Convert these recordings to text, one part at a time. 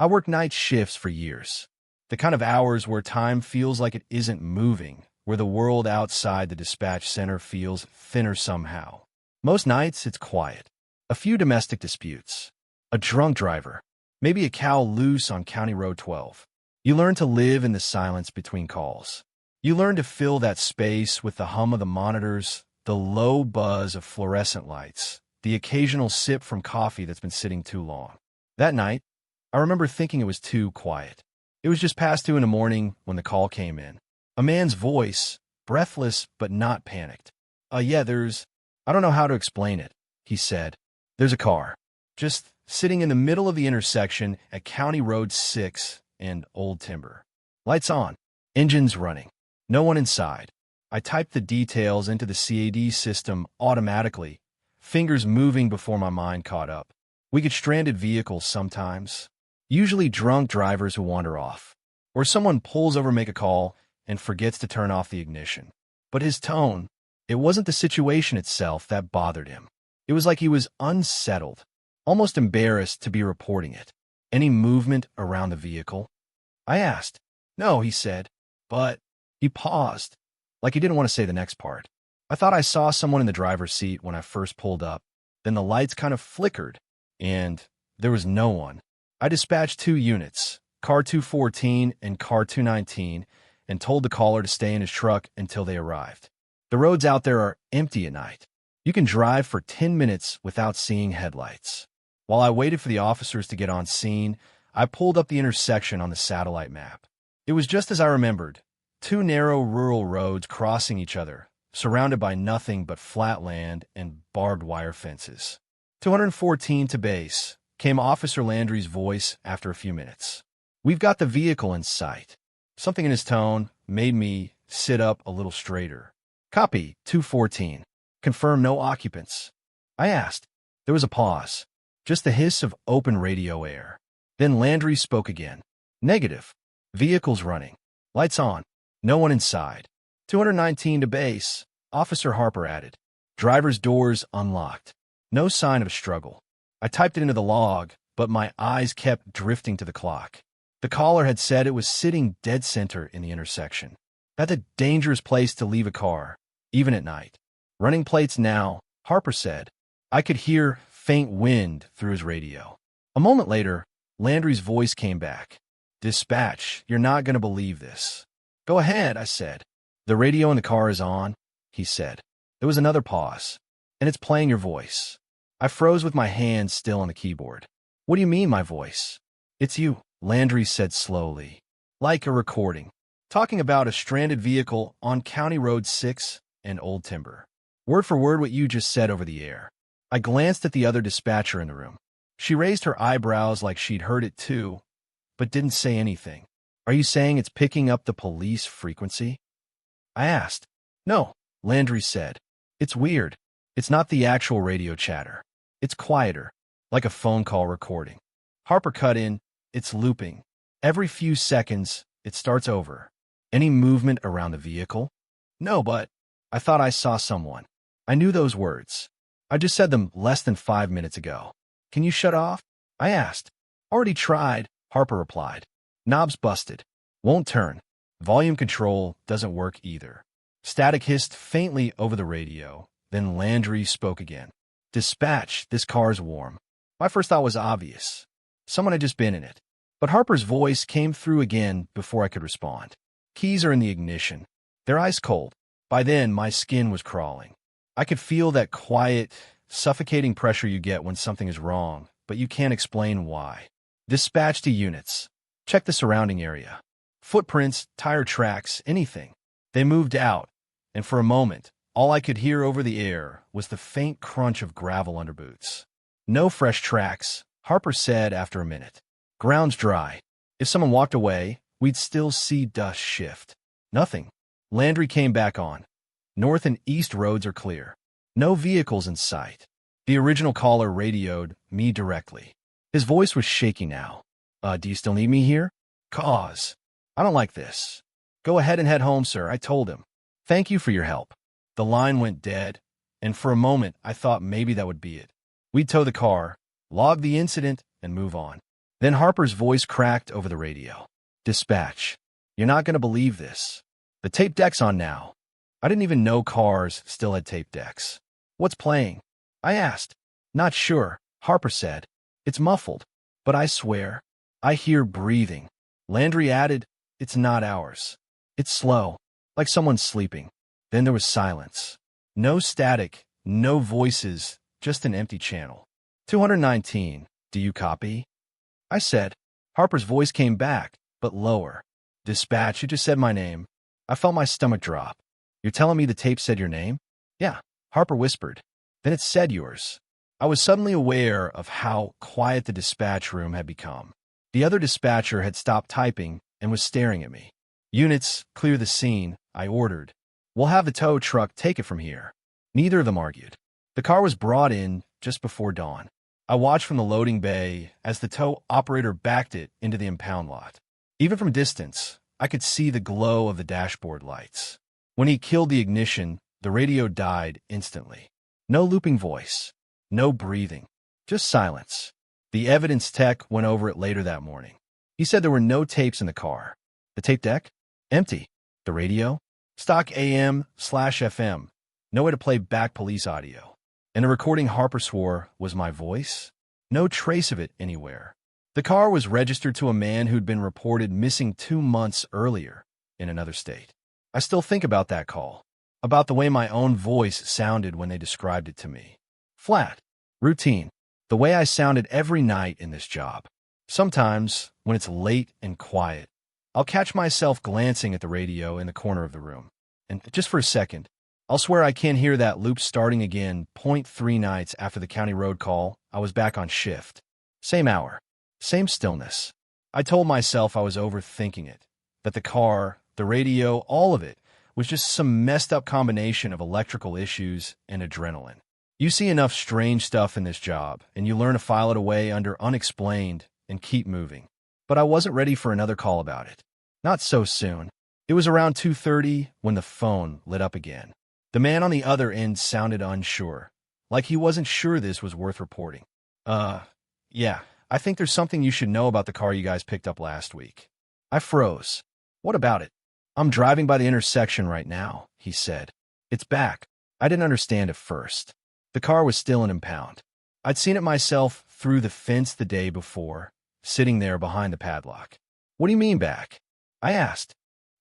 I worked night shifts for years. The kind of hours where time feels like it isn't moving, where the world outside the dispatch center feels thinner somehow. Most nights, it's quiet. A few domestic disputes. A drunk driver. Maybe a cow loose on County Road 12. You learn to live in the silence between calls. You learn to fill that space with the hum of the monitors, the low buzz of fluorescent lights, the occasional sip from coffee that's been sitting too long. That night, I remember thinking it was too quiet. It was just past 2 in the morning when the call came in. A man's voice, breathless but not panicked. I don't know how to explain it, he said. There's a car, just sitting in the middle of the intersection at County Road 6 and Old Timber. Lights on, engines running, no one inside. I typed the details into the CAD system automatically, fingers moving before my mind caught up. We get stranded vehicles sometimes. Usually drunk drivers who wander off. Or someone pulls over to make a call and forgets to turn off the ignition. But his tone, it wasn't the situation itself that bothered him. It was like he was unsettled, almost embarrassed to be reporting it. Any movement around the vehicle? I asked. No, he said. But he paused, like he didn't want to say the next part. I thought I saw someone in the driver's seat when I first pulled up. Then the lights kind of flickered, and there was no one. I dispatched 2 units, Car 214 and Car 219, and told the caller to stay in his truck until they arrived. The roads out there are empty at night. You can drive for 10 minutes without seeing headlights. While I waited for the officers to get on scene, I pulled up the intersection on the satellite map. It was just as I remembered, 2 narrow rural roads crossing each other, surrounded by nothing but flat land and barbed wire fences. 214 to base, came Officer Landry's voice after a few minutes. We've got the vehicle in sight. Something in his tone made me sit up a little straighter. Copy, 214. Confirm no occupants. I asked. There was a pause. Just the hiss of open radio air. Then Landry spoke again. Negative. Vehicles running. Lights on. No one inside. 219 to base, Officer Harper added. Driver's doors unlocked. No sign of struggle. I typed it into the log, but my eyes kept drifting to the clock. The caller had said it was sitting dead center in the intersection. That's a dangerous place to leave a car, even at night. Running plates now, Harper said. I could hear faint wind through his radio. A moment later, Landry's voice came back. Dispatch, you're not going to believe this. Go ahead, I said. The radio in the car is on, he said. There was another pause. And it's playing your voice. I froze with my hands still on the keyboard. What do you mean, my voice? It's you, Landry said slowly. Like a recording. Talking about a stranded vehicle on County Road 6 and Old Timber. Word for word what you just said over the air. I glanced at the other dispatcher in the room. She raised her eyebrows like she'd heard it too, but didn't say anything. Are you saying it's picking up the police frequency? I asked. No, Landry said. It's weird. It's not the actual radio chatter. It's quieter, like a phone call recording. Harper cut in. It's looping. Every few seconds, it starts over. Any movement around the vehicle? No, but I thought I saw someone. I knew those words. I just said them less than 5 minutes ago. Can you shut off? I asked. Already tried, Harper replied. Knobs busted. Won't turn. Volume control doesn't work either. Static hissed faintly over the radio. Then Landry spoke again. Dispatch, this car's warm. My first thought was obvious. Someone had just been in it. But Harper's voice came through again before I could respond. Keys are in the ignition. They're ice cold. By then, my skin was crawling. I could feel that quiet, suffocating pressure you get when something is wrong, but you can't explain why. Dispatch to units. Check the surrounding area. Footprints, tire tracks, anything. They moved out, and for a moment, all I could hear over the air was the faint crunch of gravel under boots. No fresh tracks, Harper said after a minute. Ground's dry. If someone walked away, we'd still see dust shift. Nothing. Landry came back on. North and east roads are clear. No vehicles in sight. The original caller radioed me directly. His voice was shaky now. Do you still need me here? Cause. I don't like this. Go ahead and head home, sir, I told him. Thank you for your help. The line went dead, and for a moment I thought maybe that would be it. We'd tow the car, log the incident, and move on. Then Harper's voice cracked over the radio. Dispatch. You're not going to believe this. The tape deck's on now. I didn't even know cars still had tape decks. What's playing? I asked. Not sure, Harper said. It's muffled. But I swear, I hear breathing. Landry added, it's not ours. It's slow, like someone's sleeping. Then there was silence. No static, no voices, just an empty channel. 219, do you copy? I said. Harper's voice came back, but lower. Dispatch, you just said my name. I felt my stomach drop. You're telling me the tape said your name? Yeah, Harper whispered. Then it said yours. I was suddenly aware of how quiet the dispatch room had become. The other dispatcher had stopped typing and was staring at me. Units, clear the scene, I ordered. We'll have the tow truck take it from here. Neither of them argued. The car was brought in just before dawn. I watched from the loading bay as the tow operator backed it into the impound lot. Even from distance, I could see the glow of the dashboard lights. When he killed the ignition, the radio died instantly. No looping voice, no breathing, just silence. The evidence tech went over it later that morning. He said there were no tapes in the car. The tape deck? Empty. The radio? Stock AM/FM. No way to play back police audio. And the recording Harper swore was my voice? No trace of it anywhere. The car was registered to a man who'd been reported missing 2 months earlier in another state. I still think about that call, about the way my own voice sounded when they described it to me. Flat, routine, the way I sounded every night in this job. Sometimes, when it's late and quiet, I'll catch myself glancing at the radio in the corner of the room. And just for a second, I'll swear I can't hear that loop starting again. 0.3 nights after the county road call, I was back on shift. Same hour, same stillness. I told myself I was overthinking it, that the car, the radio, all of it was just some messed up combination of electrical issues and adrenaline. You see enough strange stuff in this job, and you learn to file it away under unexplained and keep moving. But I wasn't ready for another call about it. Not so soon. It was around 2:30 when the phone lit up again. The man on the other end sounded unsure, like he wasn't sure this was worth reporting. Yeah, I think there's something you should know about the car you guys picked up last week. I froze. What about it? I'm driving by the intersection right now, he said. It's back. I didn't understand at first. The car was still an impound. I'd seen it myself through the fence the day before, sitting there behind the padlock. What do you mean back? I asked.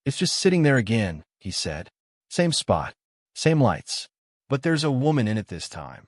It's just sitting there again, he said. Same spot, same lights. But there's a woman in it this time.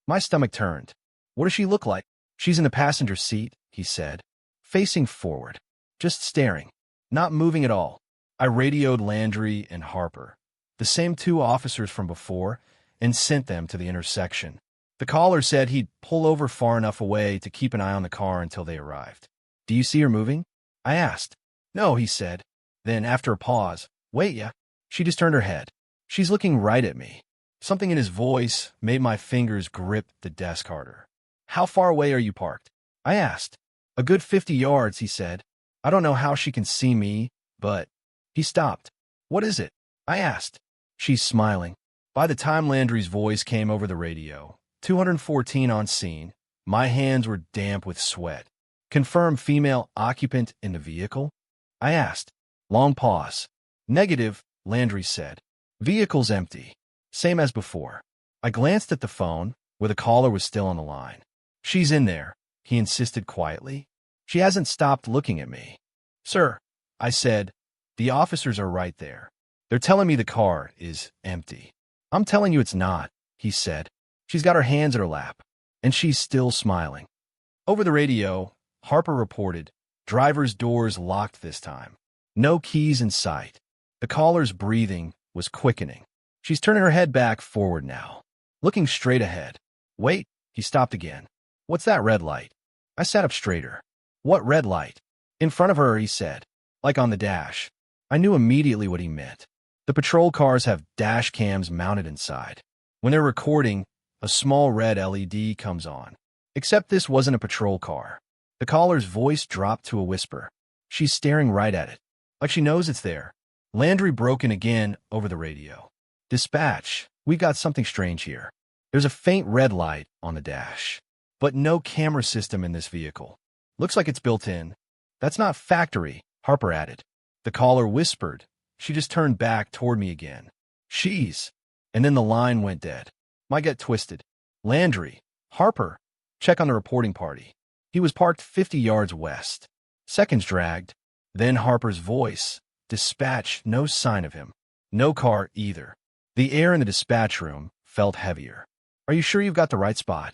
My stomach turned. What does she look like? She's in the passenger seat, he said, facing forward, just staring, not moving at all. I radioed Landry and Harper, the same 2 officers from before, and sent them to the intersection. The caller said he'd pull over far enough away to keep an eye on the car until they arrived. Do you see her moving? I asked. No, he said. Then, after a pause, wait, yeah. She just turned her head. She's looking right at me. Something in his voice made my fingers grip the desk harder. How far away are you parked? I asked. A good 50 yards, he said. I don't know how she can see me, but... He stopped. What is it? I asked. She's smiling. By the time Landry's voice came over the radio, 214 on scene, my hands were damp with sweat. Confirm female occupant in the vehicle? I asked. Long pause. Negative, Landry said. Vehicle's empty. Same as before. I glanced at the phone, where the caller was still on the line. She's in there, he insisted quietly. She hasn't stopped looking at me. Sir, I said, the officers are right there. They're telling me the car is empty. I'm telling you it's not, he said. She's got her hands at her lap, and she's still smiling. Over the radio, Harper reported, driver's doors locked this time. No keys in sight. The caller's breathing was quickening. She's turning her head back forward now, looking straight ahead. Wait, he stopped again. What's that red light? I sat up straighter. What red light? In front of her, he said, like on the dash. I knew immediately what he meant. The patrol cars have dash cams mounted inside. When they're recording, a small red LED comes on. Except this wasn't a patrol car. The caller's voice dropped to a whisper. She's staring right at it, like she knows it's there. Landry broke in again over the radio. Dispatch, we've got something strange here. There's a faint red light on the dash, but no camera system in this vehicle. Looks like it's built in. That's not factory, Harper added. The caller whispered. She just turned back toward me again. She's. And then the line went dead. My gut twisted. Landry. Harper. Check on the reporting party. He was parked 50 yards west. Seconds dragged. Then Harper's voice. Dispatch, no sign of him. No car either. The air in the dispatch room felt heavier. Are you sure you've got the right spot?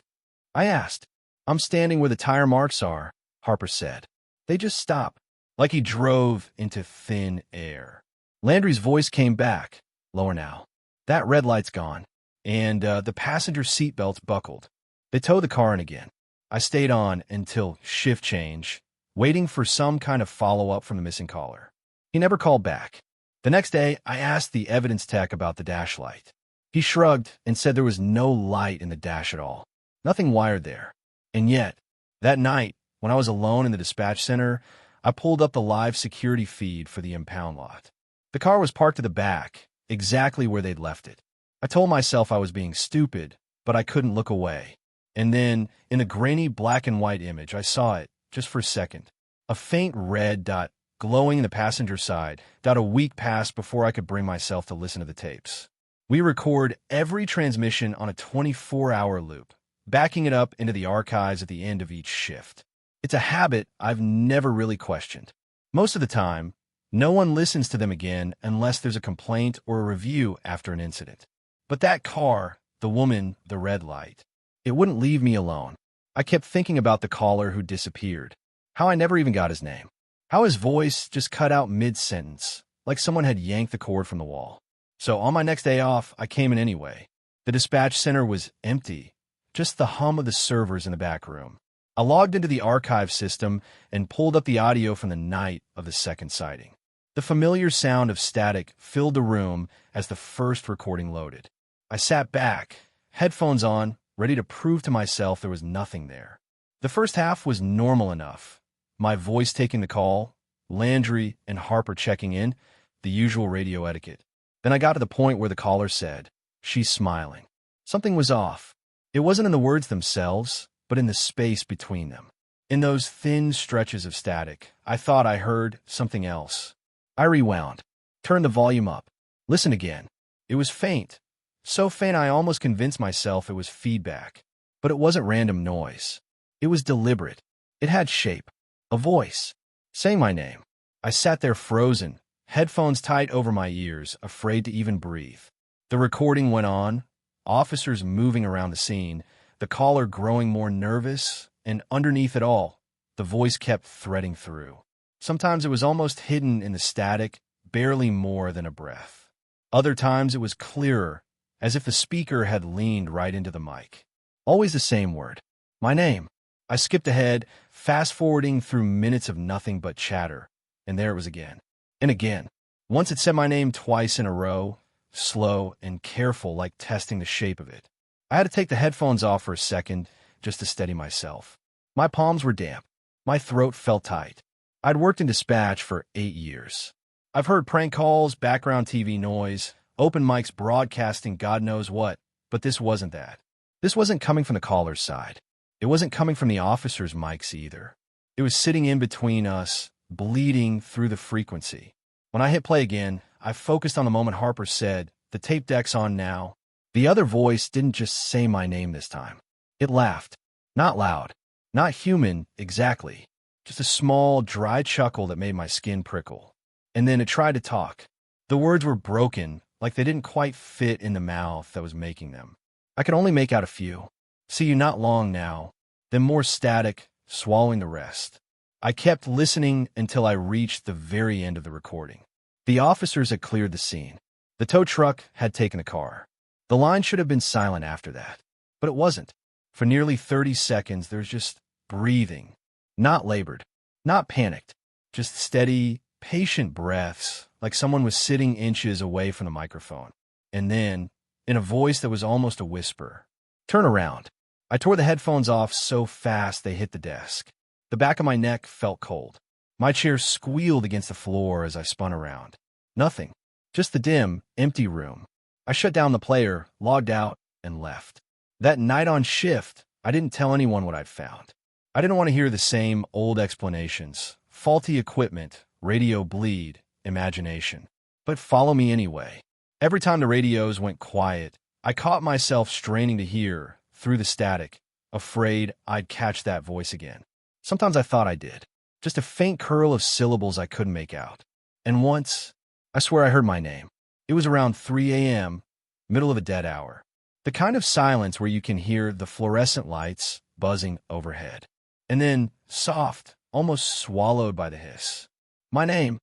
I asked. I'm standing where the tire marks are, Harper said. They just stop, like he drove into thin air. Landry's voice came back, lower now. That red light's gone, and the passenger seatbelt's buckled. They towed the car in again. I stayed on until shift change, waiting for some kind of follow-up from the missing caller. He never called back. The next day, I asked the evidence tech about the dash light. He shrugged and said there was no light in the dash at all. Nothing wired there. And yet, that night, when I was alone in the dispatch center, I pulled up the live security feed for the impound lot. The car was parked to the back, exactly where they'd left it. I told myself I was being stupid, but I couldn't look away. And then, in a grainy black and white image, I saw it, just for a second. A faint red dot glowing in the passenger side. A week passed before I could bring myself to listen to the tapes. We record every transmission on a 24-hour loop, backing it up into the archives at the end of each shift. It's a habit I've never really questioned. Most of the time, no one listens to them again unless there's a complaint or a review after an incident. But that car, the woman, the red light, it wouldn't leave me alone. I kept thinking about the caller who disappeared, how I never even got his name, how his voice just cut out mid-sentence, like someone had yanked the cord from the wall. So on my next day off, I came in anyway. The dispatch center was empty, just the hum of the servers in the back room. I logged into the archive system and pulled up the audio from the night of the second sighting. The familiar sound of static filled the room as the first recording loaded. I sat back, headphones on, ready to prove to myself there was nothing there. The first half was normal enough. My voice taking the call, Landry and Harper checking in, the usual radio etiquette. Then I got to the point where the caller said, "She's smiling." Something was off. It wasn't in the words themselves, but in the space between them. In those thin stretches of static, I thought I heard something else. I rewound, turned the volume up, listened again. It was faint, so faint I almost convinced myself it was feedback. But it wasn't random noise. It was deliberate. It had shape, a voice, saying my name. I sat there frozen, headphones tight over my ears, afraid to even breathe. The recording went on, officers moving around the scene, the caller growing more nervous, and underneath it all, the voice kept threading through. Sometimes it was almost hidden in the static, barely more than a breath. Other times it was clearer, as if the speaker had leaned right into the mic. Always the same word, my name. I skipped ahead, fast-forwarding through minutes of nothing but chatter, and there it was again. And again. Once it said my name twice in a row, slow and careful, like testing the shape of it. I had to take the headphones off for a second, just to steady myself. My palms were damp. My throat felt tight. I'd worked in dispatch for 8 years. I've heard prank calls, background TV noise, open mics broadcasting God knows what, but this wasn't that. This wasn't coming from the caller's side. It wasn't coming from the officer's mics either. It was sitting in between us, bleeding through the frequency. When I hit play again, I focused on the moment Harper said, "The tape deck's on now." The other voice didn't just say my name this time. It laughed. Not loud. Not human, exactly. Just a small, dry chuckle that made my skin prickle. And then it tried to talk. The words were broken, like they didn't quite fit in the mouth that was making them. I could only make out a few. "See you not long now." Then more static, swallowing the rest. I kept listening until I reached the very end of the recording. The officers had cleared the scene. The tow truck had taken the car. The line should have been silent after that, but it wasn't. For nearly 30 seconds, there's just breathing. Not labored, not panicked, just steady, patient breaths, like someone was sitting inches away from the microphone. And then, in a voice that was almost a whisper, "Turn around." I tore the headphones off so fast they hit the desk. The back of my neck felt cold. My chair squealed against the floor as I spun around. Nothing. Just the dim, empty room. I shut down the player, logged out, and left. That night on shift, I didn't tell anyone what I'd found. I didn't want to hear the same old explanations. Faulty equipment, radio bleed, imagination. But follow me anyway. Every time the radios went quiet, I caught myself straining to hear, through the static, afraid I'd catch that voice again. Sometimes I thought I did. Just a faint curl of syllables I couldn't make out. And once, I swear I heard my name. It was around 3 a.m., middle of a dead hour. The kind of silence where you can hear the fluorescent lights buzzing overhead. And then, soft, almost swallowed by the hiss. My name.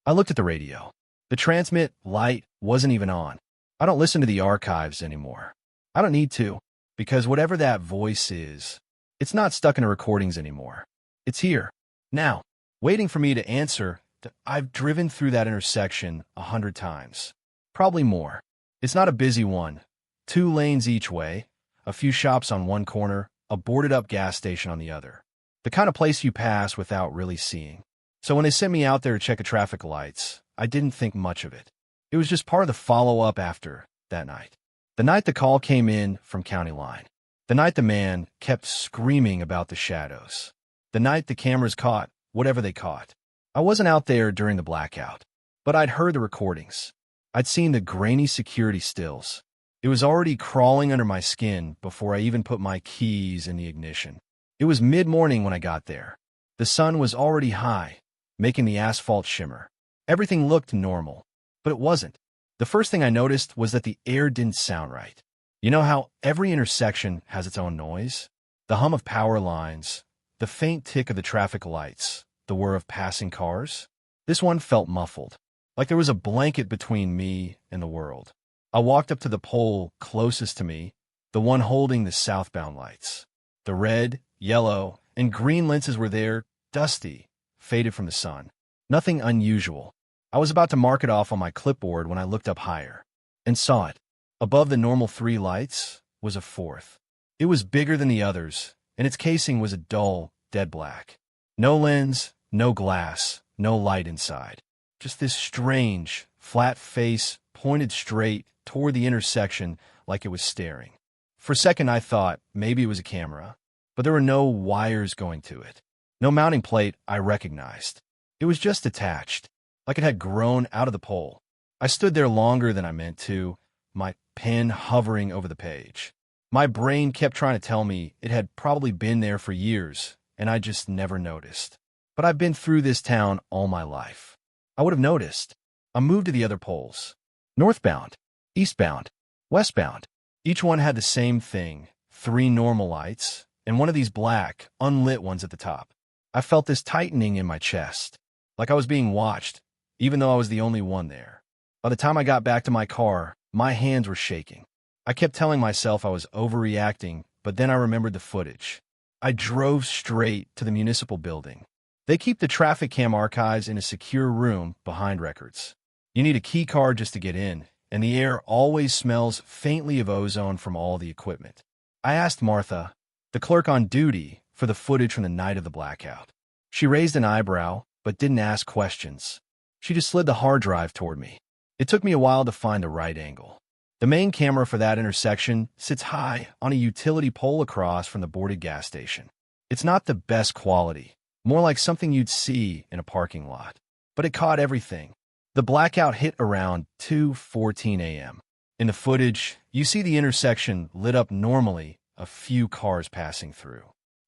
I looked at the radio. The transmit light wasn't even on. I don't listen to the archives anymore. I don't need to, because whatever that voice is, it's not stuck in the recordings anymore. It's here, now, waiting for me to answer. I've driven through that intersection 100 times. Probably more. It's not a busy one. 2 lanes each way, a few shops on one corner, a boarded-up gas station on the other. The kind of place you pass without really seeing. So when they sent me out there to check the traffic lights, I didn't think much of it. It was just part of the follow-up after that night. The night the call came in from County Line. The night the man kept screaming about the shadows. The night the cameras caught whatever they caught. I wasn't out there during the blackout, but I'd heard the recordings. I'd seen the grainy security stills. It was already crawling under my skin before I even put my keys in the ignition. It was mid-morning when I got there. The sun was already high, making the asphalt shimmer. Everything looked normal, but it wasn't. The first thing I noticed was that the air didn't sound right. You know how every intersection has its own noise? The hum of power lines, the faint tick of the traffic lights, the whir of passing cars. This one felt muffled, like there was a blanket between me and the world. I walked up to the pole closest to me, the one holding the southbound lights. The red, yellow, and green lenses were there, dusty, faded from the sun. Nothing unusual. I was about to mark it off on my clipboard when I looked up higher and saw it. Above the normal 3 lights was a 4th. It was bigger than the others, and its casing was a dull, dead black. No lens, no glass, no light inside. Just this strange, flat face pointed straight toward the intersection like it was staring. For a second I thought maybe it was a camera, but there were no wires going to it. No mounting plate I recognized. It was just attached, like it had grown out of the pole. I stood there longer than I meant to, my pen hovering over the page. My brain kept trying to tell me it had probably been there for years, and I just never noticed. But I've been through this town all my life. I would have noticed. I moved to the other poles. Northbound, eastbound, westbound. Each one had the same thing, 3 normal lights, and one of these black, unlit ones at the top. I felt this tightening in my chest, like I was being watched, even though I was the only one there. By the time I got back to my car, my hands were shaking. I kept telling myself I was overreacting, but then I remembered the footage. I drove straight to the municipal building. They keep the traffic cam archives in a secure room behind records. You need a key card just to get in, and the air always smells faintly of ozone from all the equipment. I asked Martha, the clerk on duty, for the footage from the night of the blackout. She raised an eyebrow, but didn't ask questions. She just slid the hard drive toward me. It took me a while to find the right angle. The main camera for that intersection sits high on a utility pole across from the boarded gas station. It's not the best quality, more like something you'd see in a parking lot. But it caught everything. The blackout hit around 2:14 a.m. In the footage, you see the intersection lit up normally, a few cars passing through.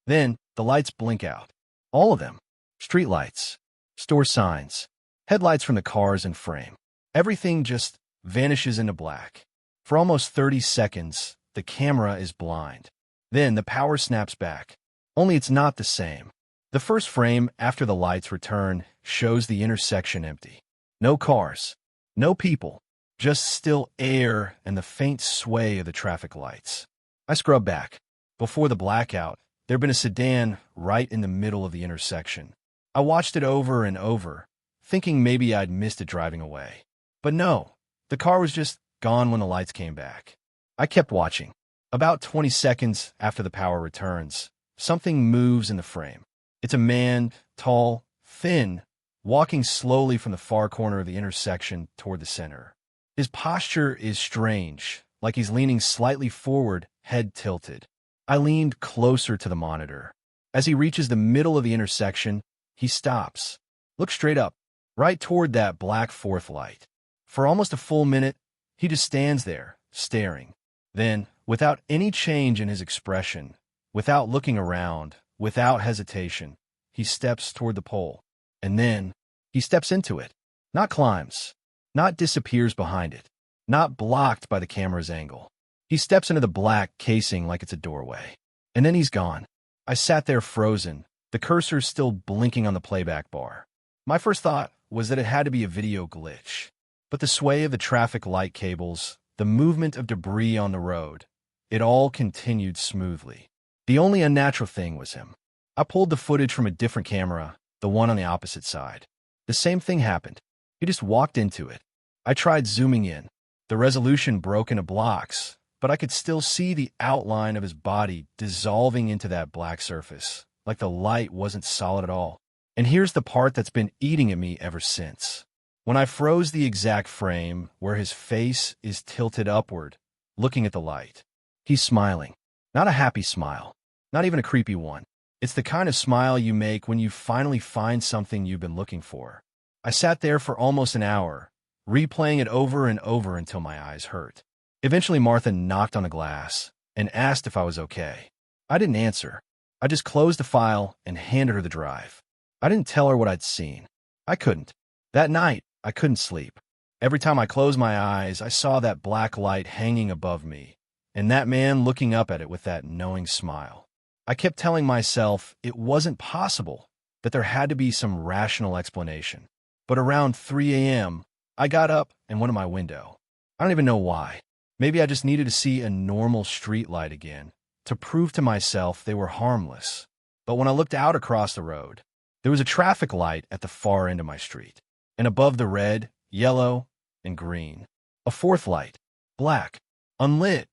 Then, the lights blink out. All of them. Street lights, store signs, headlights from the cars in frame. Everything just vanishes into black. For almost 30 seconds, the camera is blind. Then the power snaps back. Only it's not the same. The first frame after the lights return shows the intersection empty. No cars, no people, just still air and the faint sway of the traffic lights. I scrub back. Before the blackout, there'd been a sedan right in the middle of the intersection. I watched it over and over, thinking maybe I'd missed it driving away. But no, the car was just gone when the lights came back. I kept watching. About 20 seconds after the power returns, something moves in the frame. It's a man, tall, thin, walking slowly from the far corner of the intersection toward the center. His posture is strange, like he's leaning slightly forward, head tilted. I leaned closer to the monitor. As he reaches the middle of the intersection, he stops. Looks straight up, right toward that black fourth light. For almost a full minute, he just stands there, staring. Then, without any change in his expression, without looking around, without hesitation, he steps toward the pole. And then, he steps into it. Not climbs. Not disappears behind it. Not blocked by the camera's angle. He steps into the black casing like it's a doorway. And then he's gone. I sat there frozen, the cursor still blinking on the playback bar. My first thought was that it had to be a video glitch. But the sway of the traffic light cables, the movement of debris on the road, it all continued smoothly. The only unnatural thing was him. I pulled the footage from a different camera, the one on the opposite side. The same thing happened. He just walked into it. I tried zooming in. The resolution broke into blocks, but I could still see the outline of his body dissolving into that black surface, like the light wasn't solid at all. And here's the part that's been eating at me ever since. When I froze the exact frame where his face is tilted upward, looking at the light, he's smiling. Not a happy smile, not even a creepy one. It's the kind of smile you make when you finally find something you've been looking for. I sat there for almost an hour, replaying it over and over until my eyes hurt. Eventually, Martha knocked on a glass and asked if I was okay. I didn't answer. I just closed the file and handed her the drive. I didn't tell her what I'd seen. I couldn't. That night, I couldn't sleep. Every time I closed my eyes, I saw that black light hanging above me, and that man looking up at it with that knowing smile. I kept telling myself it wasn't possible, that there had to be some rational explanation. But around 3 a.m., I got up and went to my window. I don't even know why. Maybe I just needed to see a normal street light again, to prove to myself they were harmless. But when I looked out across the road, there was a traffic light at the far end of my street, and above the red, yellow, and green, a fourth light, black, unlit.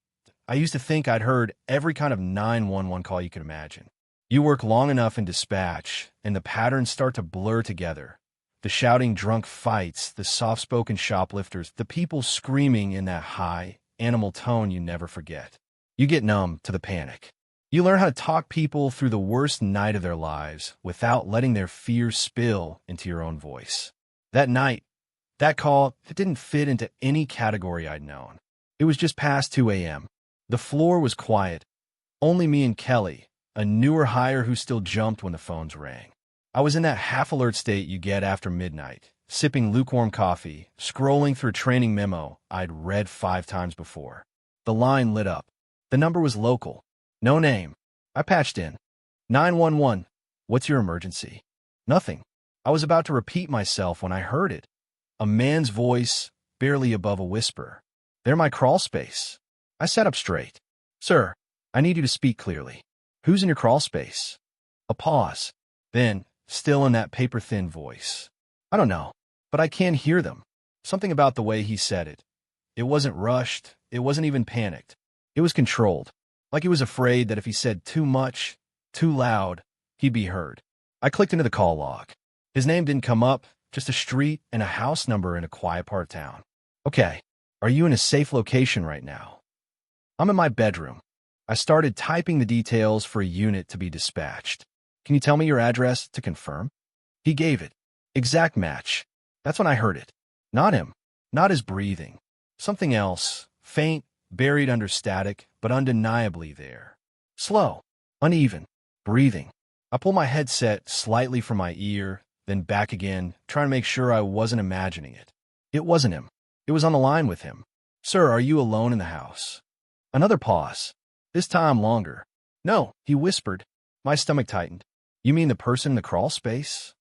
I used to think I'd heard every kind of 911 call you could imagine. You work long enough in dispatch, and the patterns start to blur together. The shouting drunk fights, the soft-spoken shoplifters, the people screaming in that high, animal tone you never forget. You get numb to the panic. You learn how to talk people through the worst night of their lives without letting their fears spill into your own voice. That night, that call, it didn't fit into any category I'd known. It was just past 2 a.m. The floor was quiet. Only me and Kelly, a newer hire who still jumped when the phones rang. I was in that half-alert state you get after midnight, sipping lukewarm coffee, scrolling through a training memo I'd read 5 times before. The line lit up. The number was local. No name. I patched in. 911. What's your emergency? Nothing. I was about to repeat myself when I heard it. A man's voice, barely above a whisper. They're my crawl space. I sat up straight. Sir, I need you to speak clearly. Who's in your crawl space? A pause. Then, still in that paper-thin voice. I don't know, but I can hear them. Something about the way he said it. It wasn't rushed. It wasn't even panicked. It was controlled. Like he was afraid that if he said too much, too loud, he'd be heard. I clicked into the call log. His name didn't come up, just a street and a house number in a quiet part of town. Okay, are you in a safe location right now? I'm in my bedroom. I started typing the details for a unit to be dispatched. Can you tell me your address to confirm? He gave it. Exact match. That's when I heard it. Not him. Not his breathing. Something else, faint, buried under static, but undeniably there. Slow, uneven, breathing. I pulled my headset slightly from my ear, then back again, trying to make sure I wasn't imagining it. It wasn't him. It was on the line with him. Sir, are you alone in the house? Another pause. This time longer. No, he whispered. My stomach tightened. You mean the person in the crawl space?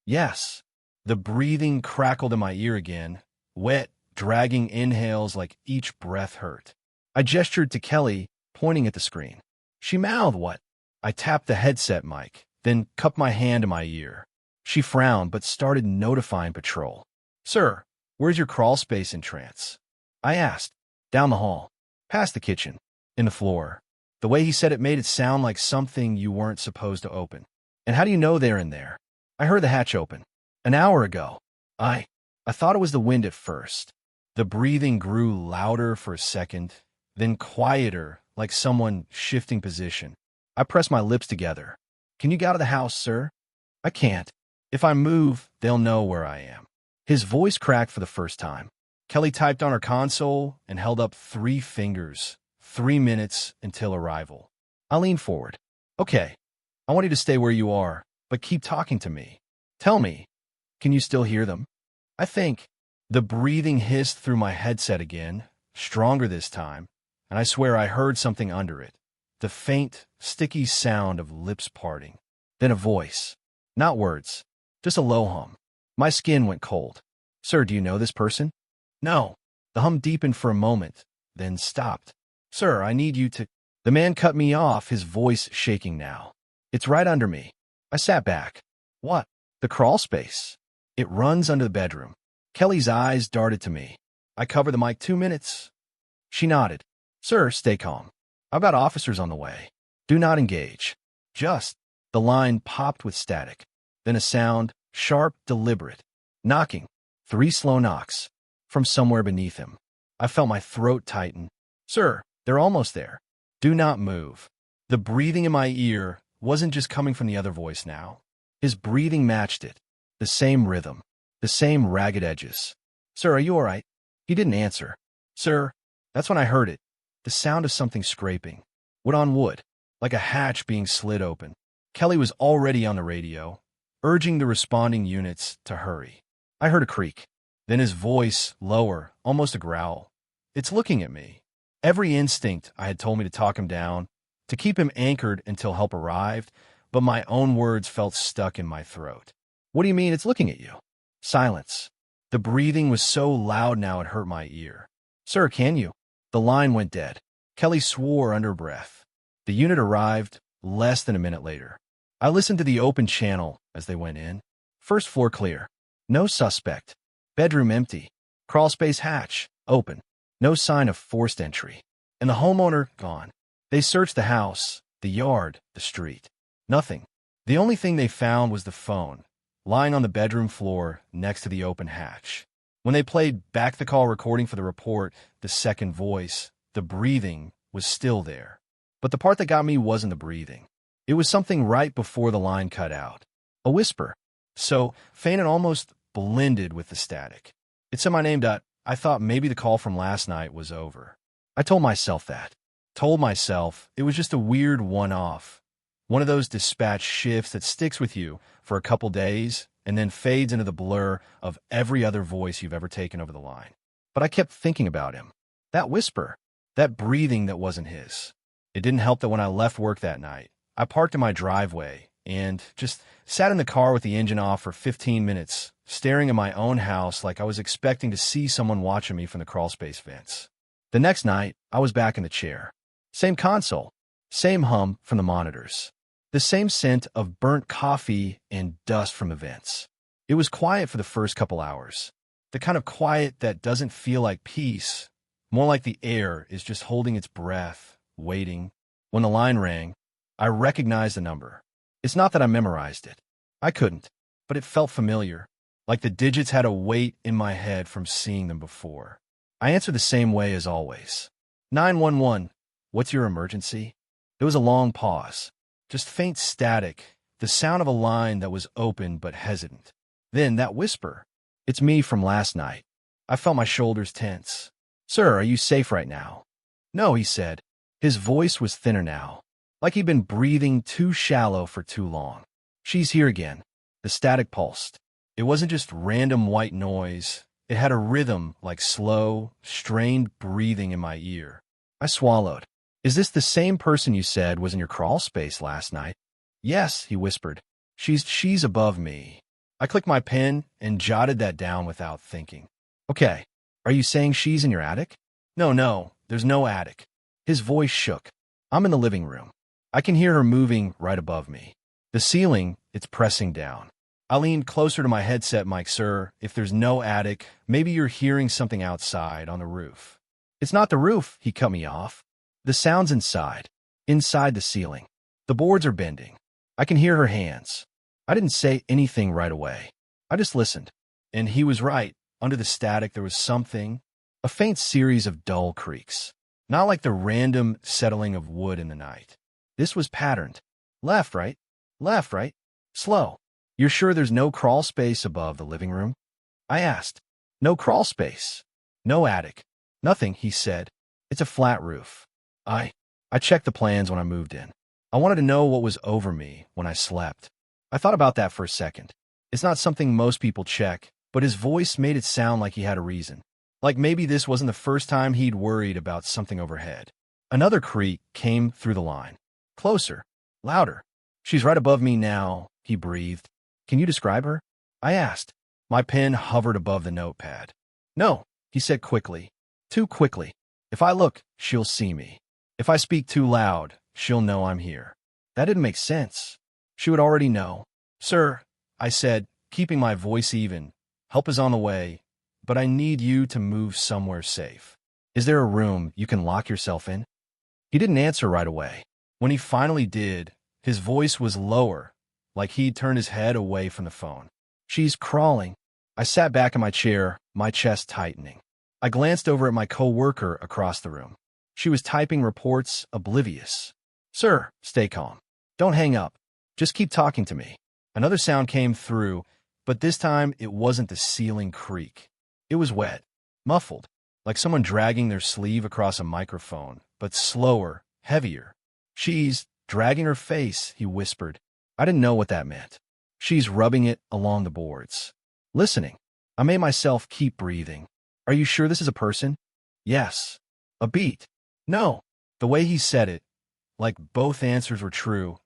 Yes. The breathing crackled in my ear again, wet, dragging inhales like each breath hurt. I gestured to Kelly, pointing at the screen. She mouthed what? I tapped the headset mic, then cupped my hand to my ear. She frowned but started notifying patrol. Sir, where's your crawl space in trance? I asked. Down the hall. Past the kitchen. In the floor. The way he said it made it sound like something you weren't supposed to open. And how do you know they're in there? I heard the hatch open. An hour ago. I thought it was the wind at first. The breathing grew louder for a second, then quieter, like someone shifting position. I pressed my lips together. Can you get out of the house, sir? I can't. If I move, they'll know where I am. His voice cracked for the first time. Kelly typed on her console and held up 3 fingers. 3 minutes until arrival. I leaned forward. Okay, I want you to stay where you are, but keep talking to me. Tell me, can you still hear them? I think. The breathing hissed through my headset again, stronger this time, and I swear I heard something under it. The faint, sticky sound of lips parting. Then a voice. Not words, just a low hum. My skin went cold. Sir, do you know this person? No. The hum deepened for a moment, then stopped. Sir, I need you to... The man cut me off, his voice shaking now. It's right under me. I sat back. What? The crawl space. It runs under the bedroom. Kelly's eyes darted to me. I covered the mic 2 minutes. She nodded. Sir, stay calm. I've got officers on the way. Do not engage. Just. The line popped with static. Then a sound, sharp, deliberate. Knocking. 3 slow knocks. From somewhere beneath him. I felt my throat tighten. Sir, they're almost there. Do not move. The breathing in my ear wasn't just coming from the other voice now. His breathing matched it. The same rhythm. The same ragged edges. Sir, are you all right? He didn't answer. Sir, that's when I heard it. The sound of something scraping. Wood on wood. Like a hatch being slid open. Kelly was already on the radio, urging the responding units to hurry. I heard a creak. Then his voice, lower, almost a growl. It's looking at me. Every instinct I had told me to talk him down, to keep him anchored until help arrived, but my own words felt stuck in my throat. What do you mean it's looking at you? Silence. The breathing was so loud now it hurt my ear. Sir, can you? The line went dead. Kelly swore under breath. The unit arrived less than a minute later. I listened to the open channel as they went in. First floor clear. No suspect. Bedroom empty. Crawl space hatch open. No sign of forced entry. And the homeowner gone. They searched the house, the yard, the street. Nothing. The only thing they found was the phone, lying on the bedroom floor next to the open hatch. When they played back the call recording for the report, the second voice, the breathing, was still there. But the part that got me wasn't the breathing. It was something right before the line cut out. A whisper. So faint and almost blended with the static. It said my name. I thought maybe the call from last night was over. I told myself that. Told myself it was just a weird one-off. One of those dispatch shifts that sticks with you for a couple days and then fades into the blur of every other voice you've ever taken over the line. But I kept thinking about him. That whisper. That breathing that wasn't his. It didn't help that when I left work that night, I parked in my driveway and just sat in the car with the engine off for 15 minutes, staring at my own house like I was expecting to see someone watching me from the crawlspace vents. The next night, I was back in the chair. Same console, same hum from the monitors, the same scent of burnt coffee and dust from the vents. It was quiet for the first couple hours, the kind of quiet that doesn't feel like peace, more like the air is just holding its breath, waiting. When the line rang, I recognized the number. It's not that I memorized it. I couldn't, but it felt familiar, like the digits had a weight in my head from seeing them before. I answered the same way as always. 911, what's your emergency? There was a long pause, just faint static, the sound of a line that was open but hesitant. Then that whisper, it's me from last night. I felt my shoulders tense. Sir, are you safe right now? No, he said. His voice was thinner now, like he'd been breathing too shallow for too long. She's here again. The static pulsed. It wasn't just random white noise. It had a rhythm like slow, strained breathing in my ear. I swallowed. Is this the same person you said was in your crawl space last night? Yes, he whispered. She's above me. I clicked my pen and jotted that down without thinking. Okay, are you saying she's in your attic? No, there's no attic. His voice shook. I'm in the living room. I can hear her moving right above me. The ceiling, it's pressing down. I leaned closer to my headset mic. Sir, if there's no attic, maybe you're hearing something outside on the roof. It's not the roof, he cut me off. The sound's inside the ceiling. The boards are bending. I can hear her hands. I didn't say anything right away. I just listened. And he was right. Under the static, there was something, a faint series of dull creaks. Not like the random settling of wood in the night. This was patterned. Left, right? Left, right? Slow. You're sure there's no crawl space above the living room? I asked. No crawl space. No attic. Nothing, he said. It's a flat roof. I checked the plans when I moved in. I wanted to know what was over me when I slept. I thought about that for a second. It's not something most people check, but his voice made it sound like he had a reason. Like maybe this wasn't the first time he'd worried about something overhead. Another creak came through the line. Closer. Louder. She's right above me now, he breathed. Can you describe her? I asked. My pen hovered above the notepad. No, he said quickly. Too quickly. If I look, she'll see me. If I speak too loud, she'll know I'm here. That didn't make sense. She would already know. Sir, I said, keeping my voice even. Help is on the way, but I need you to move somewhere safe. Is there a room you can lock yourself in? He didn't answer right away. When he finally did, his voice was lower, like he'd turned his head away from the phone. She's crawling. I sat back in my chair, my chest tightening. I glanced over at my coworker across the room. She was typing reports, oblivious. Sir, stay calm. Don't hang up. Just keep talking to me. Another sound came through, but this time it wasn't the ceiling creak. It was wet, muffled, like someone dragging their sleeve across a microphone, but slower, heavier. She's dragging her face, he whispered. I didn't know what that meant. She's rubbing it along the boards. Listening. I made myself keep breathing. Are you sure this is a person? Yes. A beat. No. The way he said it, like both answers were true,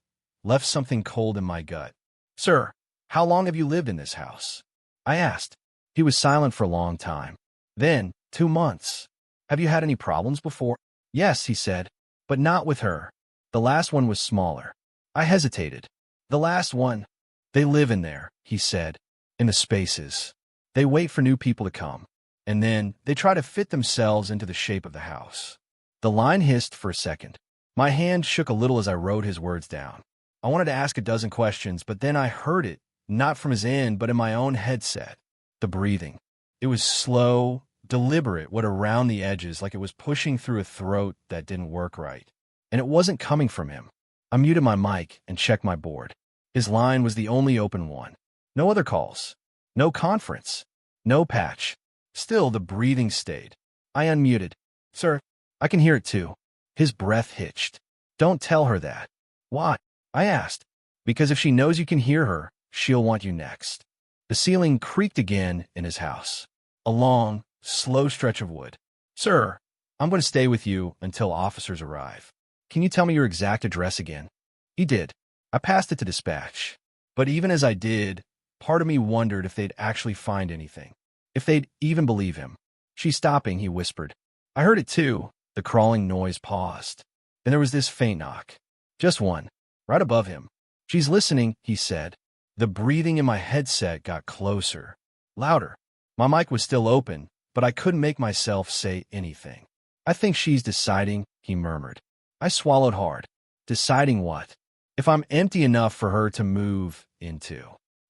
left something cold in my gut. Sir, how long have you lived in this house? I asked. He was silent for a long time. Then, 2 months. Have you had any problems before? Yes, he said, but not with her. The last one was smaller. I hesitated. The last one. They live in there, he said, in the spaces. They wait for new people to come, and then they try to fit themselves into the shape of the house. The line hissed for a second. My hand shook a little as I wrote his words down. I wanted to ask a dozen questions, but then I heard it, not from his end, but in my own headset. The breathing. It was slow, deliberate, what around the edges, like it was pushing through a throat that didn't work right. And it wasn't coming from him. I muted my mic and checked my board. His line was the only open one. No other calls. No conference. No patch. Still, the breathing stayed. I unmuted. Sir, I can hear it too. His breath hitched. Don't tell her that. Why? I asked. Because if she knows you can hear her, she'll want you next. The ceiling creaked again in his house. A long, slow stretch of wood. Sir, I'm going to stay with you until officers arrive. Can you tell me your exact address again? He did. I passed it to dispatch. But even as I did, part of me wondered if they'd actually find anything. If they'd even believe him. She's stopping, he whispered. I heard it too. The crawling noise paused. Then there was this faint knock. Just one. Right above him. She's listening, he said. The breathing in my headset got closer. Louder. My mic was still open, but I couldn't make myself say anything. I think she's deciding, he murmured. I swallowed hard. Deciding what? If I'm empty enough for her to move into.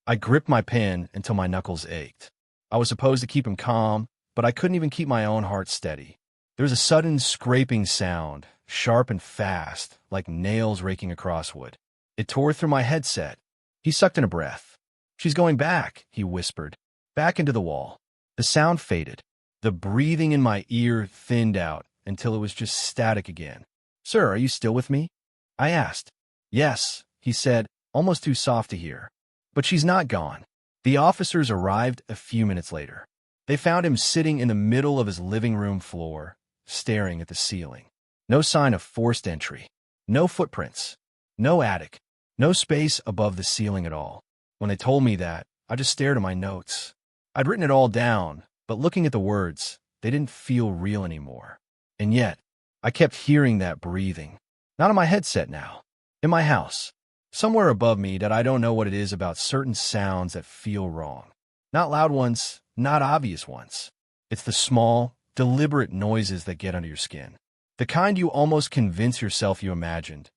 I gripped my pen until my knuckles ached. I was supposed to keep him calm, but I couldn't even keep my own heart steady. There was a sudden scraping sound, sharp and fast, like nails raking across wood. It tore through my headset. He sucked in a breath. She's going back, he whispered. Back into the wall. The sound faded. The breathing in my ear thinned out until it was just static again. Sir, are you still with me? I asked. Yes, he said, almost too soft to hear. But she's not gone. The officers arrived a few minutes later. They found him sitting in the middle of his living room floor, staring at the ceiling. No sign of forced entry. No footprints. No attic. No space above the ceiling at all. When they told me that, I just stared at my notes. I'd written it all down, but looking at the words, they didn't feel real anymore. And yet, I kept hearing that breathing. Not on my headset now. In my house. Somewhere above me that I don't know what it is about certain sounds that feel wrong. Not loud ones, not obvious ones. It's the small, deliberate noises that get under your skin. The kind you almost convince yourself you imagined,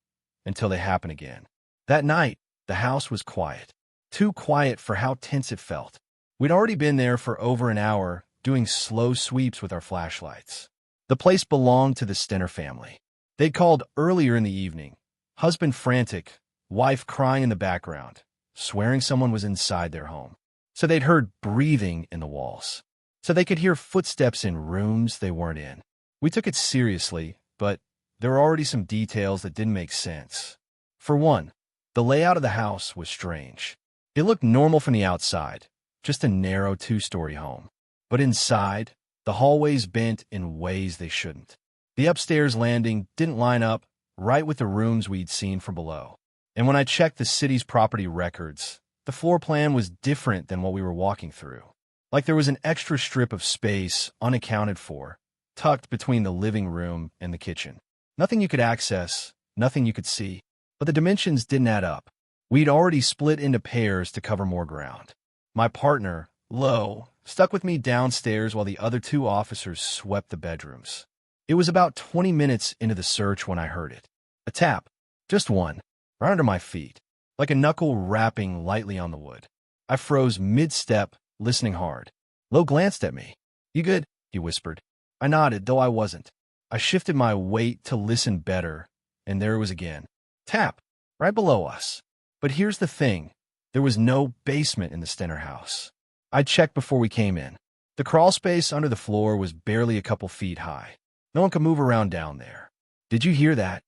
until they happen again. That night, the house was quiet. Too quiet for how tense it felt. We'd already been there for over an hour, doing slow sweeps with our flashlights. The place belonged to the Stenner family. They'd called earlier in the evening, husband frantic, wife crying in the background, swearing someone was inside their home. So they'd heard breathing in the walls. So they could hear footsteps in rooms they weren't in. We took it seriously, but there were already some details that didn't make sense. For one, the layout of the house was strange. It looked normal from the outside, just a narrow two-story home. But inside, the hallways bent in ways they shouldn't. The upstairs landing didn't line up right with the rooms we'd seen from below. And when I checked the city's property records, the floor plan was different than what we were walking through. Like there was an extra strip of space unaccounted for, tucked between the living room and the kitchen. Nothing you could access, nothing you could see, but the dimensions didn't add up. We'd already split into pairs to cover more ground. My partner, Lo, stuck with me downstairs while the other two officers swept the bedrooms. It was about 20 minutes into the search when I heard it. A tap, just one, right under my feet, like a knuckle rapping lightly on the wood. I froze mid-step, listening hard. Lo glanced at me. "You good?" he whispered. I nodded, though I wasn't. I shifted my weight to listen better, and there it was again. Tap, right below us. But here's the thing. There was no basement in the Stenner house. I checked before we came in. The crawl space under the floor was barely a couple feet high. No one could move around down there. "Did you hear that?"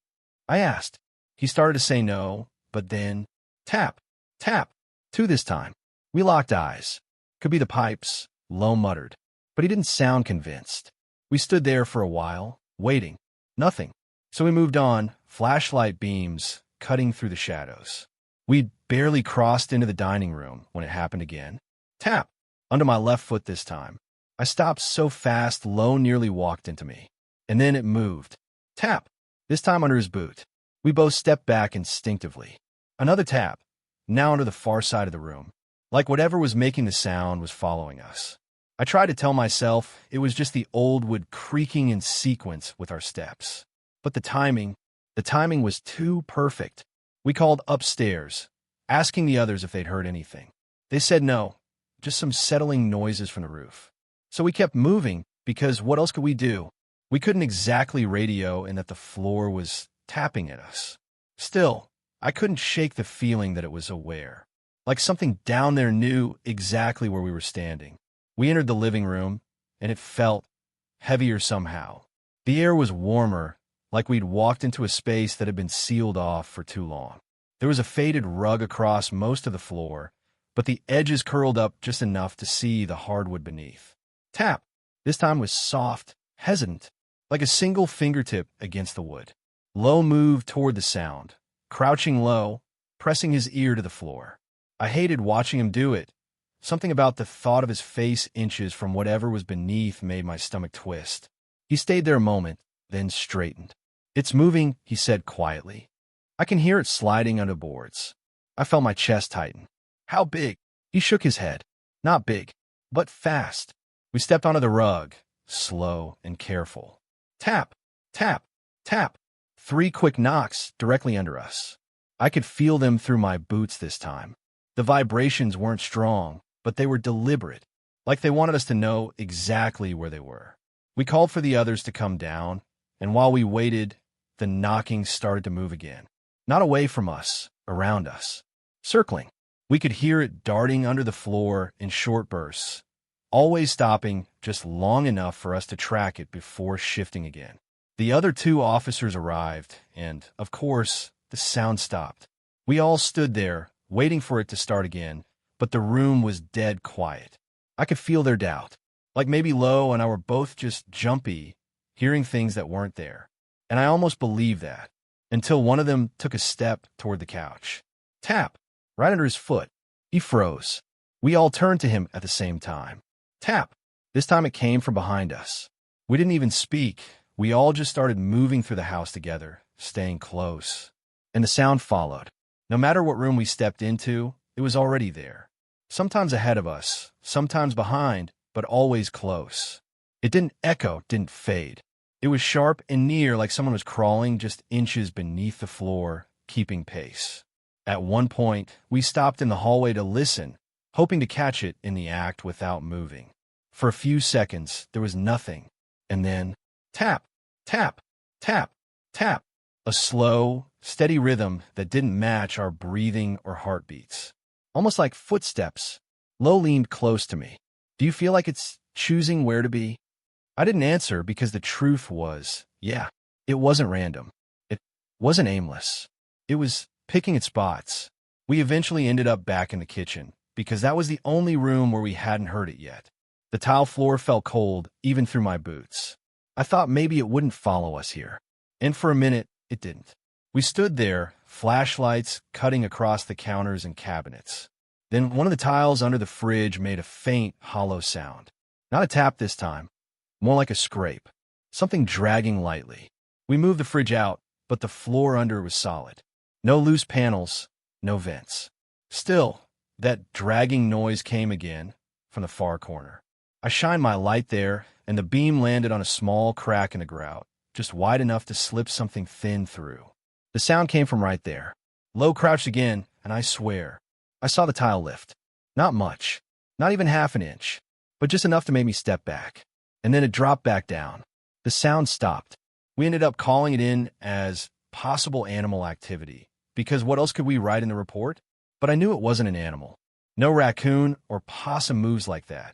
I asked. He started to say no, but then, tap, tap, two this time. We locked eyes. Could be the pipes, Lo muttered. But he didn't sound convinced. We stood there for a while, waiting. Nothing. So we moved on, flashlight beams cutting through the shadows. We'd barely crossed into the dining room when it happened again. Tap, under my left foot this time. I stopped so fast Lo nearly walked into me. And then it moved. Tap, this time under his boot. We both stepped back instinctively. Another tap, now under the far side of the room. Like whatever was making the sound was following us. I tried to tell myself it was just the old wood creaking in sequence with our steps. But the timing was too perfect. We called upstairs, asking the others if they'd heard anything. They said no, just some settling noises from the roof. So we kept moving, because what else could we do? We couldn't exactly radio in that the floor was tapping at us. Still, I couldn't shake the feeling that it was aware. Like something down there knew exactly where we were standing. We entered the living room, and it felt heavier somehow. The air was warmer, like we'd walked into a space that had been sealed off for too long. There was a faded rug across most of the floor, but the edges curled up just enough to see the hardwood beneath. Tap, this time was soft, hesitant, like a single fingertip against the wood. Lo moved toward the sound, crouching low, pressing his ear to the floor. I hated watching him do it. Something about the thought of his face inches from whatever was beneath made my stomach twist. He stayed there a moment, then straightened. "It's moving," he said quietly. "I can hear it sliding under boards." I felt my chest tighten. "How big?" He shook his head. "Not big, but fast." We stepped onto the rug, slow and careful. Tap, tap, tap. 3 quick knocks directly under us. I could feel them through my boots this time. The vibrations weren't strong, but they were deliberate, like they wanted us to know exactly where they were. We called for the others to come down, and while we waited, the knocking started to move again. Not away from us, around us. Circling. We could hear it darting under the floor in short bursts, always stopping just long enough for us to track it before shifting again. The other 2 officers arrived, and, of course, the sound stopped. We all stood there, waiting for it to start again, but the room was dead quiet. I could feel their doubt. Like maybe Lo and I were both just jumpy, hearing things that weren't there. And I almost believed that, until one of them took a step toward the couch. Tap, right under his foot. He froze. We all turned to him at the same time. Tap. This time it came from behind us. We didn't even speak. We all just started moving through the house together, staying close. And the sound followed. No matter what room we stepped into, it was already there. Sometimes ahead of us, sometimes behind, but always close. It didn't echo, didn't fade. It was sharp and near, like someone was crawling just inches beneath the floor, keeping pace. At one point, we stopped in the hallway to listen, hoping to catch it in the act without moving. For a few seconds, there was nothing. And then, tap, tap, tap, tap. A slow, steady rhythm that didn't match our breathing or heartbeats. Almost like footsteps. Lo leaned close to me. Do you feel like it's choosing where to be? I didn't answer because the truth was, yeah, it wasn't random. It wasn't aimless. It was picking its spots. We eventually ended up back in the kitchen because that was the only room where we hadn't heard it yet. The tile floor felt cold, even through my boots. I thought maybe it wouldn't follow us here. And for a minute, it didn't. We stood there, flashlights cutting across the counters and cabinets. Then one of the tiles under the fridge made a faint, hollow sound. Not a tap this time, more like a scrape, something dragging lightly. We moved the fridge out, but the floor under was solid. No loose panels, no vents. Still, that dragging noise came again from the far corner. I shined my light there, and the beam landed on a small crack in the grout, just wide enough to slip something thin through. The sound came from right there. Lo crouched again, and I swear, I saw the tile lift. Not much, not even half an inch, but just enough to make me step back. And then it dropped back down. The sound stopped. We ended up calling it in as possible animal activity, because what else could we write in the report? But I knew it wasn't an animal. No raccoon or possum moves like that.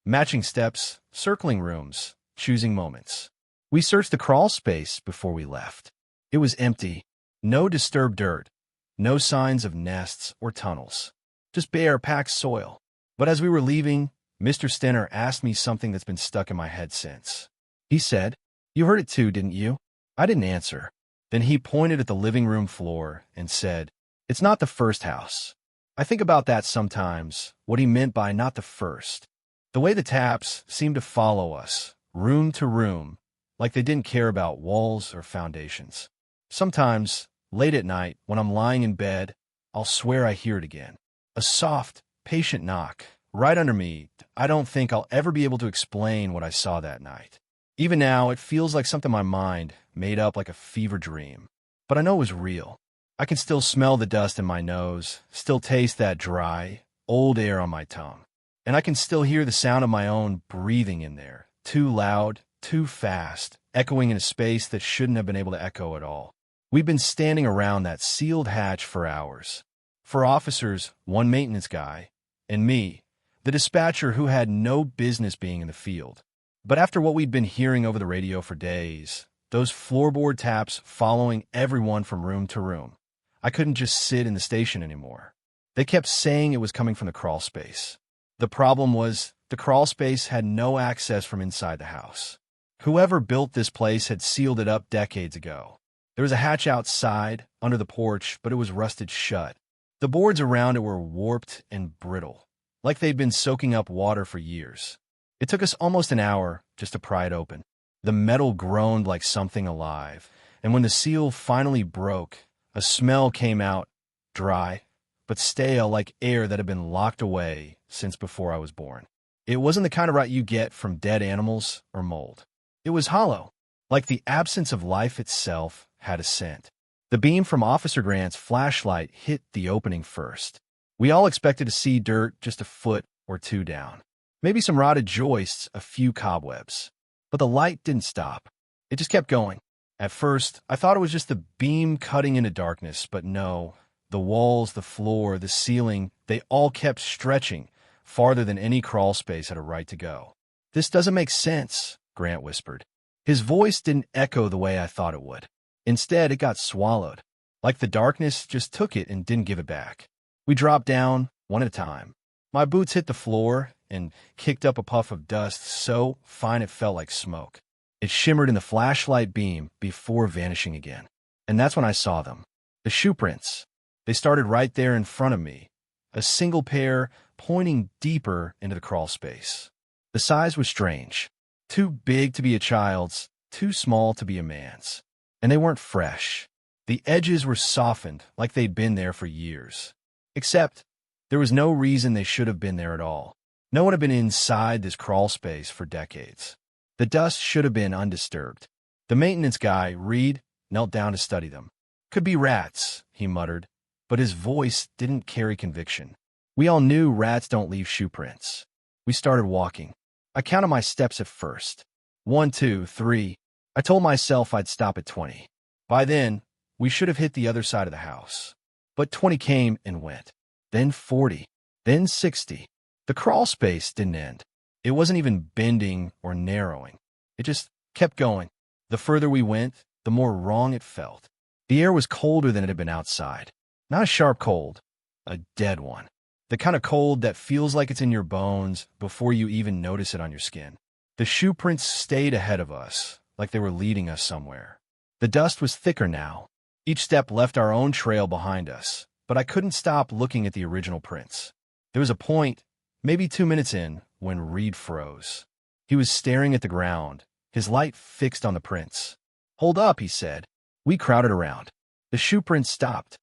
Matching steps, circling rooms, choosing moments. We searched the crawl space before we left. It was empty. No disturbed dirt. No signs of nests or tunnels. Just bare, packed soil. But as we were leaving, Mr. Stenner asked me something that's been stuck in my head since. He said, "You heard it too, didn't you?" I didn't answer. Then he pointed at the living room floor and said, "It's not the first house." I think about that sometimes, what he meant by not the first. The way the taps seemed to follow us, room to room, like they didn't care about walls or foundations. Sometimes, late at night, when I'm lying in bed, I'll swear I hear it again. A soft, patient knock, right under me. I don't think I'll ever be able to explain what I saw that night. Even now, it feels like something my mind made up like a fever dream. But I know it was real. I can still smell the dust in my nose, still taste that dry, old air on my tongue. And I can still hear the sound of my own breathing in there, too loud, too fast, echoing in a space that shouldn't have been able to echo at all. We've been standing around that sealed hatch for hours. For officers, one maintenance guy, and me, the dispatcher who had no business being in the field. But after what we'd been hearing over the radio for days, those floorboard taps following everyone from room to room, I couldn't just sit in the station anymore. They kept saying it was coming from the crawl space. The problem was, the crawl space had no access from inside the house. Whoever built this place had sealed it up decades ago. There was a hatch outside, under the porch, but it was rusted shut. The boards around it were warped and brittle, like they'd been soaking up water for years. It took us almost an hour just to pry it open. The metal groaned like something alive, and when the seal finally broke, a smell came out, dry, but stale like air that had been locked away since before I was born. It wasn't the kind of rot you get from dead animals or mold. It was hollow, like the absence of life itself had a scent. The beam from Officer Grant's flashlight hit the opening first. We all expected to see dirt just a foot or two down. Maybe some rotted joists, a few cobwebs. But the light didn't stop. It just kept going. At first, I thought it was just the beam cutting into darkness, but no. The walls, the floor, the ceiling, they all kept stretching, farther than any crawl space had a right to go. "This doesn't make sense," Grant whispered. His voice didn't echo the way I thought it would. Instead, it got swallowed, like the darkness just took it and didn't give it back. We dropped down, one at a time. My boots hit the floor and kicked up a puff of dust so fine it felt like smoke. It shimmered in the flashlight beam before vanishing again. And that's when I saw them. The shoe prints. They started right there in front of me, a single pair pointing deeper into the crawl space. The size was strange. Too big to be a child's, too small to be a man's. And they weren't fresh. The edges were softened like they'd been there for years. Except, there was no reason they should have been there at all. No one had been inside this crawl space for decades. The dust should have been undisturbed. The maintenance guy, Reed, knelt down to study them. "Could be rats," he muttered, but his voice didn't carry conviction. We all knew rats don't leave shoe prints. We started walking. I counted my steps at first. 1, 2, 3. I told myself I'd stop at 20. By then, We should have hit the other side of the house. But 20 came and went. Then 40. Then 60. The crawl space didn't end. It wasn't even bending or narrowing. It just kept going. The further we went, the more wrong it felt. The air was colder than it had been outside. Not a sharp cold, a dead one. The kind of cold that feels like it's in your bones before you even notice it on your skin. The shoe prints stayed ahead of us, like they were leading us somewhere. The dust was thicker now. Each step left our own trail behind us, but I couldn't stop looking at the original prints. There was a point, maybe 2 minutes in, when Reed froze. He was staring at the ground, his light fixed on the prints. "Hold up," he said. We crowded around. The shoe prints stopped.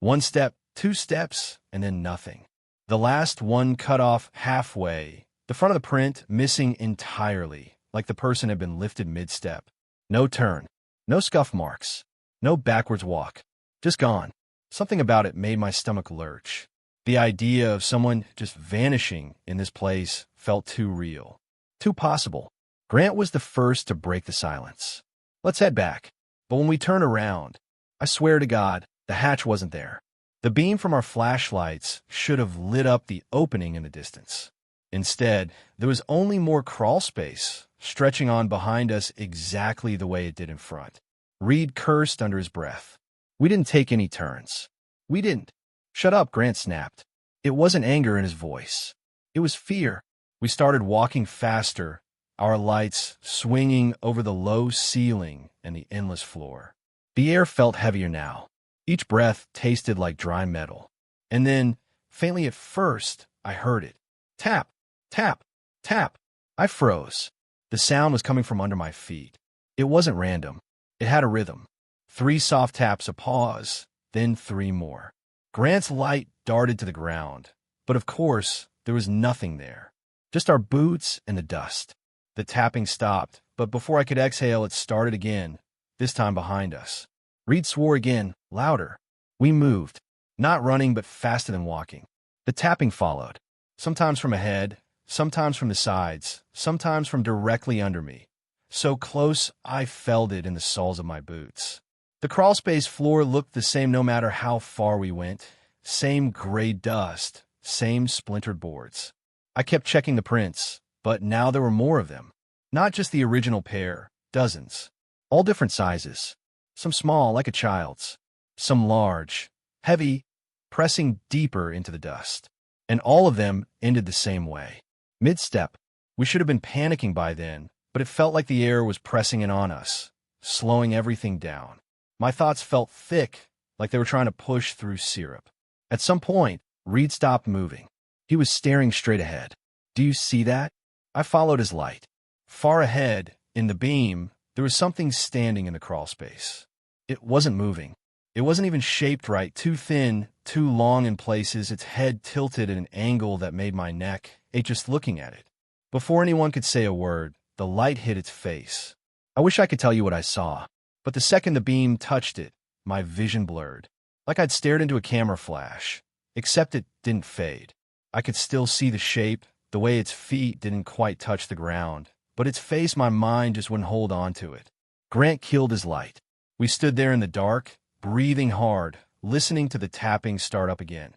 One step, 2 steps, and then nothing. The last one cut off halfway, the front of the print missing entirely, like the person had been lifted mid-step. No turn, no scuff marks, no backwards walk. Just gone. Something about it made my stomach lurch. The idea of someone just vanishing in this place felt too real, too possible. Grant was the first to break the silence. "Let's head back." But when we turned around, I swear to God, the hatch wasn't there. The beam from our flashlights should have lit up the opening in the distance. Instead, there was only more crawl space, stretching on behind us exactly the way it did in front. Reed cursed under his breath. We didn't take any turns. We didn't. "Shut up," Grant snapped. It wasn't anger in his voice. It was fear. We started walking faster, our lights swinging over the low ceiling and the endless floor. The air felt heavier now. Each breath tasted like dry metal. And then, faintly at first, I heard it. Tap, tap, tap. I froze. The sound was coming from under my feet. It wasn't random. It had a rhythm. 3 soft taps, a pause, then 3 more. Grant's light darted to the ground. But of course, there was nothing there. Just our boots and the dust. The tapping stopped, but before I could exhale, it started again, this time behind us. Reed swore again, louder. We moved, not running but faster than walking. The tapping followed, sometimes from ahead, sometimes from the sides, sometimes from directly under me. So close, I felt it in the soles of my boots. The crawlspace floor looked the same no matter how far we went. Same gray dust, same splintered boards. I kept checking the prints, but now there were more of them. Not just the original pair, dozens. All different sizes. Some small, like a child's. Some large, heavy, pressing deeper into the dust. And all of them ended the same way. Mid-step. We should have been panicking by then, but it felt like the air was pressing in on us, slowing everything down. My thoughts felt thick, like they were trying to push through syrup. At some point, Reed stopped moving. He was staring straight ahead. "Do you see that?" I followed his light. Far ahead, in the beam, there was something standing in the crawl space. It wasn't moving. It wasn't even shaped right, too thin, too long in places, its head tilted at an angle that made my neck ache just looking at it. Before anyone could say a word, the light hit its face. I wish I could tell you what I saw, but the second the beam touched it, my vision blurred. Like I'd stared into a camera flash, except it didn't fade. I could still see the shape, the way its feet didn't quite touch the ground, but its face, my mind just wouldn't hold on to it. Grant killed his light. We stood there in the dark, breathing hard, listening to the tapping start up again.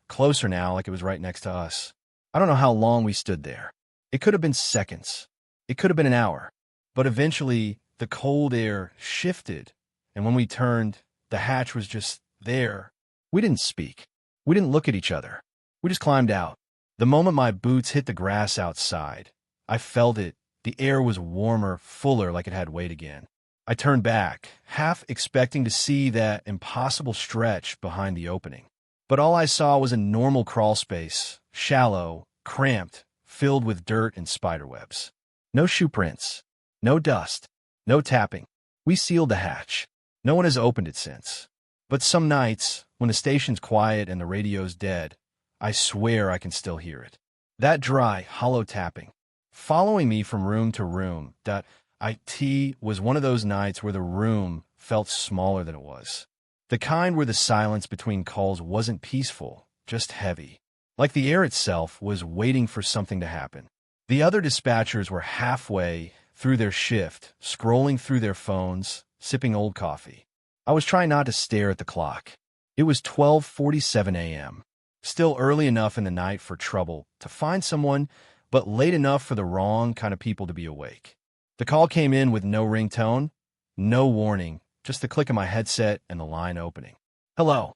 Closer now, like it was right next to us. I don't know how long we stood there. It could have been seconds. It could have been an hour. But eventually, the cold air shifted, and when we turned, the hatch was just there. We didn't speak. We didn't look at each other. We just climbed out. The moment my boots hit the grass outside, I felt it. The air was warmer, fuller, like it had weight again. I turned back, half expecting to see that impossible stretch behind the opening. But all I saw was a normal crawl space, shallow, cramped, filled with dirt and spiderwebs. No shoe prints, no dust, no tapping. We sealed the hatch. No one has opened it since. But some nights, when the station's quiet and the radio's dead, I swear I can still hear it. That dry, hollow tapping, following me from room to room. It was one of those nights where the room felt smaller than it was. The kind where the silence between calls wasn't peaceful, just heavy. Like the air itself was waiting for something to happen. The other dispatchers were halfway, through their shift, scrolling through their phones, sipping old coffee. I was trying not to stare at the clock. It was 12:47 a.m. Still early enough in the night for trouble to find someone, but late enough for the wrong kind of people to be awake. The call came in with no ringtone, no warning, just the click of my headset and the line opening. Hello.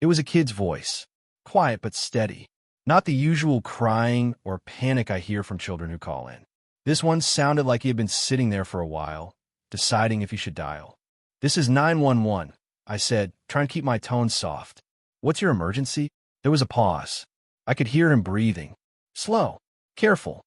It was a kid's voice, quiet but steady. Not the usual crying or panic I hear from children who call in. This one sounded like he had been sitting there for a while, deciding if he should dial. "This is 911, I said, trying to keep my tone soft. "What's your emergency?" There was a pause. I could hear him breathing. "Slow. Careful."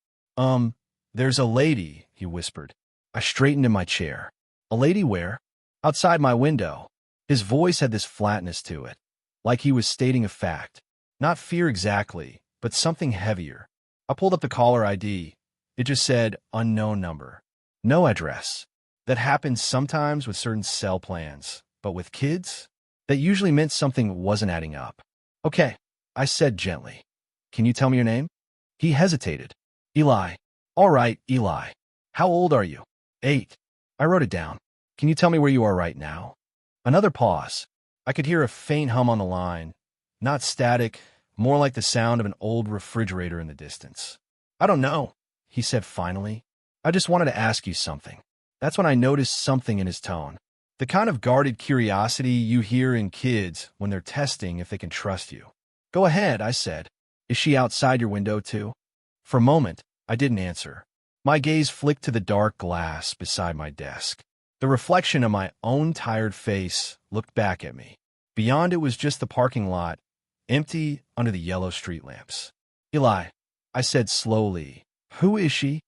There's a lady," he whispered. I straightened in my chair. "A lady where?" "Outside my window." His voice had this flatness to it, like he was stating a fact. Not fear exactly, but something heavier. I pulled up the caller ID. It just said, unknown number. No address. That happens sometimes with certain cell plans, but with kids? That usually meant something wasn't adding up. "Okay," I said gently. "Can you tell me your name?" He hesitated. "Eli." "All right, Eli. How old are you?" 8. I wrote it down. "Can you tell me where you are right now?" Another pause. I could hear a faint hum on the line. Not static, more like the sound of an old refrigerator in the distance. "I don't know," he said finally. "I just wanted to ask you something." That's when I noticed something in his tone. The kind of guarded curiosity you hear in kids when they're testing if they can trust you. "Go ahead," I said. "Is she outside your window too?" For a moment, I didn't answer. My gaze flicked to the dark glass beside my desk. The reflection of my own tired face looked back at me. Beyond it was just the parking lot, empty under the yellow street lamps. "Eli," I said slowly, "who is she?"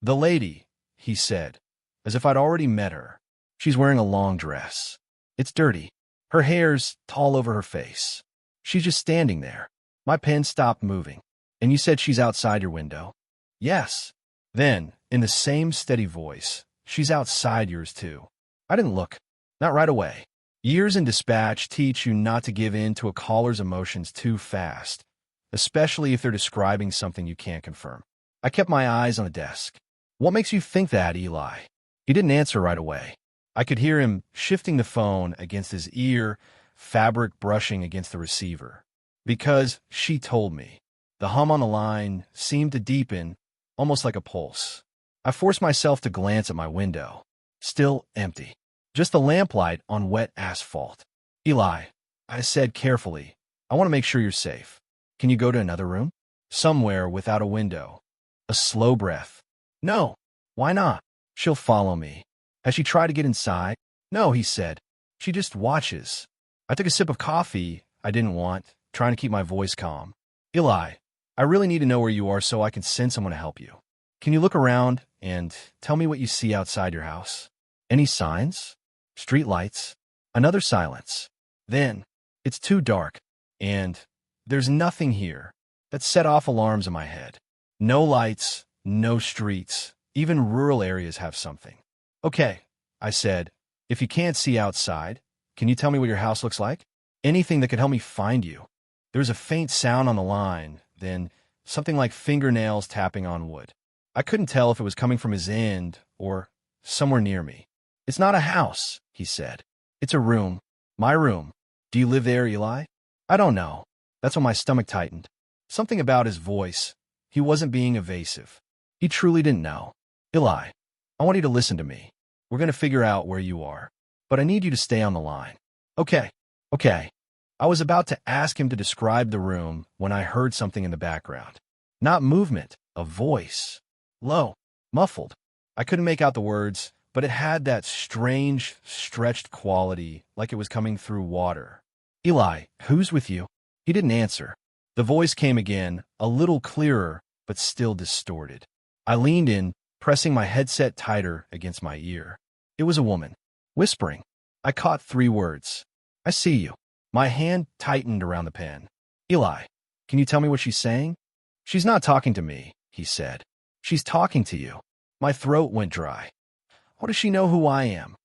"The lady," he said, as if I'd already met her. "She's wearing a long dress. It's dirty. Her hair's tall over her face. She's just standing there." My pen stopped moving. "And you said she's outside your window?" "Yes." Then, in the same steady voice, "She's outside yours too." I didn't look. Not right away. Years in dispatch teach you not to give in to a caller's emotions too fast, especially if they're describing something you can't confirm. I kept my eyes on the desk. "What makes you think that, Eli?" He didn't answer right away. I could hear him shifting the phone against his ear, fabric brushing against the receiver. "Because she told me." The hum on the line seemed to deepen, almost like a pulse. I forced myself to glance at my window. Still empty. Just the lamplight on wet asphalt. "Eli," I said carefully, "I want to make sure you're safe. Can you go to another room? Somewhere without a window." A slow breath. "No." "Why not?" "She'll follow me." "Has she tried to get inside?" "No," he said. "She just watches." I took a sip of coffee I didn't want, trying to keep my voice calm. "Eli, I really need to know where you are so I can send someone to help you. Can you look around and tell me what you see outside your house? Any signs? Street lights?" Another silence. Then, "It's too dark, and there's nothing here." That set off alarms in my head. No lights, no streets. Even rural areas have something. "Okay," I said. "If you can't see outside, can you tell me what your house looks like? Anything that could help me find you." There was a faint sound on the line, then something like fingernails tapping on wood. I couldn't tell if it was coming from his end or somewhere near me. "It's not a house," he said. "It's a room. My room. Do you live there, Eli?" "I don't know." That's when my stomach tightened. Something about his voice. He wasn't being evasive. He truly didn't know. "Eli, I want you to listen to me. We're going to figure out where you are, but I need you to stay on the line." Okay. I was about to ask him to describe the room when I heard something in the background. Not movement, a voice. Low, muffled. I couldn't make out the words, but it had that strange, stretched quality, like it was coming through water. "Eli, who's with you?" He didn't answer. The voice came again, a little clearer, but still distorted. I leaned in, pressing my headset tighter against my ear. It was a woman, whispering. I caught 3 words. "I see you." My hand tightened around the pen. "Eli, can you tell me what she's saying?" "She's not talking to me," he said. "She's talking to you." My throat went dry. What does she know who I am?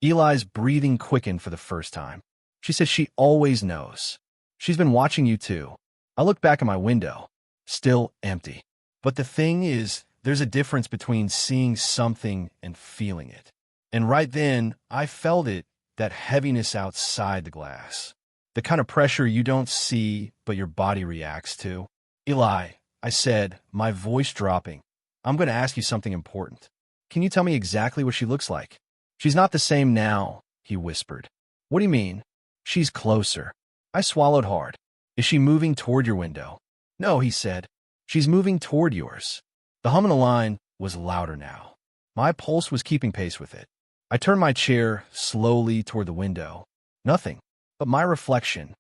Eli's breathing quickened for the first time. "She says she always knows. She's been watching you too." I looked back at my window. Still empty. But the thing is, There's a difference between seeing something and feeling it. And right then, I felt it, that heaviness outside the glass. The kind of pressure you don't see, but your body reacts to. Eli, I said, my voice dropping, I'm going to ask you something important. Can you tell me exactly what she looks like? She's not the same now, he whispered. What do you mean? She's closer. I swallowed hard. Is she moving toward your window? No, he said. She's moving toward yours. The hum on the line was louder now. My pulse was keeping pace with it. I turned my chair slowly toward the window. Nothing. But my reflection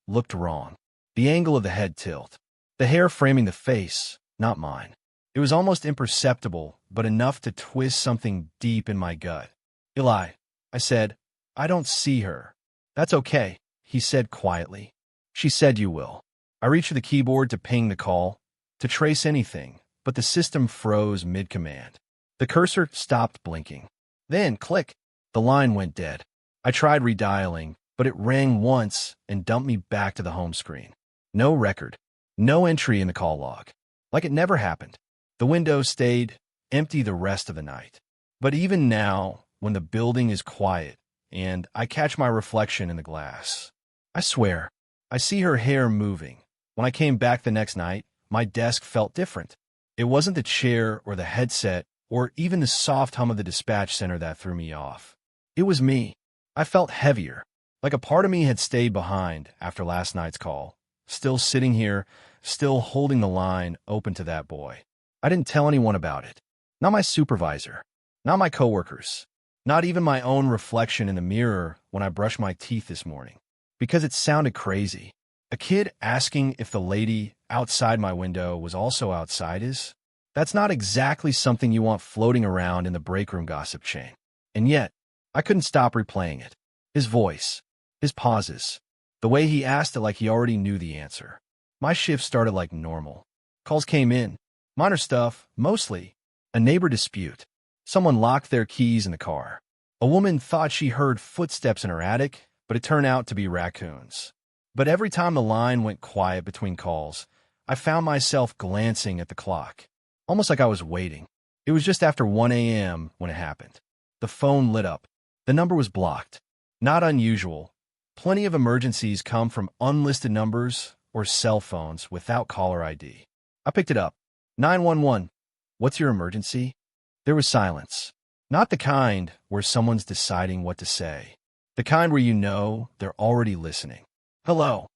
looked wrong. The angle of the head tilt. The hair framing the face, not mine. It was almost imperceptible, but enough to twist something deep in my gut. Eli, I said, I don't see her. That's okay, he said quietly. She said you will. I reached for the keyboard to ping the call, to trace anything, but the system froze mid-command. The cursor stopped blinking. Then, click, the line went dead. I tried redialing, but it rang once and dumped me back to the home screen. No record, no entry in the call log. Like it never happened. The window stayed empty the rest of the night. But even now, when the building is quiet and I catch my reflection in the glass, I swear, I see her hair moving. When I came back the next night, my desk felt different. It wasn't the chair or the headset or even the soft hum of the dispatch center that threw me off. It was me. I felt heavier, like a part of me had stayed behind after last night's call, still sitting here, still holding the line open to that boy. I didn't tell anyone about it. Not my supervisor, not my coworkers, not even my own reflection in the mirror when I brushed my teeth this morning, because it sounded crazy. A kid asking if the lady outside my window was also outside that's not exactly something you want floating around in the break room gossip chain. And yet, I couldn't stop replaying it. His voice, his pauses, the way he asked it like he already knew the answer. My shift started like normal. Calls came in. Minor stuff, mostly. A neighbor dispute. Someone locked their keys in the car. A woman thought she heard footsteps in her attic, but it turned out to be raccoons. But every time the line went quiet between calls, I found myself glancing at the clock, almost like I was waiting. It was just after 1 a.m. when it happened. The phone lit up. The number was blocked. Not unusual. Plenty of emergencies come from unlisted numbers or cell phones without caller ID. I picked it up. 911. What's your emergency? There was silence. Not the kind where someone's deciding what to say. The kind where you know they're already listening. Hello.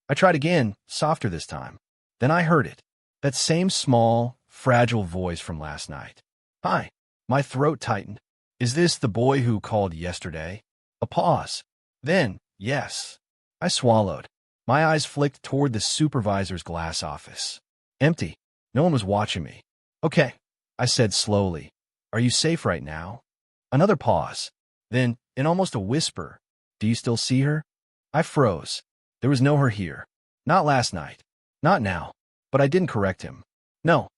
I tried again, softer this time. Then I heard it. That same small, fragile voice from last night. Hi. My throat tightened. Is this the boy who called yesterday? A pause. Then, yes. I swallowed. My eyes flicked toward the supervisor's glass office. Empty. No one was watching me. Okay, I said slowly. Are you safe right now? Another pause. Then, in almost a whisper, do you still see her? I froze. There was no her here. Not last night. Not now. But I didn't correct him. No,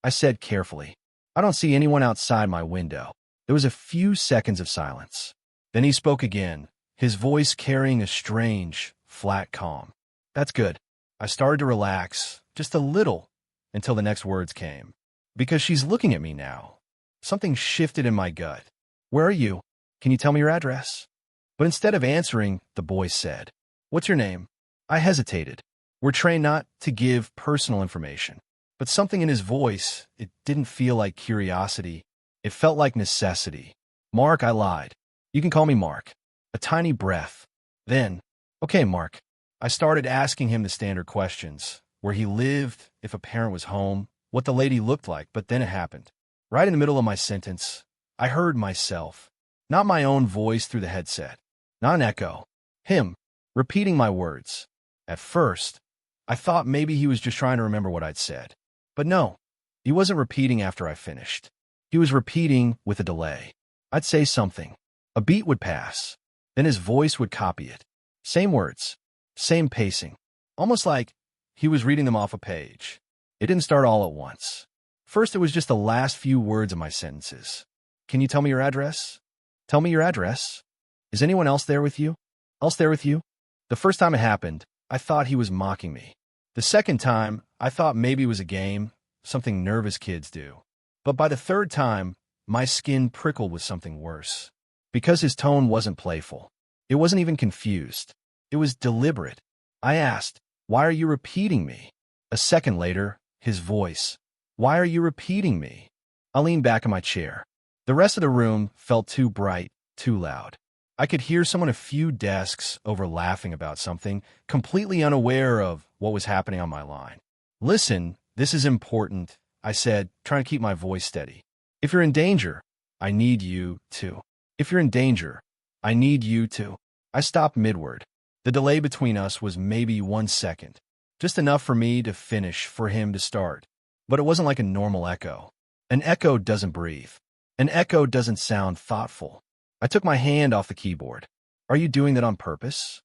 I said carefully. I don't see anyone outside my window. There was a few seconds of silence. Then he spoke again, his voice carrying a strange, flat calm. That's good. I started to relax, just a little, until the next words came. Because she's looking at me now. Something shifted in my gut. Where are you? Can you tell me your address? But instead of answering, the boy said, What's your name? I hesitated. We're trained not to give personal information. But something in his voice, it didn't feel like curiosity. It felt like necessity. Mark, I lied. You can call me Mark. A tiny breath. Then, okay, Mark. I started asking him the standard questions. Where he lived, if a parent was home, what the lady looked like, but then it happened. Right in the middle of my sentence, I heard myself. Not my own voice through the headset. Not an echo. Him, repeating my words. At first, I thought maybe he was just trying to remember what I'd said. But no, he wasn't repeating after I finished. He was repeating with a delay. I'd say something. A beat would pass. Then his voice would copy it. Same words. Same pacing. Almost like he was reading them off a page. It didn't start all at once. First, it was just the last few words of my sentences. Can you tell me your address? Tell me your address. Is anyone else there with you? Else there with you? The first time it happened, I thought he was mocking me. The second time, I thought maybe it was a game, something nervous kids do. But by the third time, my skin prickled with something worse. Because his tone wasn't playful. It wasn't even confused. It was deliberate. I asked, "Why are you repeating me?" A second later, his voice, "Why are you repeating me?" I leaned back in my chair. The rest of the room felt too bright, too loud. I could hear someone a few desks over laughing about something, completely unaware of what was happening on my line. "Listen, this is important," I said, trying to keep my voice steady. "If you're in danger, I need you to. If you're in danger, I need you to." I stopped midword. The delay between us was maybe 1 second, just enough for me to finish, for him to start. But it wasn't like a normal echo. An echo doesn't breathe. An echo doesn't sound thoughtful. I took my hand off the keyboard. "Are you doing that on purpose?"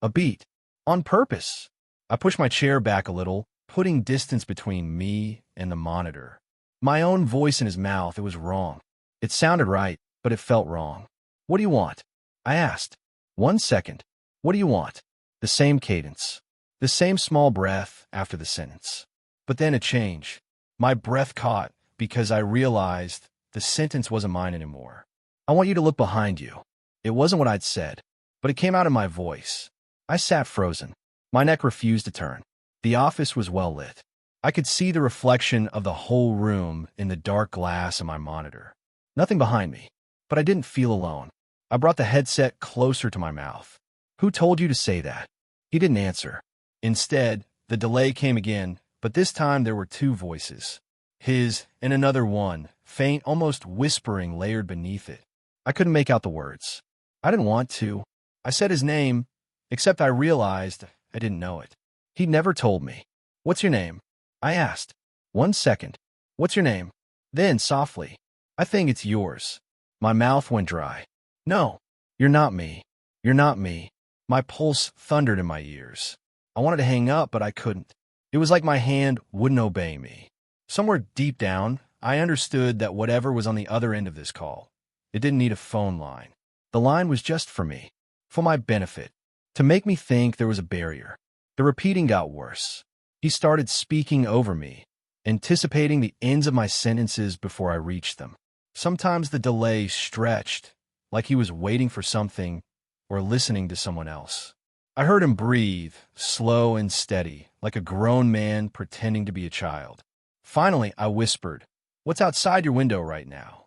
A beat. On purpose. I pushed my chair back a little, putting distance between me and the monitor. My own voice in his mouth, it was wrong. It sounded right, but it felt wrong. "What do you want?" I asked. 1 second. "What do you want?" The same cadence. The same small breath after the sentence. But then a change. My breath caught because I realized the sentence wasn't mine anymore. "I want you to look behind you." It wasn't what I'd said, but it came out in my voice. I sat frozen. My neck refused to turn. The office was well lit. I could see the reflection of the whole room in the dark glass of my monitor. Nothing behind me, but I didn't feel alone. I brought the headset closer to my mouth. "Who told you to say that?" He didn't answer. Instead, the delay came again, but this time there were two voices. His and another one, faint, almost whispering, layered beneath it. I couldn't make out the words. I didn't want to. I said his name, except I realized I didn't know it. He'd never told me. "What's your name?" I asked. 1 second. "What's your name?" Then, softly, "I think it's yours." My mouth went dry. "No, you're not me. You're not me." My pulse thundered in my ears. I wanted to hang up, but I couldn't. It was like my hand wouldn't obey me. Somewhere deep down, I understood that whatever was on the other end of this call, it didn't need a phone line. The line was just for me, for my benefit, to make me think there was a barrier. The repeating got worse. He started speaking over me, anticipating the ends of my sentences before I reached them. Sometimes the delay stretched, like he was waiting for something or listening to someone else. I heard him breathe, slow and steady, like a grown man pretending to be a child. Finally, I whispered, "What's outside your window right now?"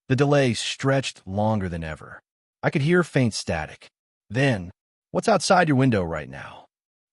The delay stretched longer than ever. I could hear faint static. Then, "What's outside your window right now?"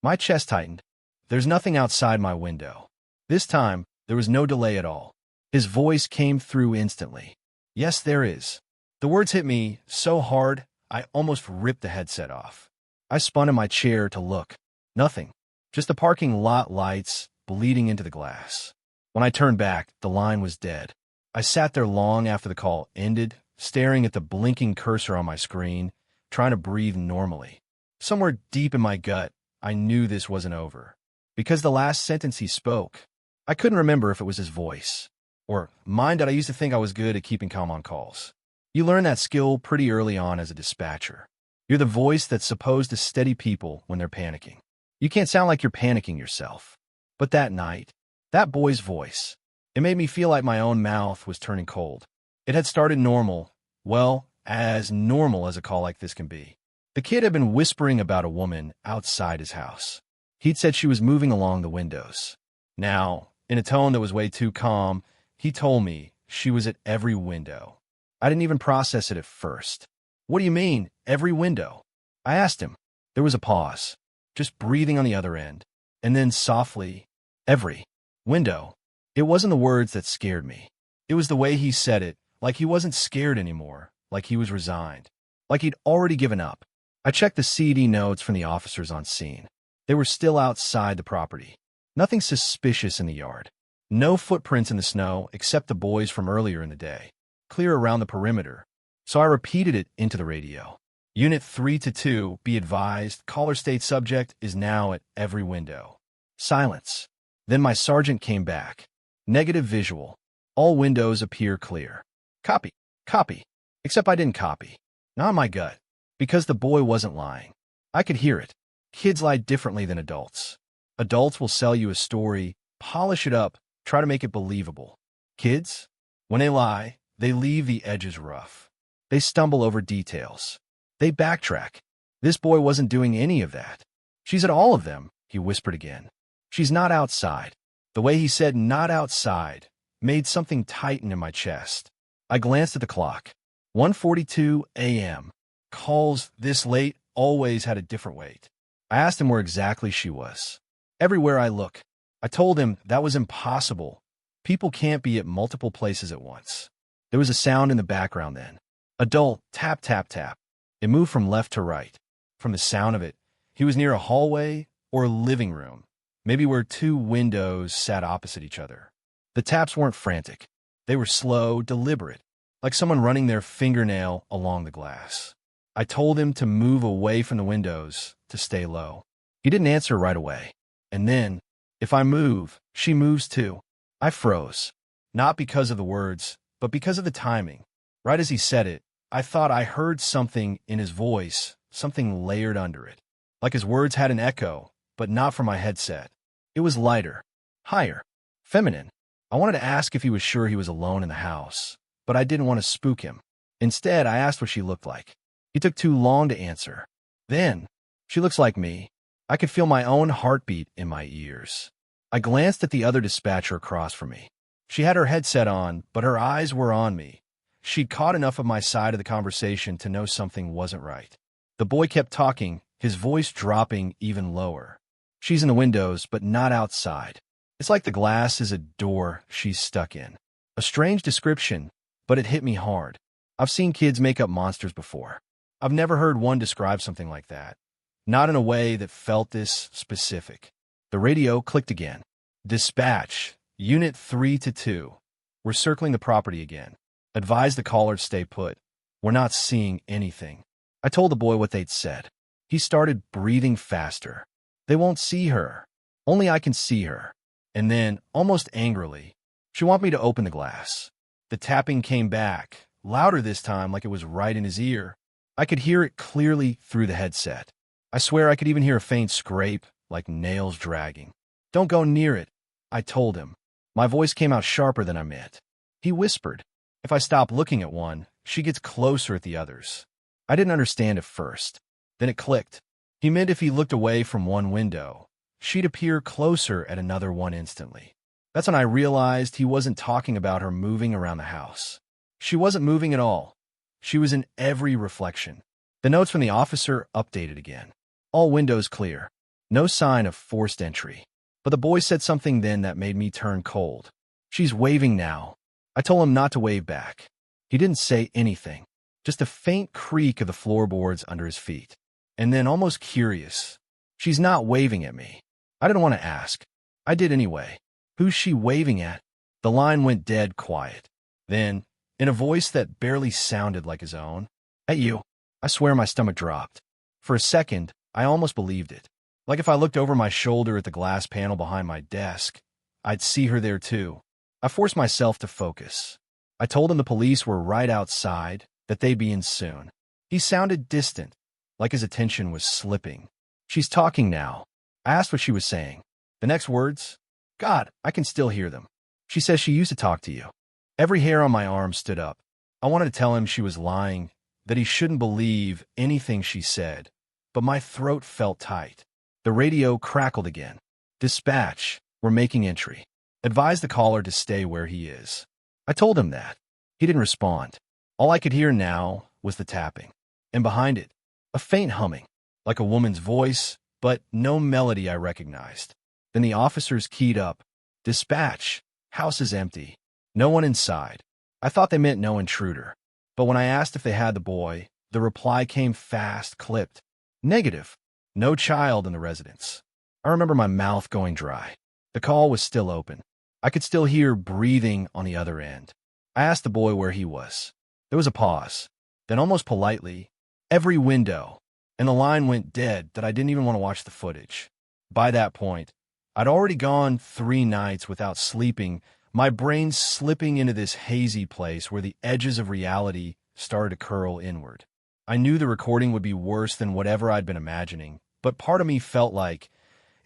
My chest tightened. "There's nothing outside my window." This time, there was no delay at all. His voice came through instantly. "Yes, there is." The words hit me so hard, I almost ripped the headset off. I spun in my chair to look. Nothing. Just the parking lot lights bleeding into the glass. When I turned back, the line was dead. I sat there long after the call ended, staring at the blinking cursor on my screen, trying to breathe normally. Somewhere deep in my gut, I knew this wasn't over. Because the last sentence he spoke, I couldn't remember if it was his voice, or mine that I used to think I was good at keeping calm on calls. You learn that skill pretty early on as a dispatcher. You're the voice that's supposed to steady people when they're panicking. You can't sound like you're panicking yourself. But that night, that boy's voice, it made me feel like my own mouth was turning cold. It had started normal, well, as normal as a call like this can be. The kid had been whispering about a woman outside his house. He'd said she was moving along the windows. Now, in a tone that was way too calm, he told me she was at every window. I didn't even process it at first. "What do you mean, every window?" I asked him. There was a pause, just breathing on the other end, and then softly, "Every window." It wasn't the words that scared me. It was the way he said it, like he wasn't scared anymore, like he was resigned, like he'd already given up. I checked the CD notes from the officers on scene. They were still outside the property. Nothing suspicious in the yard. No footprints in the snow except the boys from earlier in the day. Clear around the perimeter. So I repeated it into the radio. "Unit 3-2, be advised, caller state subject is now at every window." Silence. Then my sergeant came back. Negative visual. All windows appear clear. Copy. Copy. Except I didn't copy. Not my gut. Because the boy wasn't lying. I could hear it. Kids lie differently than adults. Adults will sell you a story, polish it up, Try to make it believable. Kids, when they lie, they leave the edges rough. They stumble over details. They backtrack. This boy wasn't doing any of that. She's at all of them, he whispered again. She's not outside. The way he said not outside made something tighten in my chest. I glanced at the clock. 1:42 a.m. Calls this late always had a different weight. I asked him where exactly she was. Everywhere I look. I told him that was impossible. People can't be at multiple places at once. There was a sound in the background then. A dull tap, tap, tap. It moved from left to right. From the sound of it, he was near a hallway or a living room, maybe where two windows sat opposite each other. The taps weren't frantic. They were slow, deliberate, like someone running their fingernail along the glass. I told him to move away from the windows, to stay low. He didn't answer right away. And then, if I move, she moves too. I froze. Not because of the words, but because of the timing. Right as he said it, I thought I heard something in his voice, something layered under it. Like his words had an echo, but not from my headset. It was lighter, higher, feminine. I wanted to ask if he was sure he was alone in the house, but I didn't want to spook him. Instead, I asked what she looked like. He took too long to answer. Then, she looks like me. I could feel my own heartbeat in my ears. I glanced at the other dispatcher across from me. She had her headset on, but her eyes were on me. She'd caught enough of my side of the conversation to know something wasn't right. The boy kept talking, his voice dropping even lower. She's in the windows, but not outside. It's like the glass is a door she's stuck in. A strange description, but it hit me hard. I've seen kids make up monsters before. I've never heard one describe something like that. Not in a way that felt this specific. The radio clicked again. Dispatch, Unit 3-2. We're circling the property again. Advise the caller to stay put. We're not seeing anything. I told the boy what they'd said. He started breathing faster. They won't see her. Only I can see her. And then, almost angrily, she wanted me to open the glass. The tapping came back, louder this time like it was right in his ear. I could hear it clearly through the headset. I swear I could even hear a faint scrape, like nails dragging. Don't go near it, I told him. My voice came out sharper than I meant. He whispered, if I stop looking at one, she gets closer at the others. I didn't understand at first. Then it clicked. He meant if he looked away from one window, she'd appear closer at another one instantly. That's when I realized he wasn't talking about her moving around the house. She wasn't moving at all. She was in every reflection. The notes from the officer updated again. All windows clear. No sign of forced entry. But the boy said something then that made me turn cold. She's waving now. I told him not to wave back. He didn't say anything. Just a faint creak of the floorboards under his feet. And then, almost curious, she's not waving at me. I didn't want to ask. I did anyway. Who's she waving at? The line went dead quiet. Then, in a voice that barely sounded like his own, at you. I swear my stomach dropped. For a second, I almost believed it. Like if I looked over my shoulder at the glass panel behind my desk, I'd see her there too. I forced myself to focus. I told him the police were right outside, that they'd be in soon. He sounded distant, like his attention was slipping. She's talking now. I asked what she was saying. The next words? God, I can still hear them. She says she used to talk to you. Every hair on my arm stood up. I wanted to tell him she was lying, that he shouldn't believe anything she said, but my throat felt tight. The radio crackled again. Dispatch, we're making entry. Advise the caller to stay where he is. I told him that. He didn't respond. All I could hear now was the tapping. And behind it, a faint humming, like a woman's voice, but no melody I recognized. Then the officers keyed up. Dispatch, house is empty. No one inside. I thought they meant no intruder. But when I asked if they had the boy, the reply came fast, clipped. Negative. No child in the residence. I remember my mouth going dry. The call was still open. I could still hear breathing on the other end. I asked the boy where he was. There was a pause. Then almost politely, every window, and the line went dead that I didn't even want to watch the footage. By that point, I'd already gone 3 nights without sleeping, my brain slipping into this hazy place where the edges of reality started to curl inward. I knew the recording would be worse than whatever I'd been imagining, but part of me felt like,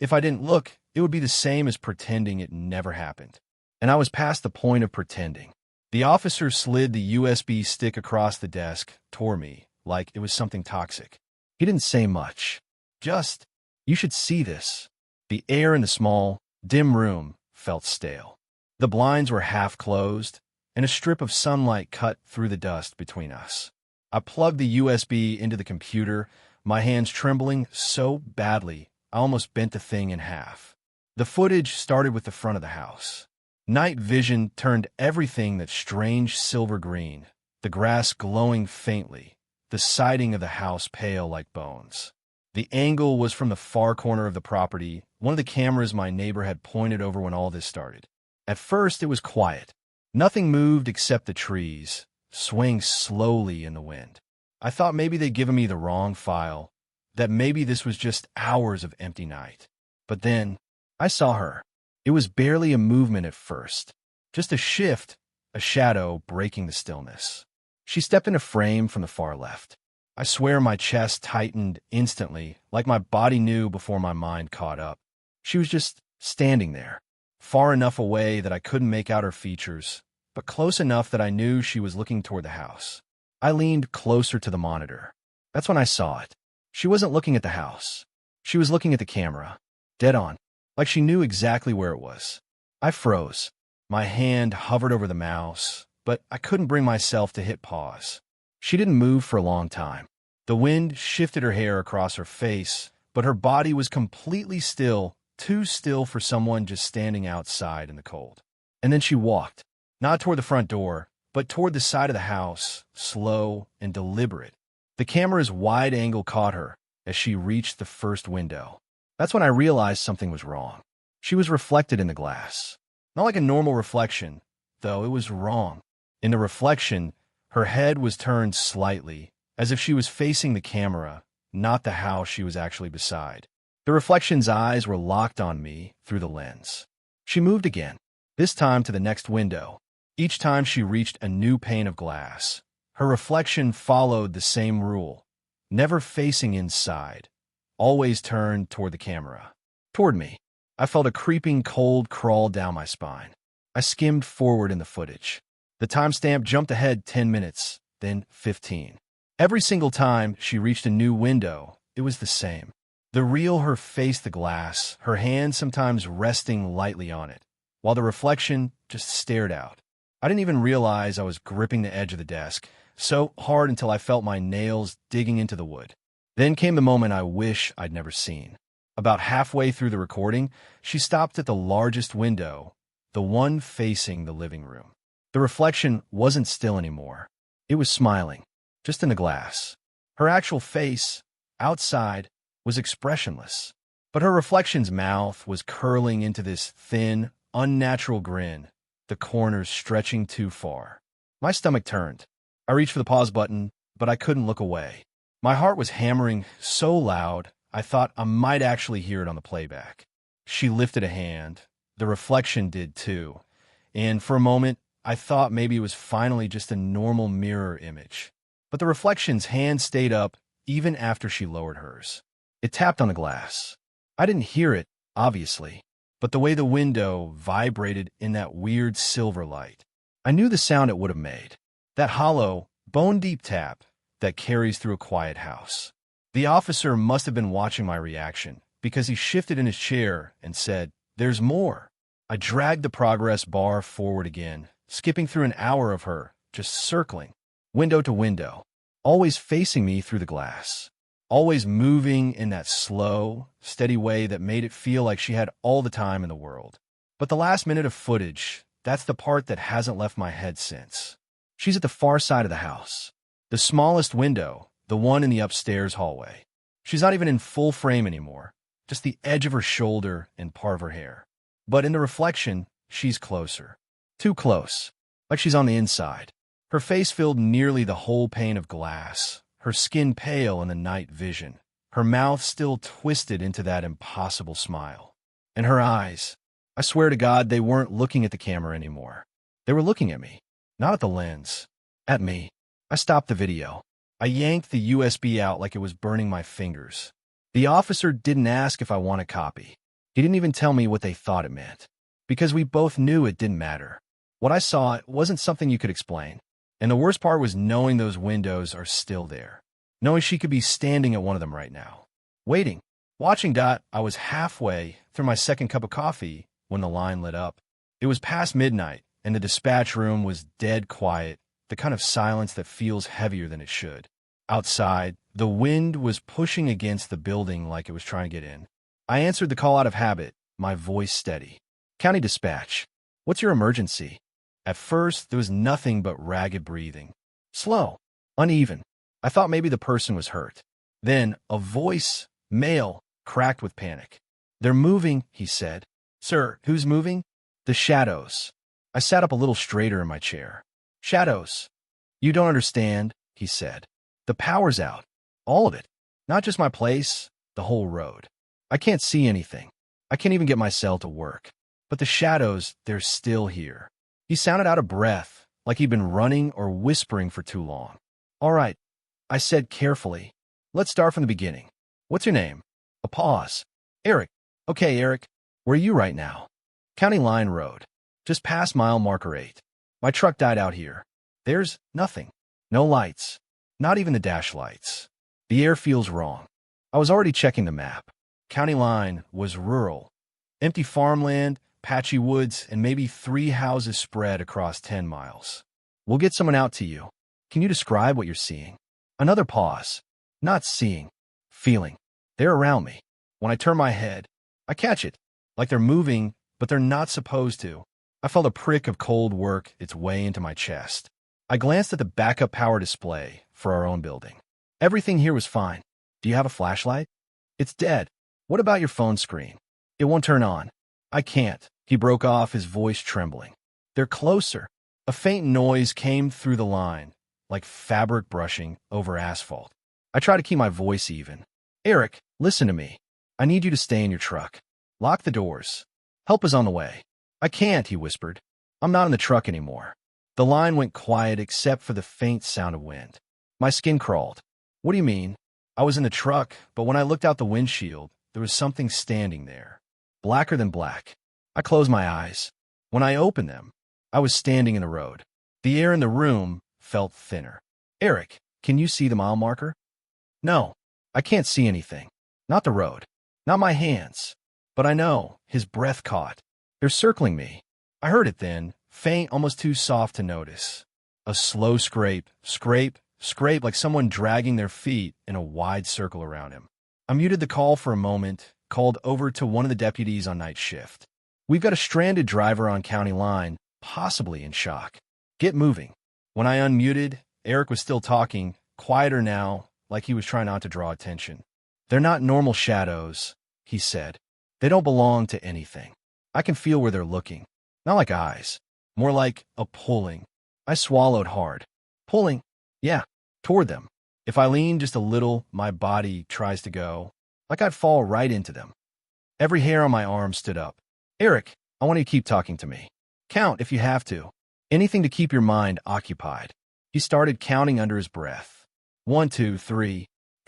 if I didn't look, it would be the same as pretending it never happened. and I was past the point of pretending. The officer slid the USB stick across the desk toward me like it was something toxic. He didn't say much. Just, "You should see this." The air in the small, dim room felt stale. The blinds were half closed, and a strip of sunlight cut through the dust between us. I plugged the USB into the computer, my hands trembling so badly I almost bent the thing in half. The footage started with the front of the house. Night vision turned everything that strange silver green, the grass glowing faintly, the siding of the house pale like bones. The angle was from the far corner of the property, one of the cameras my neighbor had pointed over when all this started. At first, it was quiet. Nothing moved except the trees, swaying slowly in the wind. I thought maybe they'd given me the wrong file, that maybe this was just hours of empty night. But then, I saw her. It was barely a movement at first, just a shift, a shadow breaking the stillness. She stepped into frame from the far left. I swear my chest tightened instantly, like my body knew before my mind caught up. She was just standing there, far enough away that I couldn't make out her features, but close enough that I knew she was looking toward the house. I leaned closer to the monitor. That's when I saw it. She wasn't looking at the house. She was looking at the camera, dead on, like she knew exactly where it was. I froze. My hand hovered over the mouse, but I couldn't bring myself to hit pause. She didn't move for a long time. The wind shifted her hair across her face, but her body was completely still, too still for someone just standing outside in the cold. And then she walked, not toward the front door, but toward the side of the house, slow and deliberate. The camera's wide angle caught her as she reached the first window. That's when I realized something was wrong. She was reflected in the glass. Not like a normal reflection, though it was wrong. In the reflection, her head was turned slightly, as if she was facing the camera, not the house she was actually beside. The reflection's eyes were locked on me through the lens. She moved again, this time to the next window. Each time she reached a new pane of glass, her reflection followed the same rule, never facing inside, always turned toward the camera, toward me. I felt a creeping cold crawl down my spine. I skimmed forward in the footage. The timestamp jumped ahead 10 minutes, then 15. Every single time she reached a new window, it was the same. The real her faced the glass, her hand sometimes resting lightly on it, while the reflection just stared out. I didn't even realize I was gripping the edge of the desk, so hard until I felt my nails digging into the wood. Then came the moment I wish I'd never seen. About halfway through the recording, she stopped at the largest window, the one facing the living room. The reflection wasn't still anymore. It was smiling, just in the glass. Her actual face, outside, was expressionless, but her reflection's mouth was curling into this thin, unnatural grin, the corners stretching too far. My stomach turned. I reached for the pause button, but I couldn't look away. My heart was hammering so loud, I thought I might actually hear it on the playback. She lifted a hand. The reflection did too. And for a moment, I thought maybe it was finally just a normal mirror image. But the reflection's hand stayed up even after she lowered hers. It tapped on the glass. I didn't hear it, obviously, but the way the window vibrated in that weird silver light, I knew the sound it would have made. That hollow, bone-deep tap that carries through a quiet house. The officer must have been watching my reaction, because he shifted in his chair and said, "There's more." I dragged the progress bar forward again, skipping through an hour of her, just circling, window to window, always facing me through the glass, always moving in that slow, steady way that made it feel like she had all the time in the world. But the last minute of footage, that's the part that hasn't left my head since. She's at the far side of the house, the smallest window, the one in the upstairs hallway. She's not even in full frame anymore, just the edge of her shoulder and part of her hair. But in the reflection, she's closer. Too close, like she's on the inside. Her face filled nearly the whole pane of glass, her skin pale in the night vision, her mouth still twisted into that impossible smile. And her eyes, I swear to God, they weren't looking at the camera anymore. They were looking at me, not at the lens, at me. I stopped the video. I yanked the USB out like it was burning my fingers. The officer didn't ask if I want a copy. He didn't even tell me what they thought it meant. Because we both knew it didn't matter. What I saw wasn't something you could explain. And the worst part was knowing those windows are still there. Knowing she could be standing at one of them right now. Waiting. Watching. I was halfway through my second cup of coffee when the line lit up. It was past midnight, and the dispatch room was dead quiet, the kind of silence that feels heavier than it should. Outside, the wind was pushing against the building like it was trying to get in. I answered the call out of habit, my voice steady. County Dispatch. What's your emergency? At first, there was nothing but ragged breathing. Slow. Uneven. I thought maybe the person was hurt. Then, a voice, male, cracked with panic. They're moving, he said. Sir, who's moving? The shadows. I sat up a little straighter in my chair. Shadows. You don't understand, he said. The power's out. All of it. Not just my place, the whole road. I can't see anything. I can't even get my cell to work. But the shadows, they're still here. He sounded out of breath, like he'd been running or whispering for too long. All right, I said carefully. Let's start from the beginning. What's your name? A pause. Eric. Okay, Eric. Where are you right now? County Line Road. Just past mile marker 8. My truck died out here. There's nothing. No lights. Not even the dash lights. The air feels wrong. I was already checking the map. County Line was rural. Empty farmland, patchy woods, and maybe 3 houses spread across 10 miles. We'll get someone out to you. Can you describe what you're seeing? Another pause. Not seeing. Feeling. They're around me. When I turn my head, I catch it. Like they're moving, but they're not supposed to. I felt a prick of cold work its way into my chest. I glanced at the backup power display for our own building. Everything here was fine. Do you have a flashlight? It's dead. What about your phone screen? It won't turn on. I can't. He broke off, his voice trembling. They're closer. A faint noise came through the line, like fabric brushing over asphalt. I tried to keep my voice even. Eric, listen to me. I need you to stay in your truck. Lock the doors. Help is on the way. I can't, he whispered. I'm not in the truck anymore. The line went quiet except for the faint sound of wind. My skin crawled. What do you mean? I was in the truck, but when I looked out the windshield, there was something standing there. Blacker than black. I closed my eyes. When I opened them, I was standing in the road. The air in the room felt thinner. Eric, can you see the mile marker? No, I can't see anything. Not the road. Not my hands. But I know, his breath caught. They're circling me. I heard it then, faint, almost too soft to notice. A slow scrape, scrape, scrape, like someone dragging their feet in a wide circle around him. I muted the call for a moment, called over to one of the deputies on night shift. We've got a stranded driver on County Line, possibly in shock. Get moving. When I unmuted, Eric was still talking, quieter now, like he was trying not to draw attention. They're not normal shadows, he said. They don't belong to anything. I can feel where they're looking. Not like eyes. More like a pulling. I swallowed hard. Pulling? Yeah, toward them. If I lean just a little, my body tries to go. Like I'd fall right into them. Every hair on my arm stood up. Eric, I want you to keep talking to me. Count if you have to. Anything to keep your mind occupied. He started counting under his breath. 1, 2, 3.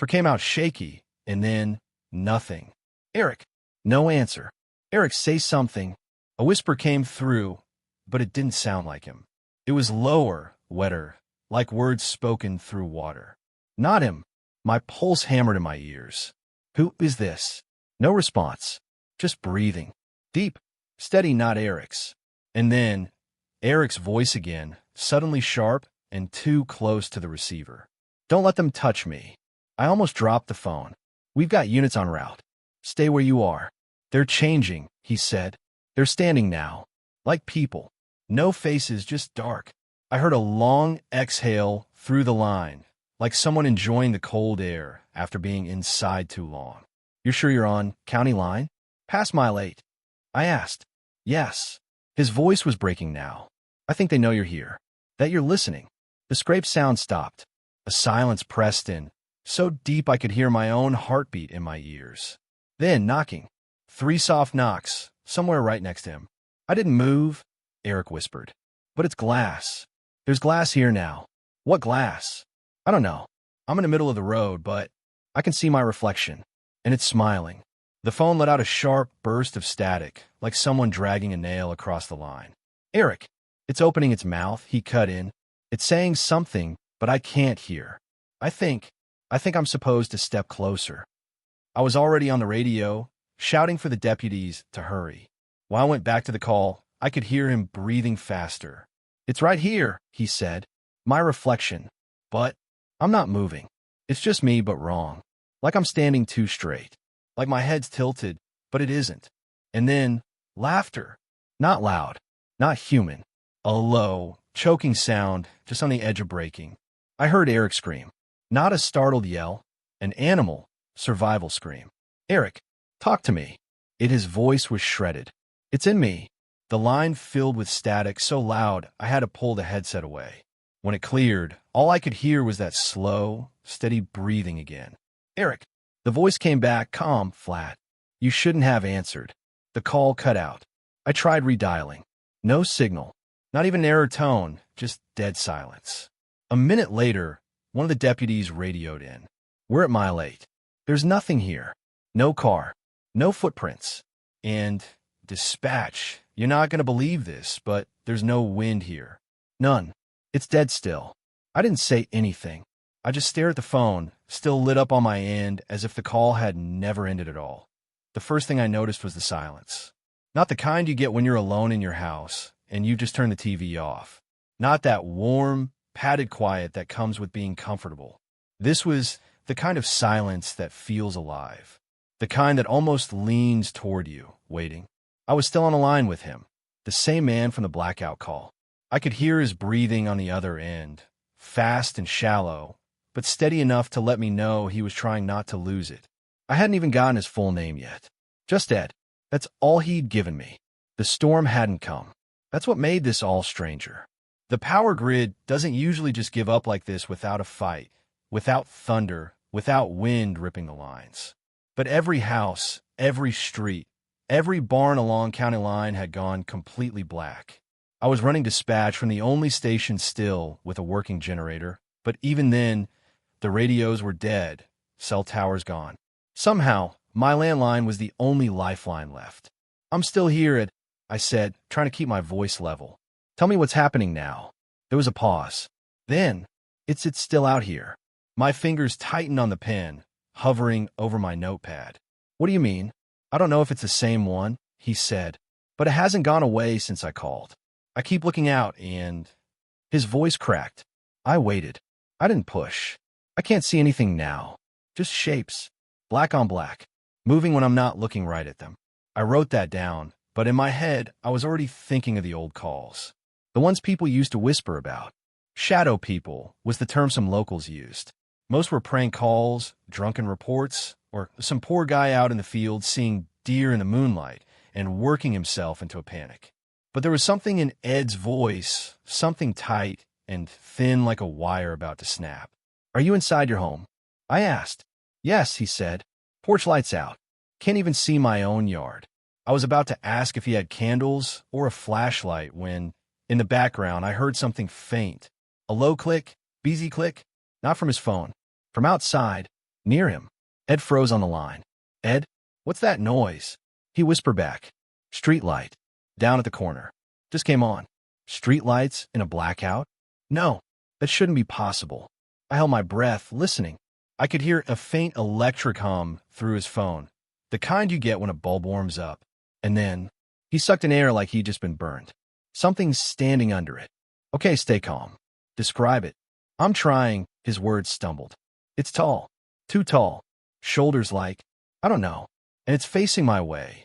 Came out shaky, and then nothing. Eric. No answer. Eric, say something. A whisper came through, but it didn't sound like him. It was lower, wetter, like words spoken through water. Not him. My pulse hammered in my ears. Who is this? No response. Just breathing. Deep. Steady, not Eric's. And then, Eric's voice again, suddenly sharp and too close to the receiver. Don't let them touch me. I almost dropped the phone. We've got units en route. Stay where you are. They're changing, he said. They're standing now. Like people. No faces, just dark. I heard a long exhale through the line, like someone enjoying the cold air after being inside too long. You're sure you're on County Line? Past mile 8. I asked. Yes. His voice was breaking now. I think they know you're here. That you're listening. The scrape sound stopped. A silence pressed in, so deep I could hear my own heartbeat in my ears. Then knocking. 3 soft knocks, somewhere right next to him. I didn't move, Eric whispered. But it's glass. There's glass here now. What glass? I don't know. I'm in the middle of the road, but I can see my reflection. And it's smiling. The phone let out a sharp burst of static, like someone dragging a nail across the line. Eric. It's opening its mouth, he cut in. It's saying something, but I can't hear. I think I'm supposed to step closer. I was already on the radio, shouting for the deputies to hurry. While I went back to the call, I could hear him breathing faster. It's right here, he said. My reflection. But I'm not moving. It's just me, but wrong. Like I'm standing too straight. Like my head's tilted, but it isn't. And then, laughter. Not loud. Not human. A low, choking sound, just on the edge of breaking. I heard Eric scream. Not a startled yell. An animal, survival scream. Eric, talk to me. His voice was shredded. It's in me. The line filled with static so loud I had to pull the headset away. When it cleared, all I could hear was that slow, steady breathing again. Eric. The voice came back, calm, flat. You shouldn't have answered. The call cut out. I tried redialing. No signal. Not even an error tone, just dead silence. A minute later, one of the deputies radioed in. We're at mile 8. There's nothing here. No car. No footprints. And dispatch. You're not going to believe this, but there's no wind here. None. It's dead still. I didn't say anything. I just stared at the phone, still lit up on my end as if the call had never ended at all. The first thing I noticed was the silence. Not the kind you get when you're alone in your house and you just turn the TV off. Not that warm, padded quiet that comes with being comfortable. This was the kind of silence that feels alive. The kind that almost leans toward you, waiting. I was still on the line with him, the same man from the blackout call. I could hear his breathing on the other end, fast and shallow, but steady enough to let me know he was trying not to lose it. I hadn't even gotten his full name yet. Just Ed. That's all he'd given me. The storm hadn't come. That's what made this all stranger. The power grid doesn't usually just give up like this without a fight, without thunder, without wind ripping the lines. But every house, every street, every barn along county line had gone completely black. I was running dispatch from the only station still with a working generator, but even then, the radios were dead, cell towers gone. Somehow, my landline was the only lifeline left. I'm still here, I said, trying to keep my voice level. Tell me what's happening now. There was a pause. Then, it's still out here. My fingers tightened on the pen, hovering over my notepad. What do you mean? I don't know if it's the same one, he said, but it hasn't gone away since I called. I keep looking out and... His voice cracked. I waited. I didn't push. I can't see anything now. Just shapes. Black on black. Moving when I'm not looking right at them. I wrote that down, but in my head, I was already thinking of the old calls. The ones people used to whisper about. Shadow people was the term some locals used. Most were prank calls, drunken reports, or some poor guy out in the field seeing deer in the moonlight and working himself into a panic. But there was something in Ed's voice, something tight and thin like a wire about to snap. Are you inside your home? I asked. Yes, he said. Porch lights out. Can't even see my own yard. I was about to ask if he had candles or a flashlight when, in the background, I heard something faint. A low click, busy click, not from his phone. From outside, near him. Ed froze on the line. Ed, what's that noise? He whispered back. Street light. Down at the corner. Just came on. Street lights in a blackout? No, that shouldn't be possible. I held my breath, listening. I could hear a faint electric hum through his phone, the kind you get when a bulb warms up. And then, he sucked in air like he'd just been burned. Something's standing under it. Okay, stay calm. Describe it. I'm trying, his words stumbled. It's tall. Too tall. Shoulders like, I don't know. And it's facing my way.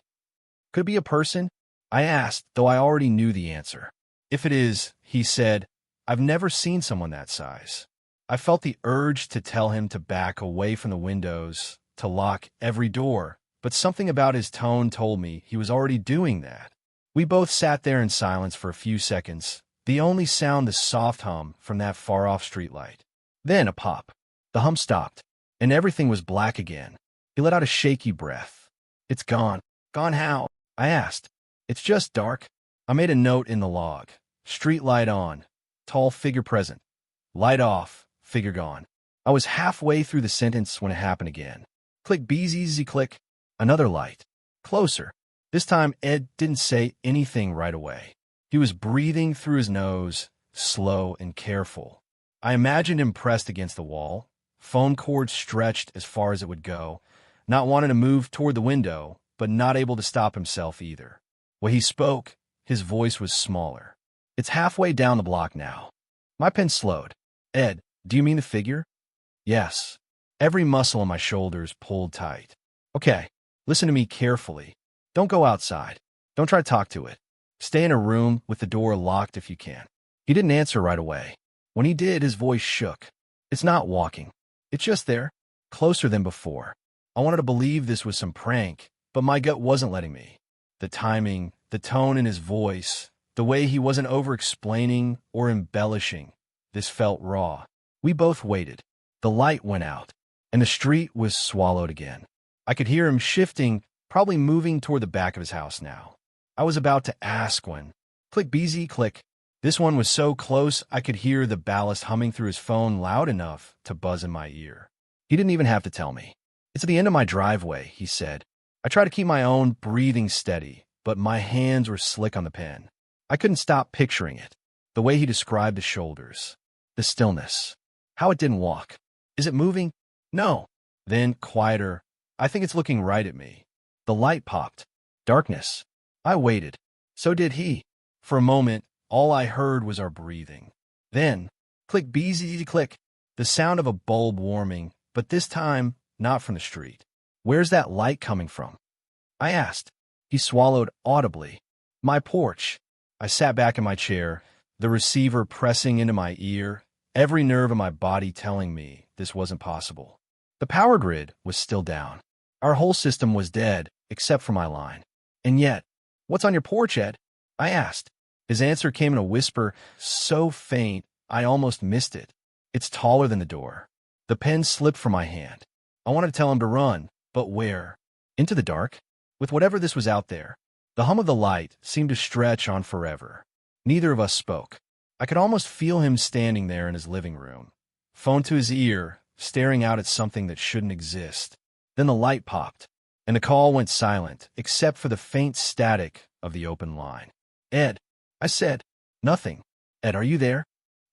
Could it be a person? I asked, though I already knew the answer. If it is, he said, I've never seen someone that size. I felt the urge to tell him to back away from the windows, to lock every door, but something about his tone told me he was already doing that. We both sat there in silence for a few seconds, the only sound the soft hum from that far-off streetlight. Then a pop. The hum stopped, and everything was black again. He let out a shaky breath. It's gone. Gone how? I asked. It's just dark. I made a note in the log. Street light on. Tall figure present. Light off. Figure gone. I was halfway through the sentence when it happened again. Click beezy click. Another light. Closer. This time, Ed didn't say anything right away. He was breathing through his nose, slow and careful. I imagined him pressed against the wall, phone cord stretched as far as it would go, not wanting to move toward the window, but not able to stop himself either. When he spoke, his voice was smaller. It's halfway down the block now. My pen slowed. Ed, do you mean the figure? Yes. Every muscle in my shoulders pulled tight. Okay, listen to me carefully. Don't go outside. Don't try to talk to it. Stay in a room with the door locked if you can. He didn't answer right away. When he did, his voice shook. It's not walking. It's just there, closer than before. I wanted to believe this was some prank, but my gut wasn't letting me. The timing, the tone in his voice, the way he wasn't over-explaining or embellishing, this felt raw. We both waited. The light went out, and the street was swallowed again. I could hear him shifting, probably moving toward the back of his house now. I was about to ask when. Click BZ, click. This one was so close I could hear the ballast humming through his phone loud enough to buzz in my ear. He didn't even have to tell me. It's at the end of my driveway, he said. I tried to keep my own breathing steady, but my hands were slick on the pen. I couldn't stop picturing it. The way he described the shoulders. The stillness. How it didn't walk. Is it moving? No. Then, quieter. I think it's looking right at me. The light popped. Darkness. I waited. So did he. For a moment, all I heard was our breathing. Then, click BZ, click. The sound of a bulb warming, but this time, not from the street. Where's that light coming from? I asked. He swallowed audibly. My porch. I sat back in my chair, the receiver pressing into my ear, every nerve in my body telling me this wasn't possible. The power grid was still down. Our whole system was dead, except for my line. And yet, what's on your porch, Ed? I asked. His answer came in a whisper, so faint I almost missed it. It's taller than the door. The pen slipped from my hand. I wanted to tell him to run, but where? Into the dark? With whatever this was out there. The hum of the light seemed to stretch on forever. Neither of us spoke. I could almost feel him standing there in his living room, phone to his ear, staring out at something that shouldn't exist. Then the light popped, and the call went silent, except for the faint static of the open line. Ed, I said. Nothing. Ed, are you there?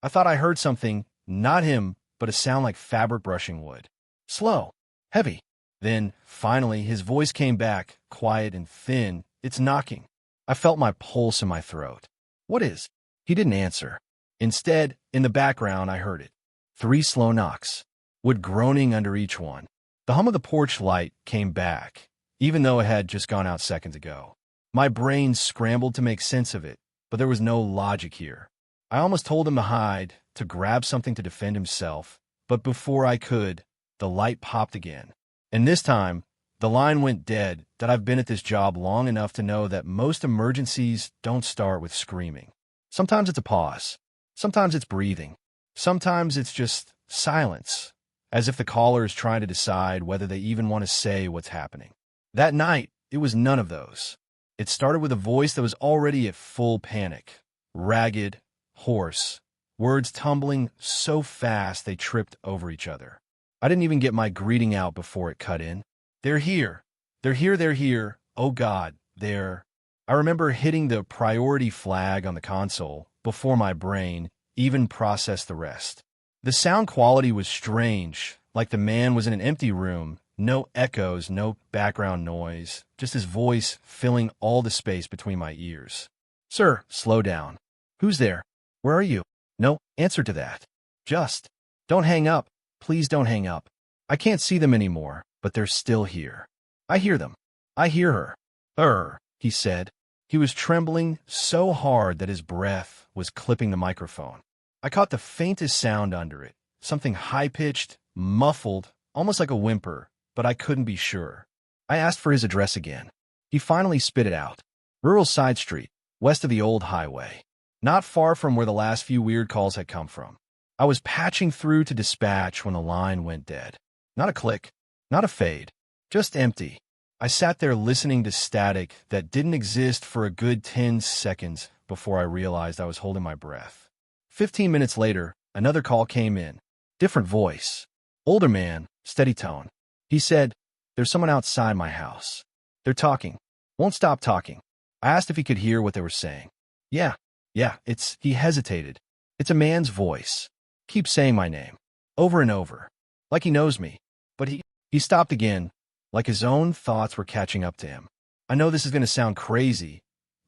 I thought I heard something, not him, but a sound like fabric brushing wood. Slow. Heavy. Then, finally, his voice came back, quiet and thin. It's knocking. I felt my pulse in my throat. What is? He didn't answer. Instead, in the background, I heard it. 3 slow knocks. Wood groaning under each one. The hum of the porch light came back, even though it had just gone out seconds ago. My brain scrambled to make sense of it, but there was no logic here. I almost told him to hide, to grab something to defend himself, but before I could, the light popped again. And this time, the line went dead that I've been at this job long enough to know that most emergencies don't start with screaming. Sometimes it's a pause. Sometimes it's breathing. Sometimes it's just silence, as if the caller is trying to decide whether they even want to say what's happening. That night, it was none of those. It started with a voice that was already at full panic, ragged, hoarse, words tumbling so fast they tripped over each other. I didn't even get my greeting out before it cut in. They're here. They're here, they're here. Oh God, they're... I remember hitting the priority flag on the console before my brain even processed the rest. The sound quality was strange, like the man was in an empty room, no echoes, no background noise, just his voice filling all the space between my ears. Sir, slow down. Who's there? Where are you? No answer to that. Just, don't hang up. Please don't hang up. I can't see them anymore, but they're still here. I hear them. I hear her. He said. He was trembling so hard that his breath was clipping the microphone. I caught the faintest sound under it, something high-pitched, muffled, almost like a whimper, but I couldn't be sure. I asked for his address again. He finally spit it out. Rural side street, west of the old highway. Not far from where the last few weird calls had come from. I was patching through to dispatch when the line went dead. Not a click, not a fade, just empty. I sat there listening to static that didn't exist for a good 10 seconds before I realized I was holding my breath. 15 minutes later, another call came in. Different voice. Older man, steady tone. He said, There's someone outside my house. They're talking. Won't stop talking. I asked if he could hear what they were saying. Yeah, he hesitated. It's a man's voice. Keeps saying my name. Over and over. Like he knows me. But he stopped again, like his own thoughts were catching up to him. I know this is going to sound crazy,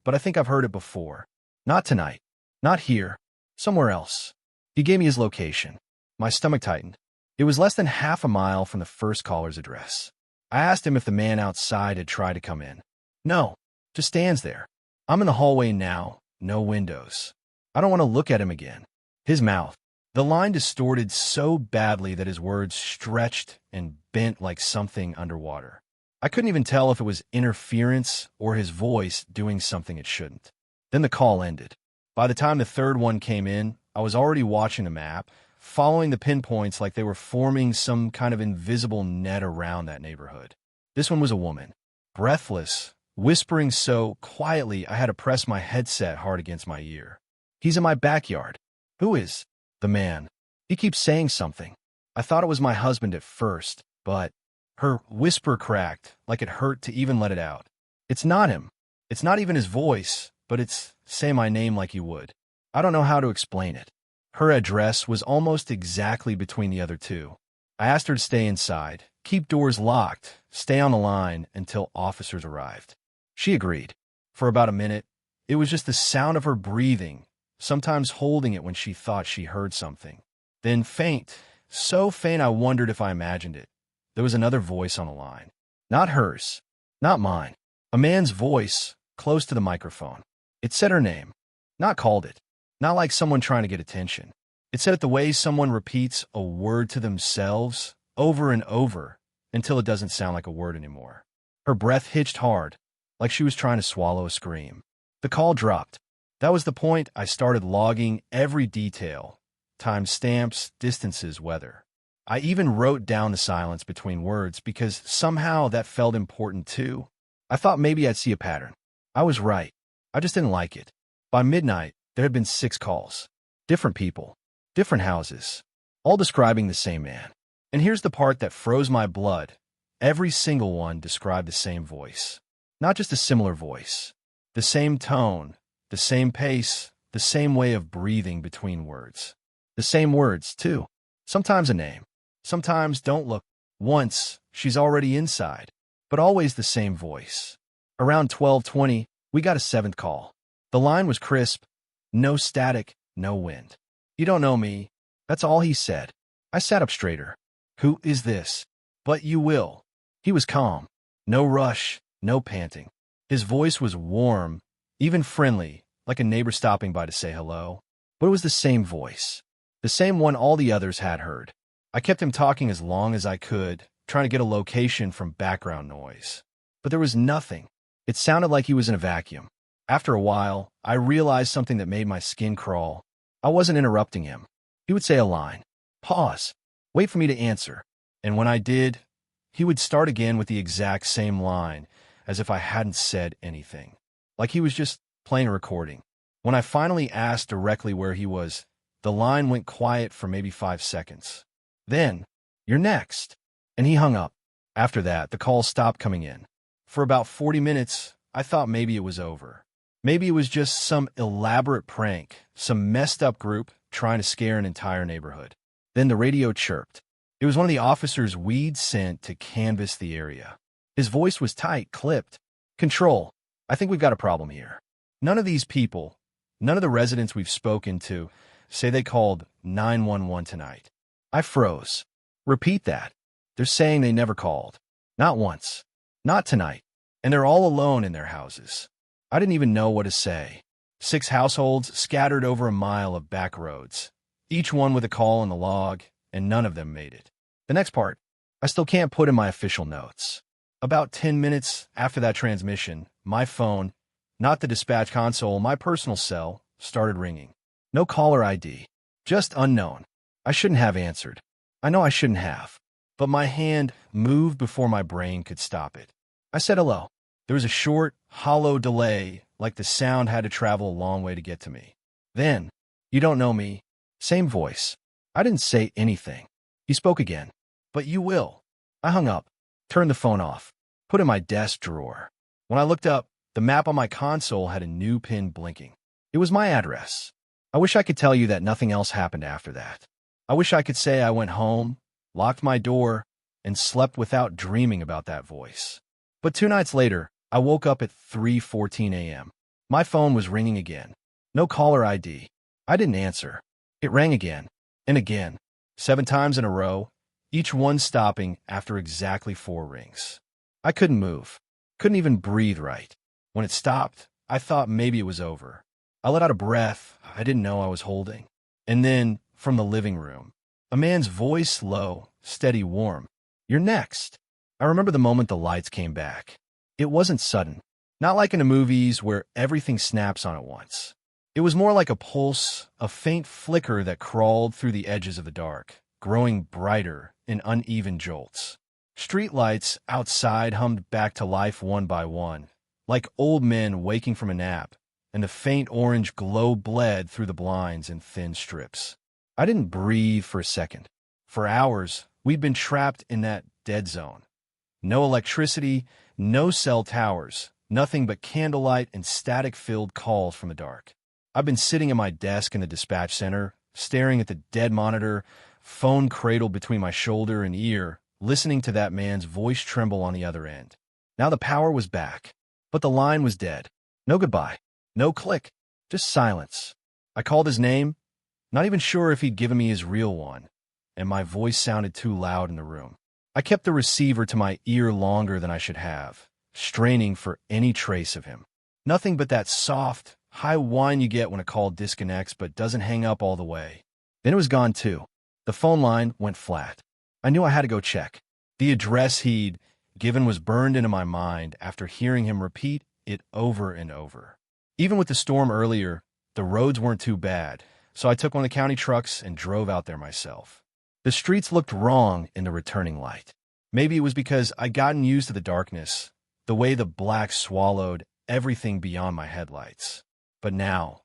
but I think I've heard it before. Not tonight. Not here. Somewhere else. He gave me his location. My stomach tightened. It was less than half a mile from the first caller's address. I asked him if the man outside had tried to come in. No, just stands there. I'm in the hallway now, no windows. I don't want to look at him again. His mouth. The line distorted so badly that his words stretched and bent like something underwater. I couldn't even tell if it was interference or his voice doing something it shouldn't. Then the call ended. By the time the third one came in, I was already watching the map, following the pinpoints like they were forming some kind of invisible net around that neighborhood. This one was a woman, breathless, whispering so quietly I had to press my headset hard against my ear. He's in my backyard. Who is? The man. He keeps saying something. I thought it was my husband at first, but her whisper cracked like it hurt to even let it out. It's not him. It's not even his voice, but it's say my name like you would. I don't know how to explain it. Her address was almost exactly between the other two. I asked her to stay inside, keep doors locked, stay on the line until officers arrived. She agreed. For about a minute, it was just the sound of her breathing, sometimes holding it when she thought she heard something. Then faint, so faint I wondered if I imagined it. There was another voice on the line. Not hers, not mine. A man's voice, close to the microphone. It said her name, not called it, not like someone trying to get attention. It said it the way someone repeats a word to themselves over and over until it doesn't sound like a word anymore. Her breath hitched hard, like she was trying to swallow a scream. The call dropped. That was the point I started logging every detail, timestamps, distances, weather. I even wrote down the silence between words because somehow that felt important too. I thought maybe I'd see a pattern. I was right. I just didn't like it. By midnight, there had been 6 calls. Different people. Different houses. All describing the same man. And here's the part that froze my blood. Every single one described the same voice. Not just a similar voice. The same tone, the same pace, the same way of breathing between words. The same words, too. Sometimes a name. Sometimes don't look. Once, she's already inside. But always the same voice. Around 12:20, we got a 7th call. The line was crisp. No static, no wind. You don't know me. That's all he said. I sat up straighter. Who is this? But you will. He was calm. No rush, no panting. His voice was warm, even friendly, like a neighbor stopping by to say hello. But it was the same voice. The same one all the others had heard. I kept him talking as long as I could, trying to get a location from background noise. But there was nothing. It sounded like he was in a vacuum. After a while, I realized something that made my skin crawl. I wasn't interrupting him. He would say a line. Pause. Wait for me to answer. And when I did, he would start again with the exact same line, as if I hadn't said anything. Like he was just playing a recording. When I finally asked directly where he was, the line went quiet for maybe 5 seconds. Then, "You're next." And he hung up. After that, the calls stopped coming in. For about 40 minutes, I thought maybe it was over. Maybe it was just some elaborate prank, some messed up group trying to scare an entire neighborhood. Then the radio chirped. It was one of the officers we'd sent to canvass the area. His voice was tight, clipped. "Control, I think we've got a problem here. None of these people, none of the residents we've spoken to, say they called 911 tonight." I froze. Repeat that. They're saying they never called. Not once. Not tonight. And they're all alone in their houses. I didn't even know what to say. 6 households scattered over a mile of back roads, each one with a call in the log, and none of them made it. The next part, I still can't put in my official notes. About 10 minutes after that transmission, my phone, not the dispatch console, my personal cell, started ringing. No caller ID. Just unknown. I shouldn't have answered. I know I shouldn't have. But my hand moved before my brain could stop it. I said hello. There was a short, hollow delay, like the sound had to travel a long way to get to me. Then, "You don't know me." Same voice. I didn't say anything. He spoke again. "But you will." I hung up, turned the phone off, put it in my desk drawer. When I looked up, the map on my console had a new pin blinking. It was my address. I wish I could tell you that nothing else happened after that. I wish I could say I went home, locked my door, and slept without dreaming about that voice. But 2 nights later, I woke up at 3:14 a.m. My phone was ringing again. No caller ID. I didn't answer. It rang again, and again, 7 times in a row, each one stopping after exactly 4 rings. I couldn't move. Couldn't even breathe right. When it stopped, I thought maybe it was over. I let out a breath I didn't know I was holding. And then, from the living room, a man's voice, low, steady, warm. "You're next." I remember the moment the lights came back. It wasn't sudden. Not like in the movies where everything snaps on at once. It was more like a pulse, a faint flicker that crawled through the edges of the dark, growing brighter in uneven jolts. Street lights outside hummed back to life one by one, like old men waking from a nap, and the faint orange glow bled through the blinds in thin strips. I didn't breathe for a second. For hours, we'd been trapped in that dead zone. No electricity, no cell towers, nothing but candlelight and static-filled calls from the dark. I've been sitting at my desk in the dispatch center, staring at the dead monitor, phone cradled between my shoulder and ear, listening to that man's voice tremble on the other end. Now the power was back, but the line was dead. No goodbye. No click. Just silence. I called his name, not even sure if he'd given me his real one, and my voice sounded too loud in the room. I kept the receiver to my ear longer than I should have, straining for any trace of him. Nothing but that soft, high whine you get when a call disconnects but doesn't hang up all the way. Then it was gone too. The phone line went flat. I knew I had to go check. The address he'd given was burned into my mind after hearing him repeat it over and over. Even with the storm earlier, the roads weren't too bad, so I took one of the county trucks and drove out there myself. The streets looked wrong in the returning light. Maybe it was because I'd gotten used to the darkness, the way the black swallowed everything beyond my headlights. But now,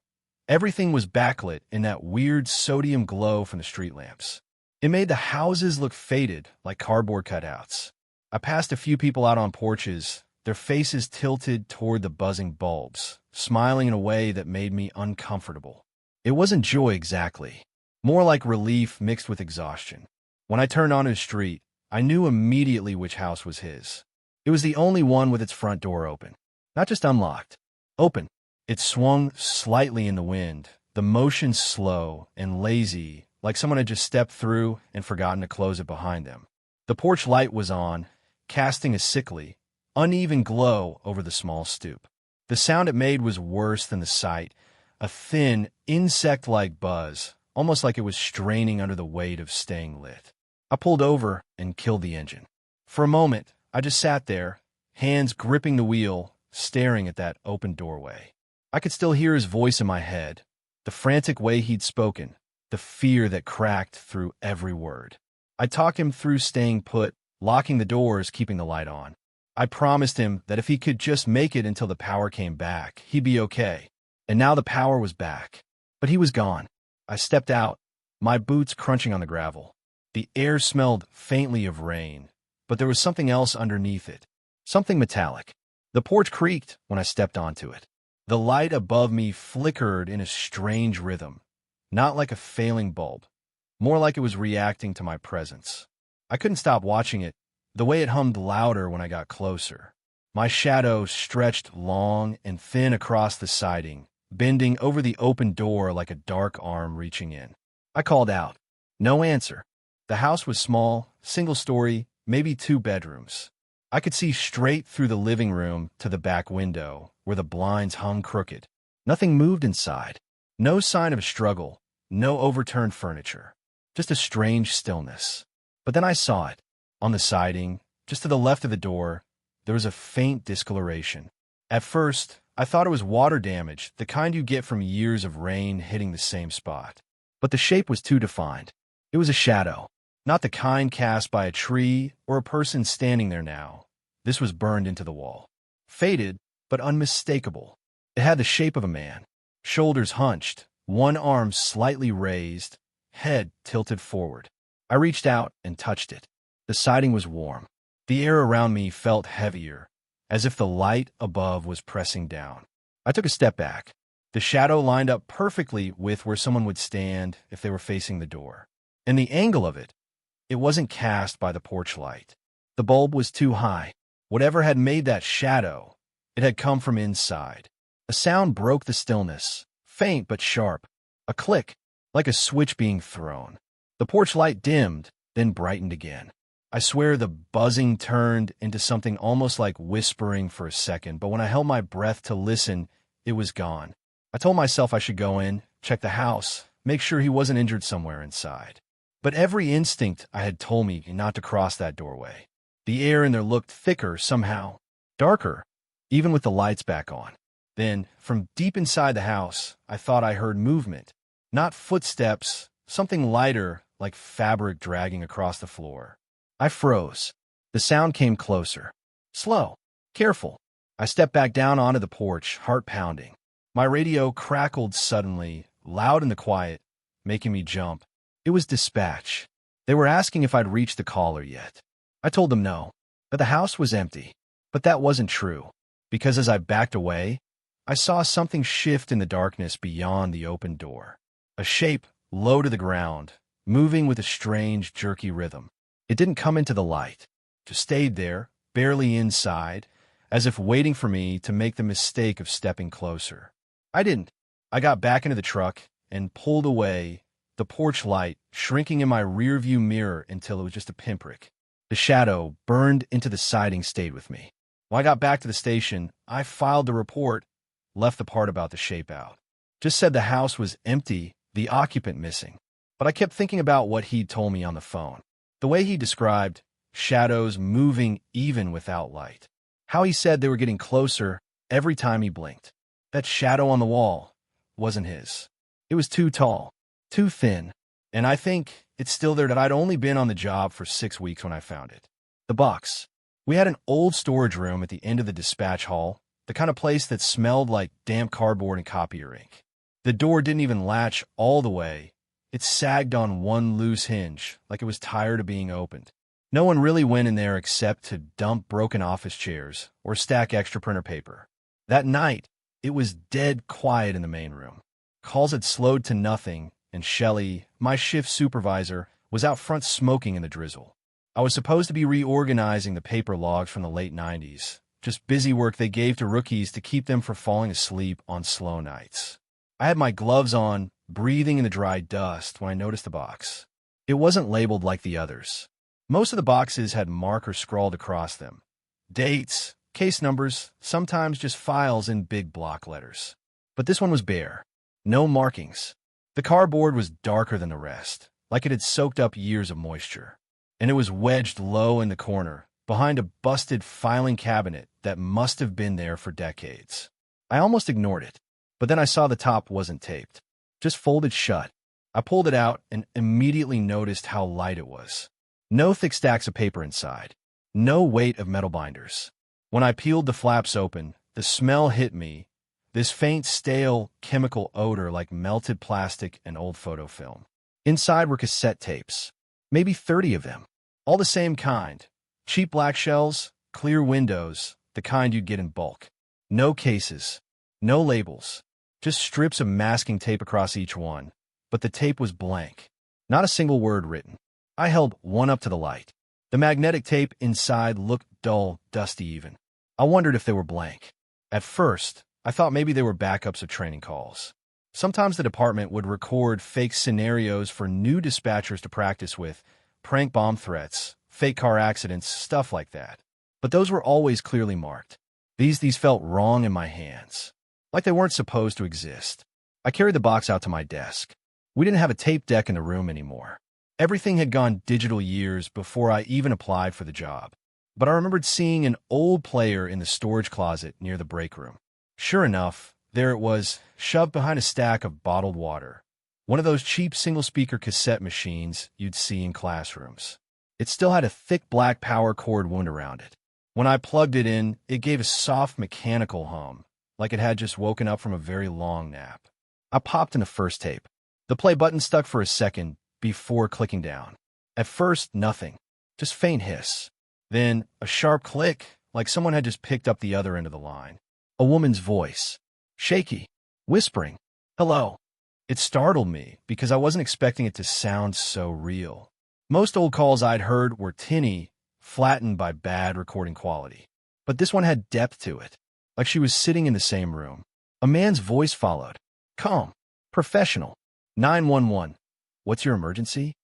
everything was backlit in that weird sodium glow from the street lamps. It made the houses look faded, like cardboard cutouts. I passed a few people out on porches, their faces tilted toward the buzzing bulbs, smiling in a way that made me uncomfortable. It wasn't joy exactly, more like relief mixed with exhaustion. When I turned onto the street, I knew immediately which house was his. It was the only one with its front door open. Not just unlocked, open. It swung slightly in the wind, the motion slow and lazy, like someone had just stepped through and forgotten to close it behind them. The porch light was on, casting a sickly, uneven glow over the small stoop. The sound it made was worse than the sight, a thin, insect-like buzz, almost like it was straining under the weight of staying lit. I pulled over and killed the engine. For a moment, I just sat there, hands gripping the wheel, staring at that open doorway. I could still hear his voice in my head, the frantic way he'd spoken, the fear that cracked through every word. I talked him through staying put, locking the doors, keeping the light on. I promised him that if he could just make it until the power came back, he'd be okay. And now the power was back. But he was gone. I stepped out, my boots crunching on the gravel. The air smelled faintly of rain, but there was something else underneath it, something metallic. The porch creaked when I stepped onto it. The light above me flickered in a strange rhythm, not like a failing bulb, more like it was reacting to my presence. I couldn't stop watching it, the way it hummed louder when I got closer. My shadow stretched long and thin across the siding, bending over the open door like a dark arm reaching in. I called out. No answer. The house was small, single-story, maybe 2 bedrooms. I could see straight through the living room to the back window, where the blinds hung crooked. Nothing moved inside. No sign of a struggle, no overturned furniture. Just a strange stillness. But then I saw it. On the siding, just to the left of the door, there was a faint discoloration. At first, I thought it was water damage, the kind you get from years of rain hitting the same spot. But the shape was too defined. It was a shadow, not the kind cast by a tree or a person standing there now. This was burned into the wall. Faded, but unmistakable. It had the shape of a man, shoulders hunched, one arm slightly raised, head tilted forward. I reached out and touched it. The siding was warm. The air around me felt heavier, as if the light above was pressing down. I took a step back. The shadow lined up perfectly with where someone would stand if they were facing the door. And the angle of it, it wasn't cast by the porch light. The bulb was too high. Whatever had made that shadow, it had come from inside. A sound broke the stillness, faint but sharp. A click, like a switch being thrown. The porch light dimmed, then brightened again. I swear the buzzing turned into something almost like whispering for a second, but when I held my breath to listen, it was gone. I told myself I should go in, check the house, make sure he wasn't injured somewhere inside. But every instinct I had told me not to cross that doorway. The air in there looked thicker somehow, darker, even with the lights back on. Then, from deep inside the house, I thought I heard movement. Not footsteps, something lighter, like fabric dragging across the floor. I froze. The sound came closer. Slow. Careful. I stepped back down onto the porch, heart pounding. My radio crackled suddenly, loud in the quiet, making me jump. It was dispatch. They were asking if I'd reached the caller yet. I told them no, but the house was empty. But that wasn't true, because as I backed away, I saw something shift in the darkness beyond the open door. A shape low to the ground, moving with a strange, jerky rhythm. It didn't come into the light, just stayed there, barely inside, as if waiting for me to make the mistake of stepping closer. I didn't. I got back into the truck and pulled away, the porch light shrinking in my rearview mirror until it was just a pinprick. The shadow burned into the siding stayed with me. When I got back to the station, I filed the report, left the part about the shape out. Just said the house was empty, the occupant missing. But I kept thinking about what he'd told me on the phone. The way he described shadows moving even without light. How he said they were getting closer every time he blinked. That shadow on the wall wasn't his. It was too tall, too thin, and I think it's still there that I'd only been on the job for 6 weeks when I found it. The box. We had an old storage room at the end of the dispatch hall, the kind of place that smelled like damp cardboard and copier ink. The door didn't even latch all the way. It sagged on one loose hinge, like it was tired of being opened. No one really went in there except to dump broken office chairs or stack extra printer paper. That night, it was dead quiet in the main room. Calls had slowed to nothing, and Shelley, my shift supervisor, was out front smoking in the drizzle. I was supposed to be reorganizing the paper logs from the late 90s, just busy work they gave to rookies to keep them from falling asleep on slow nights. I had my gloves on, breathing in the dry dust when I noticed the box. It wasn't labeled like the others. Most of the boxes had markers scrawled across them. Dates, case numbers, sometimes just files in big block letters. But this one was bare. No markings. The cardboard was darker than the rest, like it had soaked up years of moisture. And it was wedged low in the corner, behind a busted filing cabinet that must have been there for decades. I almost ignored it, but then I saw the top wasn't taped. Just folded shut. I pulled it out and immediately noticed how light it was. No thick stacks of paper inside. No weight of metal binders. When I peeled the flaps open, the smell hit me. This faint, stale, chemical odor like melted plastic and old photo film. Inside were cassette tapes. Maybe 30 of them. All the same kind. Cheap black shells, clear windows, the kind you'd get in bulk. No cases. No labels. Just strips of masking tape across each one, but the tape was blank. Not a single word written. I held one up to the light. The magnetic tape inside looked dull, dusty even. I wondered if they were blank. At first, I thought maybe they were backups of training calls. Sometimes the department would record fake scenarios for new dispatchers to practice with, prank bomb threats, fake car accidents, stuff like that. But those were always clearly marked. These felt wrong in my hands. Like they weren't supposed to exist. I carried the box out to my desk. We didn't have a tape deck in the room anymore. Everything had gone digital years before I even applied for the job. But I remembered seeing an old player in the storage closet near the break room. Sure enough, there it was, shoved behind a stack of bottled water. One of those cheap single-speaker cassette machines you'd see in classrooms. It still had a thick black power cord wound around it. When I plugged it in, it gave a soft mechanical hum, like it had just woken up from a very long nap. I popped in the first tape. The play button stuck for a second before clicking down. At first, nothing. Just faint hiss. Then a sharp click, like someone had just picked up the other end of the line. A woman's voice, shaky, whispering, "Hello." It startled me because I wasn't expecting it to sound so real. Most old calls I'd heard were tinny, flattened by bad recording quality. But this one had depth to it, like she was sitting in the same room. A man's voice followed. Calm, professional. 911. What's your emergency?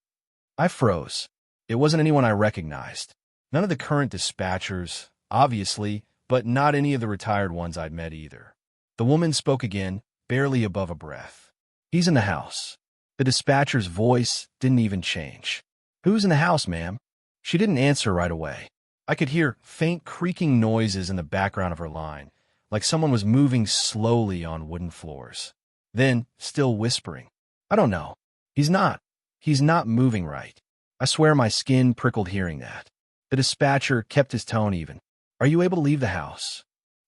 I froze. It wasn't anyone I recognized. None of the current dispatchers, obviously, but not any of the retired ones I'd met either. The woman spoke again, barely above a breath. He's in the house. The dispatcher's voice didn't even change. Who's in the house, ma'am? She didn't answer right away. I could hear faint creaking noises in the background of her line, like someone was moving slowly on wooden floors. Then, still whispering, "I don't know. He's not. He's not moving right." I swear my skin prickled hearing that. The dispatcher kept his tone even. "Are you able to leave the house?"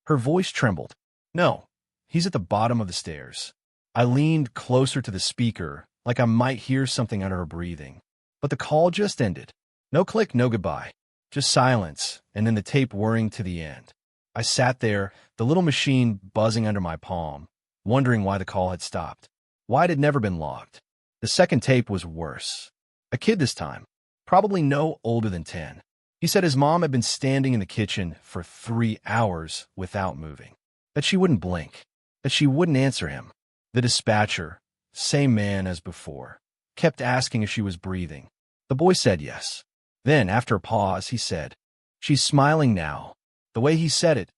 Her voice trembled. "No. He's at the bottom of the stairs." I leaned closer to the speaker, like I might hear something under her breathing. But the call just ended. No click, no goodbye. Just silence, and then the tape whirring to the end. I sat there, the little machine buzzing under my palm, wondering why the call had stopped. Why it had never been logged. The second tape was worse. A kid this time, probably no older than 10. He said his mom had been standing in the kitchen for 3 hours without moving. That she wouldn't blink. That she wouldn't answer him. The dispatcher, same man as before, kept asking if she was breathing. The boy said yes. Then, after a pause, he said, "She's smiling now." The way he said it,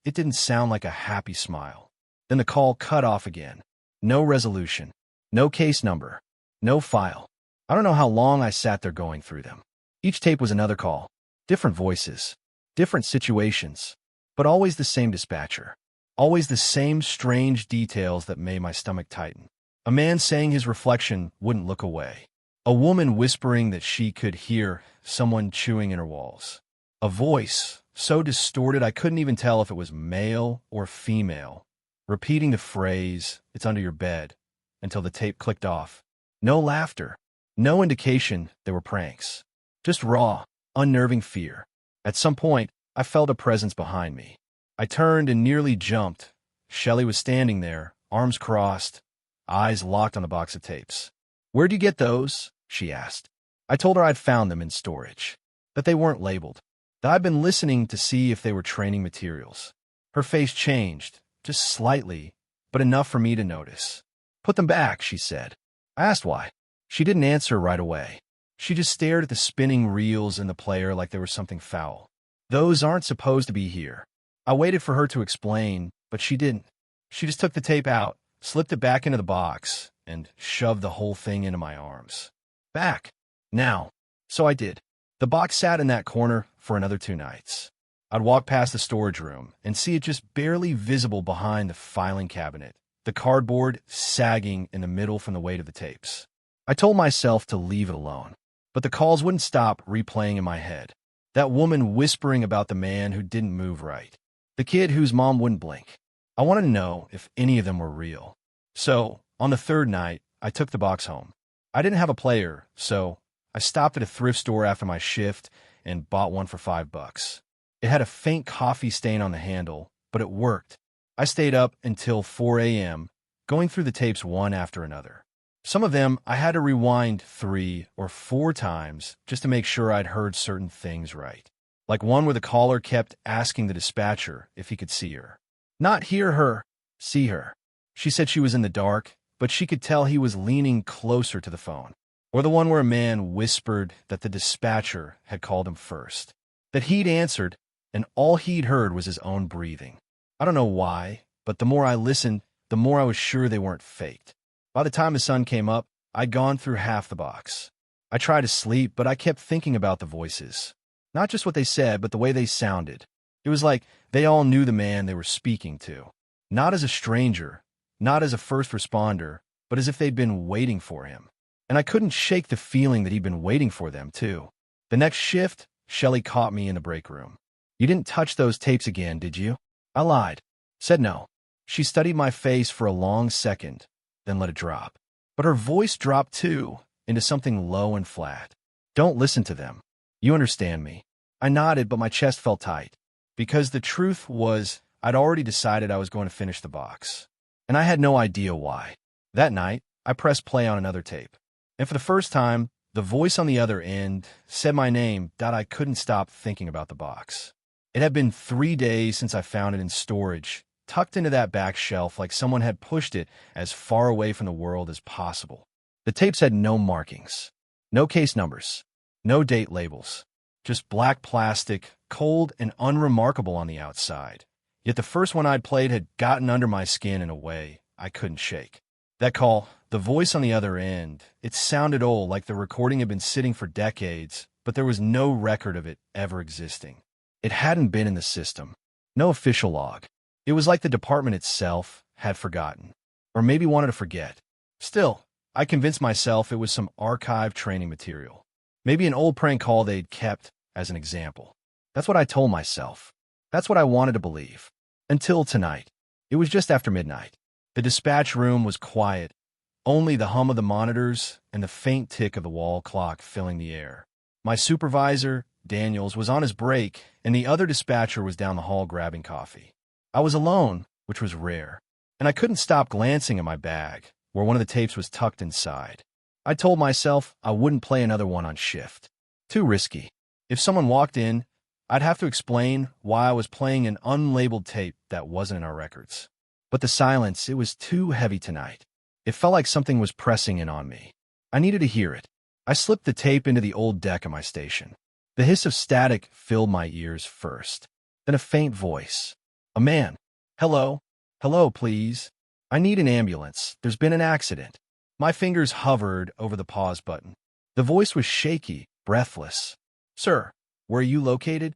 it didn't sound like a happy smile. Then the call cut off again. No resolution. No case number. No file. I don't know how long I sat there going through them. Each tape was another call. Different voices. Different situations. But always the same dispatcher. Always the same strange details that made my stomach tighten. A man saying his reflection wouldn't look away. A woman whispering that she could hear someone chewing in her walls. A voice so distorted I couldn't even tell if it was male or female, repeating the phrase, "It's under your bed," until the tape clicked off. No laughter. No indication there were pranks. Just raw, unnerving fear. At some point, I felt a presence behind me. I turned and nearly jumped. Shelley was standing there, arms crossed, eyes locked on the box of tapes. "Where'd you get those?" she asked. I told her I'd found them in storage, that they weren't labeled, that I'd been listening to see if they were training materials. Her face changed, just slightly, but enough for me to notice. "Put them back," she said. I asked why. She didn't answer right away. She just stared at the spinning reels in the player like there was something foul. "Those aren't supposed to be here." I waited for her to explain, but she didn't. She just took the tape out, slipped it back into the box, and shoved the whole thing into my arms. "Back. Now." So I did. The box sat in that corner for another 2 nights. I'd walk past the storage room and see it just barely visible behind the filing cabinet, the cardboard sagging in the middle from the weight of the tapes. I told myself to leave it alone, but the calls wouldn't stop replaying in my head. That woman whispering about the man who didn't move right. The kid whose mom wouldn't blink. I wanted to know if any of them were real. So, on the third night, I took the box home. I didn't have a player, so I stopped at a thrift store after my shift and bought one for $5. It had a faint coffee stain on the handle, but it worked. I stayed up until 4 a.m., going through the tapes one after another. Some of them I had to rewind 3 or 4 times just to make sure I'd heard certain things right. Like one where the caller kept asking the dispatcher if he could see her. Not hear her, see her. She said she was in the dark, but she could tell he was leaning closer to the phone. Or the one where a man whispered that the dispatcher had called him first. That he'd answered, and all he'd heard was his own breathing. I don't know why, but the more I listened, the more I was sure they weren't faked. By the time the sun came up, I'd gone through half the box. I tried to sleep, but I kept thinking about the voices. Not just what they said, but the way they sounded. It was like they all knew the man they were speaking to. Not as a stranger, not as a first responder, but as if they'd been waiting for him. And I couldn't shake the feeling that he'd been waiting for them, too. The next shift, Shelley caught me in the break room. "You didn't touch those tapes again, did you?" I lied. Said no. She studied my face for a long second, then let it drop. But her voice dropped too, into something low and flat. "Don't listen to them. You understand me. I nodded, but my chest felt tight. Because the truth was, I'd already decided I was going to finish the box. And I had no idea why. That night, I pressed play on another tape. And for the first time, the voice on the other end said my name. I couldn't stop thinking about the box. It had been 3 days since I found it in storage, tucked into that back shelf like someone had pushed it as far away from the world as possible. The tapes had no markings, no case numbers, no date labels, just black plastic, cold and unremarkable on the outside. Yet the first one I'd played had gotten under my skin in a way I couldn't shake. That call, the voice on the other end, it sounded old, like the recording had been sitting for decades, but there was no record of it ever existing. It hadn't been in the system. No official log. It was like the department itself had forgotten, or maybe wanted to forget. Still, I convinced myself it was some archive training material. Maybe an old prank call they'd kept as an example. That's what I told myself. That's what I wanted to believe. Until tonight. It was just after midnight. The dispatch room was quiet, only the hum of the monitors and the faint tick of the wall clock filling the air. My supervisor, Daniels, was on his break, and the other dispatcher was down the hall grabbing coffee. I was alone, which was rare, and I couldn't stop glancing at my bag, where one of the tapes was tucked inside. I told myself I wouldn't play another one on shift. Too risky. If someone walked in, I'd have to explain why I was playing an unlabeled tape that wasn't in our records. But the silence, it was too heavy tonight. It felt like something was pressing in on me. I needed to hear it. I slipped the tape into the old deck of my station. The hiss of static filled my ears first. Then a faint voice. A man. Hello? Hello, please. I need an ambulance. There's been an accident. My fingers hovered over the pause button. The voice was shaky, breathless. Sir, where are you located?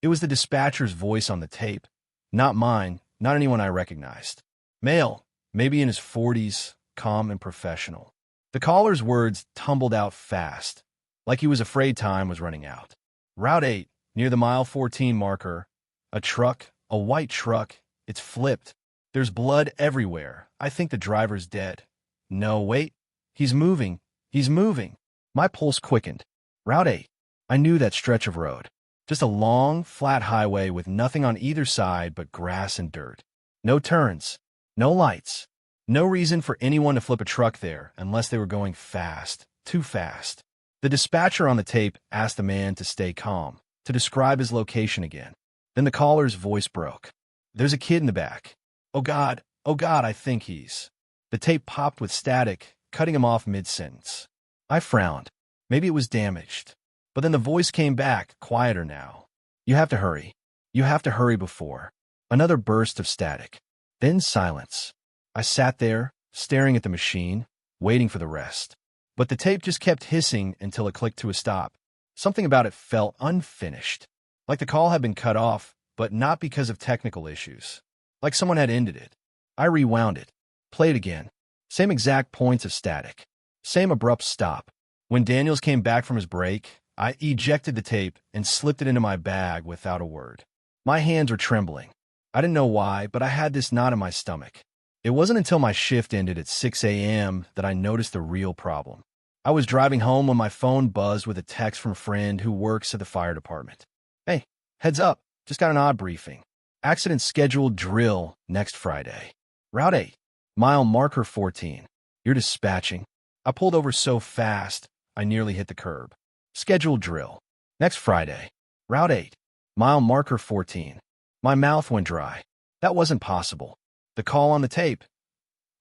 It was the dispatcher's voice on the tape. Not mine, not anyone I recognized. Male, maybe in his 40s, calm and professional. The caller's words tumbled out fast, like he was afraid time was running out. Route 8, near the mile 14 marker. A truck, a white truck. It's flipped. There's blood everywhere. I think the driver's dead. No, wait. He's moving. He's moving. My pulse quickened. Route 8. I knew that stretch of road. Just a long, flat highway with nothing on either side but grass and dirt. No turns. No lights. No reason for anyone to flip a truck there unless they were going fast. Too fast. The dispatcher on the tape asked the man to stay calm, to describe his location again. Then the caller's voice broke. There's a kid in the back. Oh God, I think he's... The tape popped with static, cutting him off mid-sentence. I frowned. Maybe it was damaged. But then the voice came back, quieter now. You have to hurry. You have to hurry before. Another burst of static. Then silence. I sat there, staring at the machine, waiting for the rest. But the tape just kept hissing until it clicked to a stop. Something about it felt unfinished. Like the call had been cut off, but not because of technical issues. Like someone had ended it. I rewound it. Played again. Same exact points of static. Same abrupt stop. When Daniels came back from his break, I ejected the tape and slipped it into my bag without a word. My hands were trembling. I didn't know why, but I had this knot in my stomach. It wasn't until my shift ended at 6 a.m. that I noticed the real problem. I was driving home when my phone buzzed with a text from a friend who works at the fire department. Hey, heads up, just got an odd briefing. Accident scheduled drill next Friday. Route 8, mile marker 14. You're dispatching. I pulled over so fast, I nearly hit the curb. Scheduled drill. Next Friday. Route 8. Mile marker 14. My mouth went dry. That wasn't possible. The call on the tape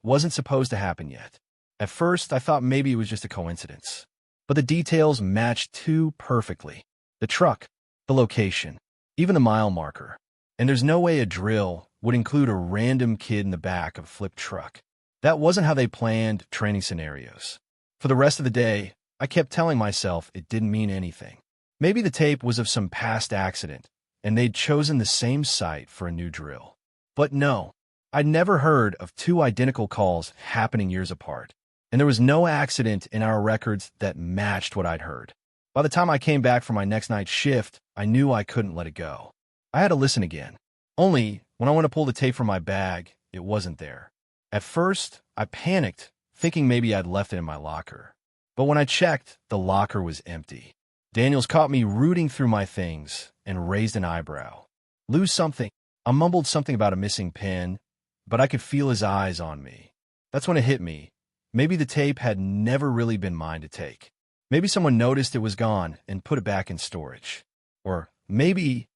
wasn't supposed to happen yet. At first, I thought maybe it was just a coincidence. But the details matched too perfectly. The truck, the location, even the mile marker. And there's no way a drill would include a random kid in the back of a flipped truck. That wasn't how they planned training scenarios. For the rest of the day, I kept telling myself it didn't mean anything. Maybe the tape was of some past accident, and they'd chosen the same site for a new drill. But no, I'd never heard of two identical calls happening years apart, and there was no accident in our records that matched what I'd heard. By the time I came back from my next night's shift, I knew I couldn't let it go. I had to listen again. Only, when I went to pull the tape from my bag, it wasn't there. At first, I panicked, thinking maybe I'd left it in my locker. But when I checked, the locker was empty. Daniels caught me rooting through my things and raised an eyebrow. Lose something. I mumbled something about a missing pin, but I could feel his eyes on me. That's when it hit me. Maybe the tape had never really been mine to take. Maybe someone noticed it was gone and put it back in storage. Or maybe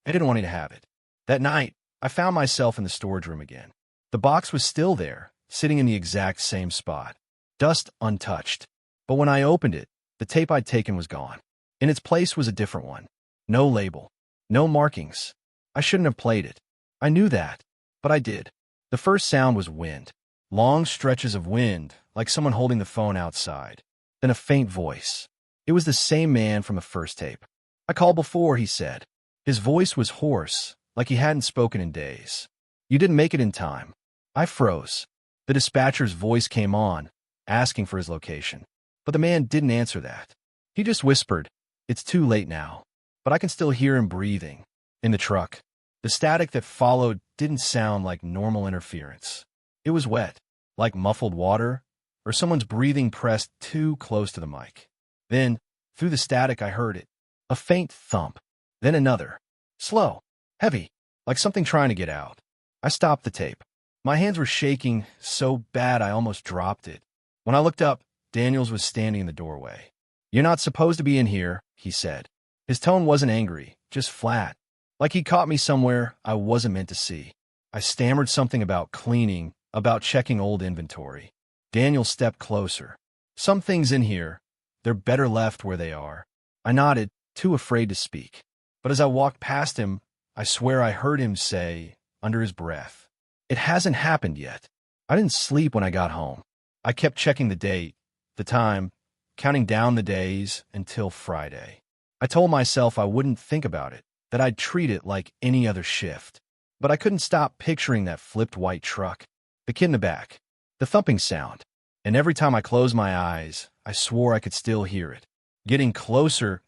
I didn't want me to have it. That night, I found myself in the storage room again. The box was still there, sitting in the exact same spot. Dust untouched. But when I opened it, the tape I'd taken was gone. In its place was a different one. No label. No markings. I shouldn't have played it. I knew that, but I did. The first sound was wind. Long stretches of wind, like someone holding the phone outside. Then a faint voice. It was the same man from the first tape. I called before, he said. His voice was hoarse, like he hadn't spoken in days. You didn't make it in time. I froze. The dispatcher's voice came on, asking for his location. But the man didn't answer that. He just whispered, "It's too late now." But I can still hear him breathing. In the truck, the static that followed didn't sound like normal interference. It was wet, like muffled water, or someone's breathing pressed too close to the mic. Then, through the static, I heard it. A faint thump. Then another. Slow. Heavy. Like something trying to get out. I stopped the tape. My hands were shaking so bad I almost dropped it. When I looked up, Daniels was standing in the doorway. "You're not supposed to be in here," he said. His tone wasn't angry, just flat. Like he caught me somewhere I wasn't meant to see. I stammered something about cleaning, about checking old inventory. Daniel stepped closer. "Some things in here, they're better left where they are." I nodded, too afraid to speak. But as I walked past him, I swear I heard him say, under his breath, "It hasn't happened yet." I didn't sleep when I got home. I kept checking the date, the time, counting down the days until Friday. I told myself I wouldn't think about it, that I'd treat it like any other shift. But I couldn't stop picturing that flipped white truck, the kid in the back, the thumping sound. And every time I closed my eyes, I swore I could still hear it. Getting closer,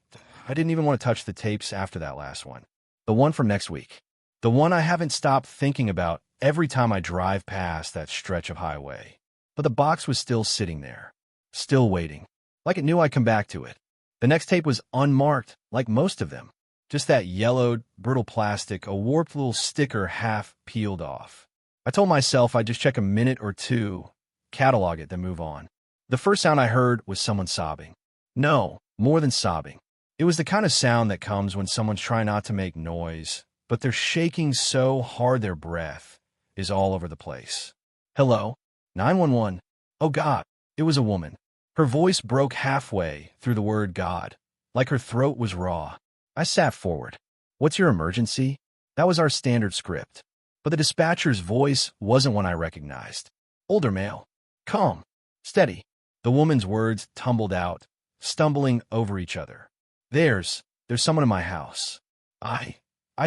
I didn't even want to touch the tapes after that last one. The one from next week. The one I haven't stopped thinking about every time I drive past that stretch of highway. But the box was still sitting there, still waiting, like it knew I'd come back to it. The next tape was unmarked, like most of them. Just that yellowed, brittle plastic, a warped little sticker half peeled off. I told myself I'd just check a minute or two, catalog it, then move on. The first sound I heard was someone sobbing. No, more than sobbing. It was the kind of sound that comes when someone's trying not to make noise, but they're shaking so hard their breath is all over the place. "Hello? 911. Oh God." It was a woman. Her voice broke halfway through the word God, like her throat was raw. I sat forward. "What's your emergency?" That was our standard script. But the dispatcher's voice wasn't one I recognized. Older male. Calm. Steady. The woman's words tumbled out, stumbling over each other. There's someone in my house. I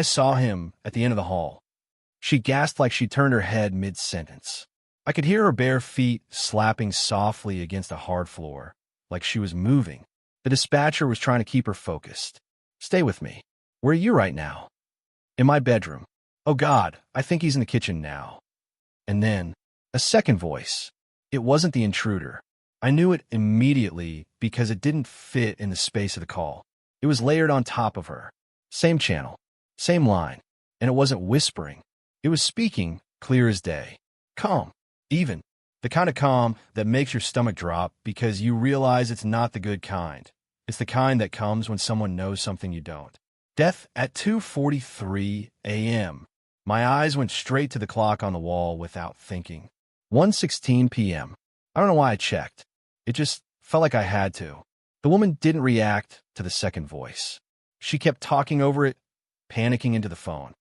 saw him at the end of the hall." She gasped like she turned her head mid-sentence. I could hear her bare feet slapping softly against a hard floor, like she was moving. The dispatcher was trying to keep her focused. "Stay with me. Where are you right now?" "In my bedroom." "Oh God, I think he's in the kitchen now." And then, a second voice. It wasn't the intruder. I knew it immediately because it didn't fit in the space of the call. It was layered on top of her. Same channel, same line. And it wasn't whispering. It was speaking, clear as day. Calm, even. The kind of calm that makes your stomach drop because you realize it's not the good kind. It's the kind that comes when someone knows something you don't. Death at 2:43 a.m. My eyes went straight to the clock on the wall without thinking. 1:16 p.m. I don't know why I checked. It just felt like I had to. The woman didn't react to the second voice. She kept talking over it, panicking into the phone.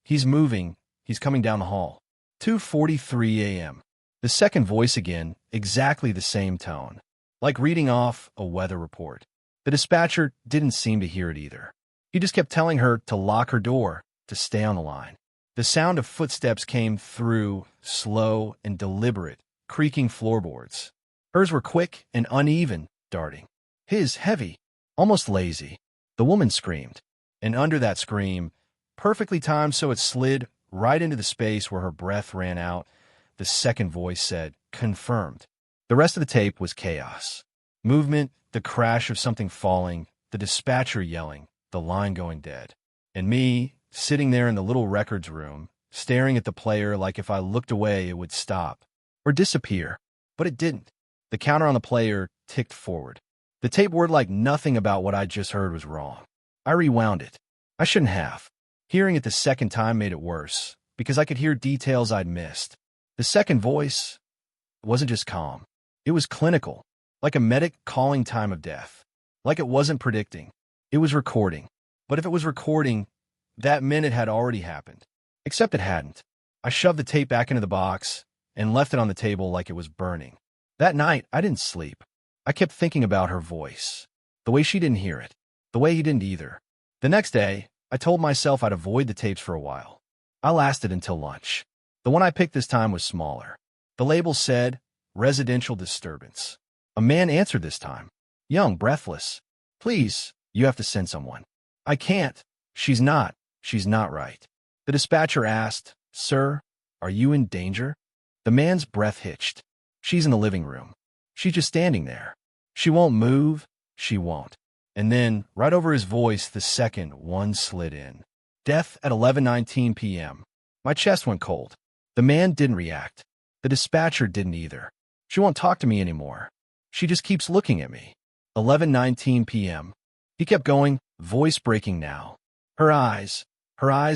He's moving. He's coming down the hall. 2:43 a.m. The second voice again, exactly the same tone. Like reading off a weather report. The dispatcher didn't seem to hear it either. He just kept telling her to lock her door, to stay on the line. The sound of footsteps came through, slow and deliberate, creaking floorboards. Hers were quick and uneven, darting. His heavy, almost lazy. The woman screamed. And under that scream, perfectly timed so it slid right into the space where her breath ran out, the second voice said, "Confirmed." The rest of the tape was chaos. Movement, The crash of something falling, the dispatcher yelling, the line going dead. And me, sitting there in the little records room, staring at the player like if I looked away it would stop. Or disappear. But it didn't. The counter on the player ticked forward. The tape word like nothing about what I'd just heard was wrong. I rewound it. I shouldn't have. Hearing it the second time made it worse, because I could hear details I'd missed. The second voice wasn't just calm. It was clinical, like a medic calling time of death. Like it wasn't predicting. It was recording. But if it was recording, that meant it had already happened. Except it hadn't. I shoved the tape back into the box and left it on the table like it was burning. That night, I didn't sleep. I kept thinking about her voice. The way she didn't hear it. The way he didn't either. The next day, I told myself I'd avoid the tapes for a while. I lasted until lunch. The one I picked this time was smaller. The label said, residential disturbance. A man answered this time. Young, breathless. Please, you have to send someone. I can't. She's not right. The dispatcher asked, Sir, are you in danger? The man's breath hitched. She's in the living room. She's just standing there. She won't move. She won't. And then, right over his voice, the second one slid in. Death at 11:19 p.m. My chest went cold. The man didn't react. The dispatcher didn't either. She won't talk to me anymore. She just keeps looking at me. 11:19 p.m. He kept going, voice breaking now. Her eyes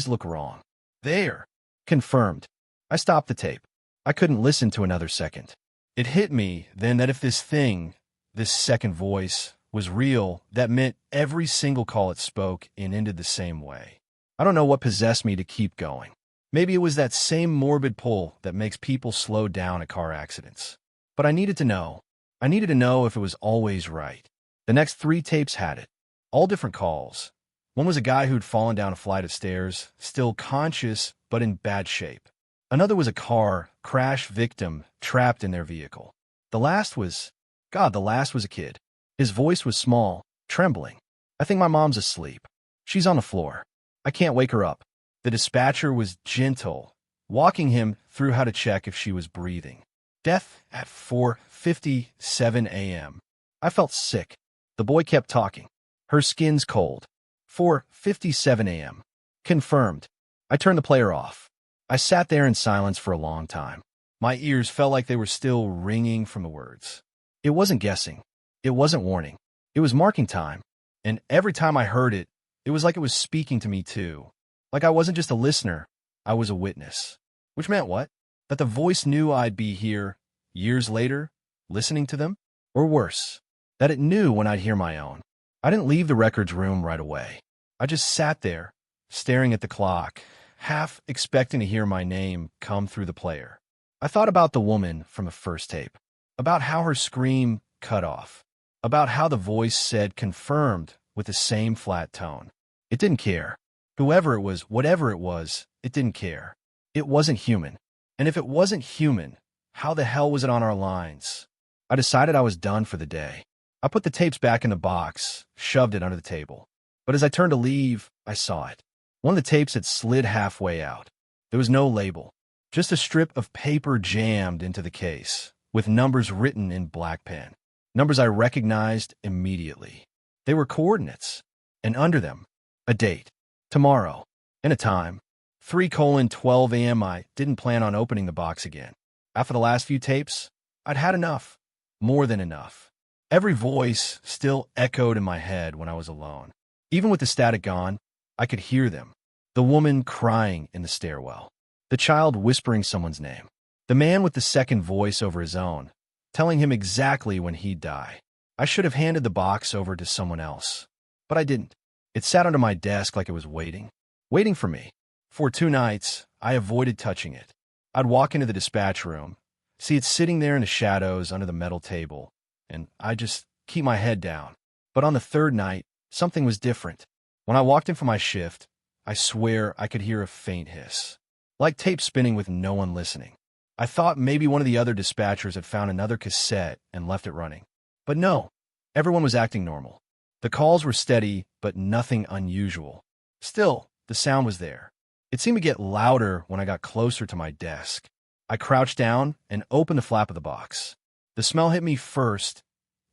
look wrong. There. Confirmed. I stopped the tape. I couldn't listen to another second. It hit me then that if this thing, this second voice, was real, that meant every single call it spoke and ended the same way. I don't know what possessed me to keep going. Maybe it was that same morbid pull that makes people slow down at car accidents. But I needed to know. I needed to know if it was always right. The next 3 tapes had it. All different calls. One was a guy who'd fallen down a flight of stairs, still conscious but in bad shape. Another was a car crash victim trapped in their vehicle. The last was a kid. His voice was small, trembling. I think my mom's asleep. She's on the floor. I can't wake her up. The dispatcher was gentle, walking him through how to check if she was breathing. Death at 4:57 a.m. I felt sick. The boy kept talking. Her skin's cold. 4:57 a.m. Confirmed. I turned the player off. I sat there in silence for a long time. My ears felt like they were still ringing from the words. It wasn't guessing. It wasn't warning. It was marking time. And every time I heard it, it was like it was speaking to me too. Like I wasn't just a listener, I was a witness. Which meant what? That the voice knew I'd be here, years later, listening to them? Or worse, that it knew when I'd hear my own. I didn't leave the records room right away. I just sat there, staring at the clock, half expecting to hear my name come through the player. I thought about the woman from the first tape, about how her scream cut off, about how the voice said confirmed with the same flat tone. It didn't care. Whoever it was, whatever it was, it didn't care. It wasn't human. And if it wasn't human, how the hell was it on our lines? I decided I was done for the day. I put the tapes back in the box, shoved it under the table. But as I turned to leave, I saw it. One of the tapes had slid halfway out. There was no label, just a strip of paper jammed into the case, with numbers written in black pen. Numbers I recognized immediately. They were coordinates, and under them, a date, tomorrow, and a time. 3:12 a.m. I didn't plan on opening the box again. After the last few tapes, I'd had enough. More than enough. Every voice still echoed in my head when I was alone. Even with the static gone, I could hear them. The woman crying in the stairwell. The child whispering someone's name. The man with the second voice over his own, telling him exactly when he'd die. I should have handed the box over to someone else. But I didn't. It sat under my desk like it was waiting. Waiting for me. For 2 nights, I avoided touching it. I'd walk into the dispatch room, see it sitting there in the shadows under the metal table, and I'd just keep my head down. But on the 3rd night, something was different. When I walked in for my shift, I swear I could hear a faint hiss. Like tape spinning with no one listening. I thought maybe one of the other dispatchers had found another cassette and left it running. But no, everyone was acting normal. The calls were steady, but nothing unusual. Still, the sound was there. It seemed to get louder when I got closer to my desk. I crouched down and opened the flap of the box. The smell hit me first,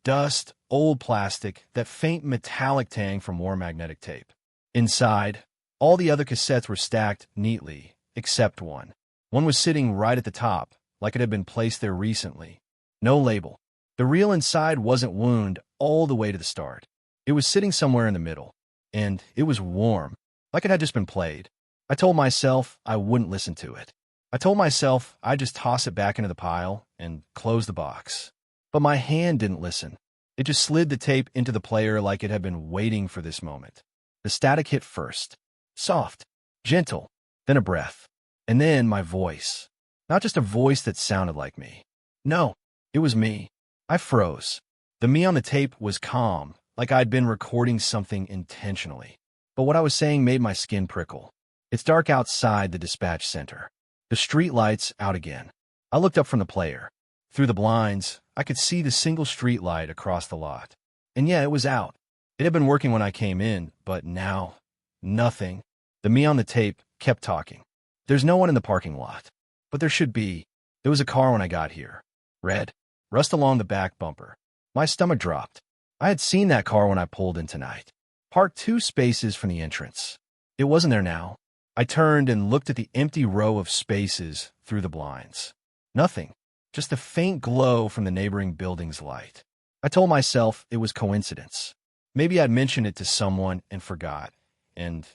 Dust, old plastic, that faint metallic tang from warm magnetic tape. Inside, all the other cassettes were stacked neatly, except one. One was sitting right at the top, like it had been placed there recently. No label. The reel inside wasn't wound all the way to the start. It was sitting somewhere in the middle, and it was warm, like it had just been played. I told myself I wouldn't listen to it. I told myself I'd just toss it back into the pile and close the box. But my hand didn't listen. It just slid the tape into the player like it had been waiting for this moment. The static hit first. Soft, gentle, then a breath. And then my voice. Not just a voice that sounded like me. No, it was me. I froze. The me on the tape was calm, like I'd been recording something intentionally. But what I was saying made my skin prickle. It's dark outside the dispatch center. The street lights out again. I looked up from the player. Through the blinds, I could see the single street light across the lot. And yeah, it was out. It had been working when I came in, but now, nothing. The me on the tape kept talking. There's no one in the parking lot. But there should be. There was a car when I got here. Red. Rust along the back bumper. My stomach dropped. I had seen that car when I pulled in tonight. Parked 2 spaces from the entrance. It wasn't there now. I turned and looked at the empty row of spaces through the blinds. Nothing. Just a faint glow from the neighboring building's light. I told myself it was coincidence. Maybe I'd mentioned it to someone and forgot. And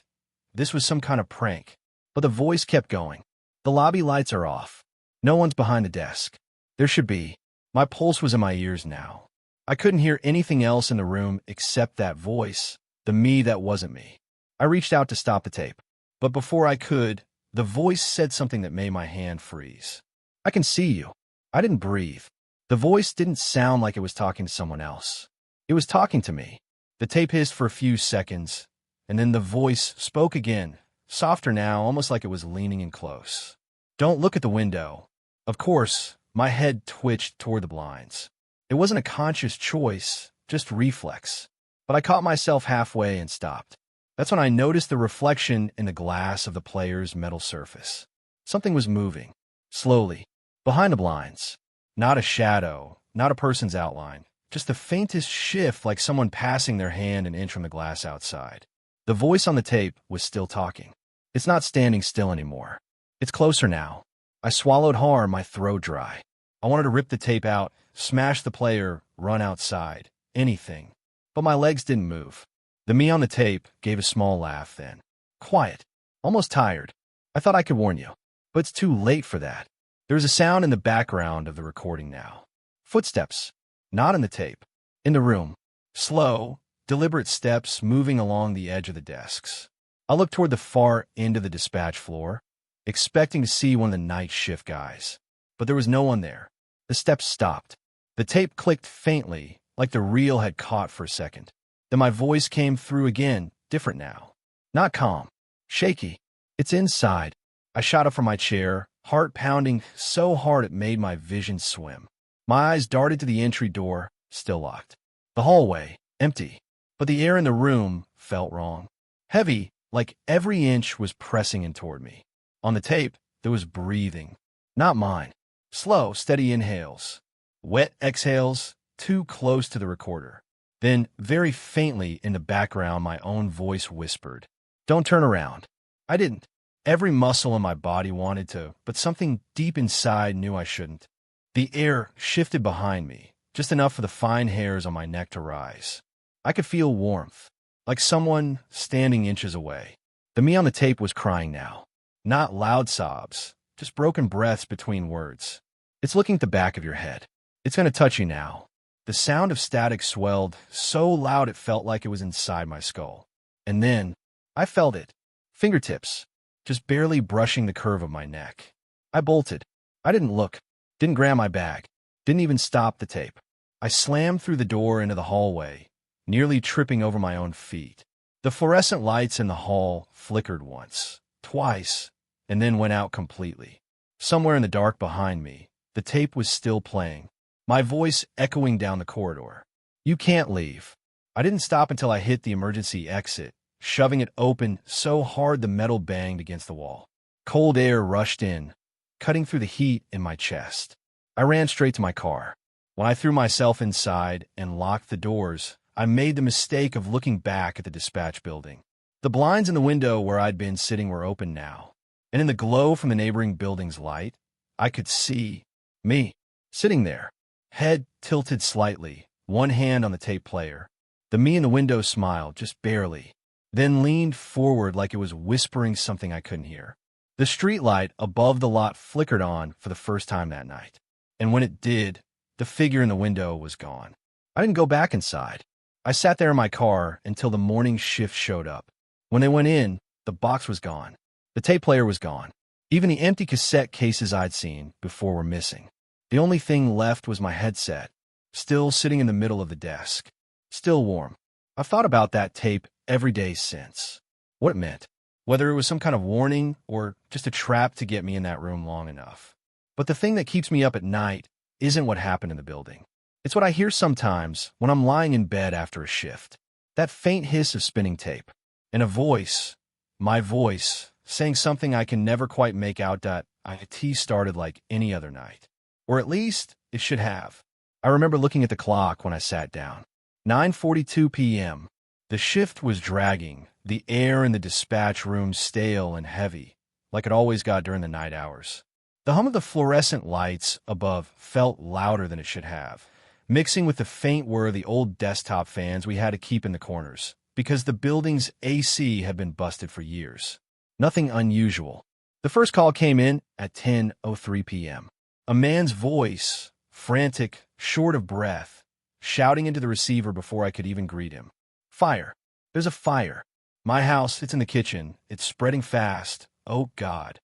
this was some kind of prank. But the voice kept going. The lobby lights are off. No one's behind the desk. There should be. My pulse was in my ears now. I couldn't hear anything else in the room except that voice, the me that wasn't me. I reached out to stop the tape. But before I could, the voice said something that made my hand freeze. I can see you. I didn't breathe. The voice didn't sound like it was talking to someone else. It was talking to me. The tape hissed for a few seconds, and then the voice spoke again, softer now, almost like it was leaning in close. Don't look at the window. Of course, my head twitched toward the blinds. It wasn't a conscious choice, just reflex. But I caught myself halfway and stopped. That's when I noticed the reflection in the glass of the player's metal surface. Something was moving, slowly, behind the blinds. Not a shadow, not a person's outline, just the faintest shift like someone passing their hand an inch from the glass outside. The voice on the tape was still talking. It's not standing still anymore. It's closer now. I swallowed hard, my throat dry. I wanted to rip the tape out, smash the player, run outside, anything. But my legs didn't move. The me on the tape gave a small laugh then. Quiet, almost tired. I thought I could warn you, but it's too late for that. There was a sound in the background of the recording now. Footsteps, not in the tape, in the room. Slow, deliberate steps moving along the edge of the desks. I looked toward the far end of the dispatch floor, expecting to see one of the night shift guys. But there was no one there. The steps stopped. The tape clicked faintly, like the reel had caught for a second. Then my voice came through again, different now. Not calm, shaky. It's inside. I shot up from my chair, heart pounding so hard it made my vision swim. My eyes darted to the entry door, still locked. The hallway, empty. But the air in the room felt wrong. Heavy, like every inch was pressing in toward me. On the tape, there was breathing. Not mine. Slow, steady inhales. Wet exhales, too close to the recorder. Then, very faintly in the background, my own voice whispered, "Don't turn around." I didn't. Every muscle in my body wanted to, but something deep inside knew I shouldn't. The air shifted behind me, just enough for the fine hairs on my neck to rise. I could feel warmth, like someone standing inches away. The me on the tape was crying now. Not loud sobs, just broken breaths between words. It's looking at the back of your head. It's going to touch you now. The sound of static swelled so loud it felt like it was inside my skull. And then, I felt it. Fingertips, just barely brushing the curve of my neck. I bolted. I didn't look, didn't grab my bag, didn't even stop the tape. I slammed through the door into the hallway, nearly tripping over my own feet. The fluorescent lights in the hall flickered once, twice, and then went out completely. Somewhere in the dark behind me, the tape was still playing. My voice echoing down the corridor. "You can't leave." I didn't stop until I hit the emergency exit, shoving it open so hard the metal banged against the wall. Cold air rushed in, cutting through the heat in my chest. I ran straight to my car. When I threw myself inside and locked the doors, I made the mistake of looking back at the dispatch building. The blinds in the window where I'd been sitting were open now, and in the glow from the neighboring building's light, I could see me sitting there, head tilted slightly, one hand on the tape player. The me in the window smiled, just barely, then leaned forward like it was whispering something I couldn't hear. The streetlight above the lot flickered on for the first time that night, and when it did, the figure in the window was gone. I didn't go back inside. I sat there in my car until the morning shift showed up. When they went in, the box was gone. The tape player was gone. Even the empty cassette cases I'd seen before were missing. The only thing left was my headset, still sitting in the middle of the desk, still warm. I've thought about that tape every day since. What it meant. Whether it was some kind of warning or just a trap to get me in that room long enough. But the thing that keeps me up at night isn't what happened in the building. It's what I hear sometimes when I'm lying in bed after a shift. That faint hiss of spinning tape. And a voice, my voice, saying something I can never quite make out that IT started like any other night. Or at least, it should have. I remember looking at the clock when I sat down. 9:42 p.m. The shift was dragging, the air in the dispatch room stale and heavy, like it always got during the night hours. The hum of the fluorescent lights above felt louder than it should have, mixing with the faint whir of the old desktop fans we had to keep in the corners, because the building's AC had been busted for years. Nothing unusual. The first call came in at 10:03 p.m. A man's voice, frantic, short of breath, shouting into the receiver before I could even greet him. Fire. There's a fire. My house, it's in the kitchen. It's spreading fast. Oh, God.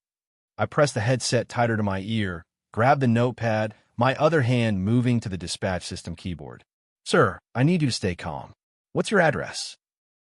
I pressed the headset tighter to my ear, grabbed the notepad, my other hand moving to the dispatch system keyboard. Sir, I need you to stay calm. What's your address?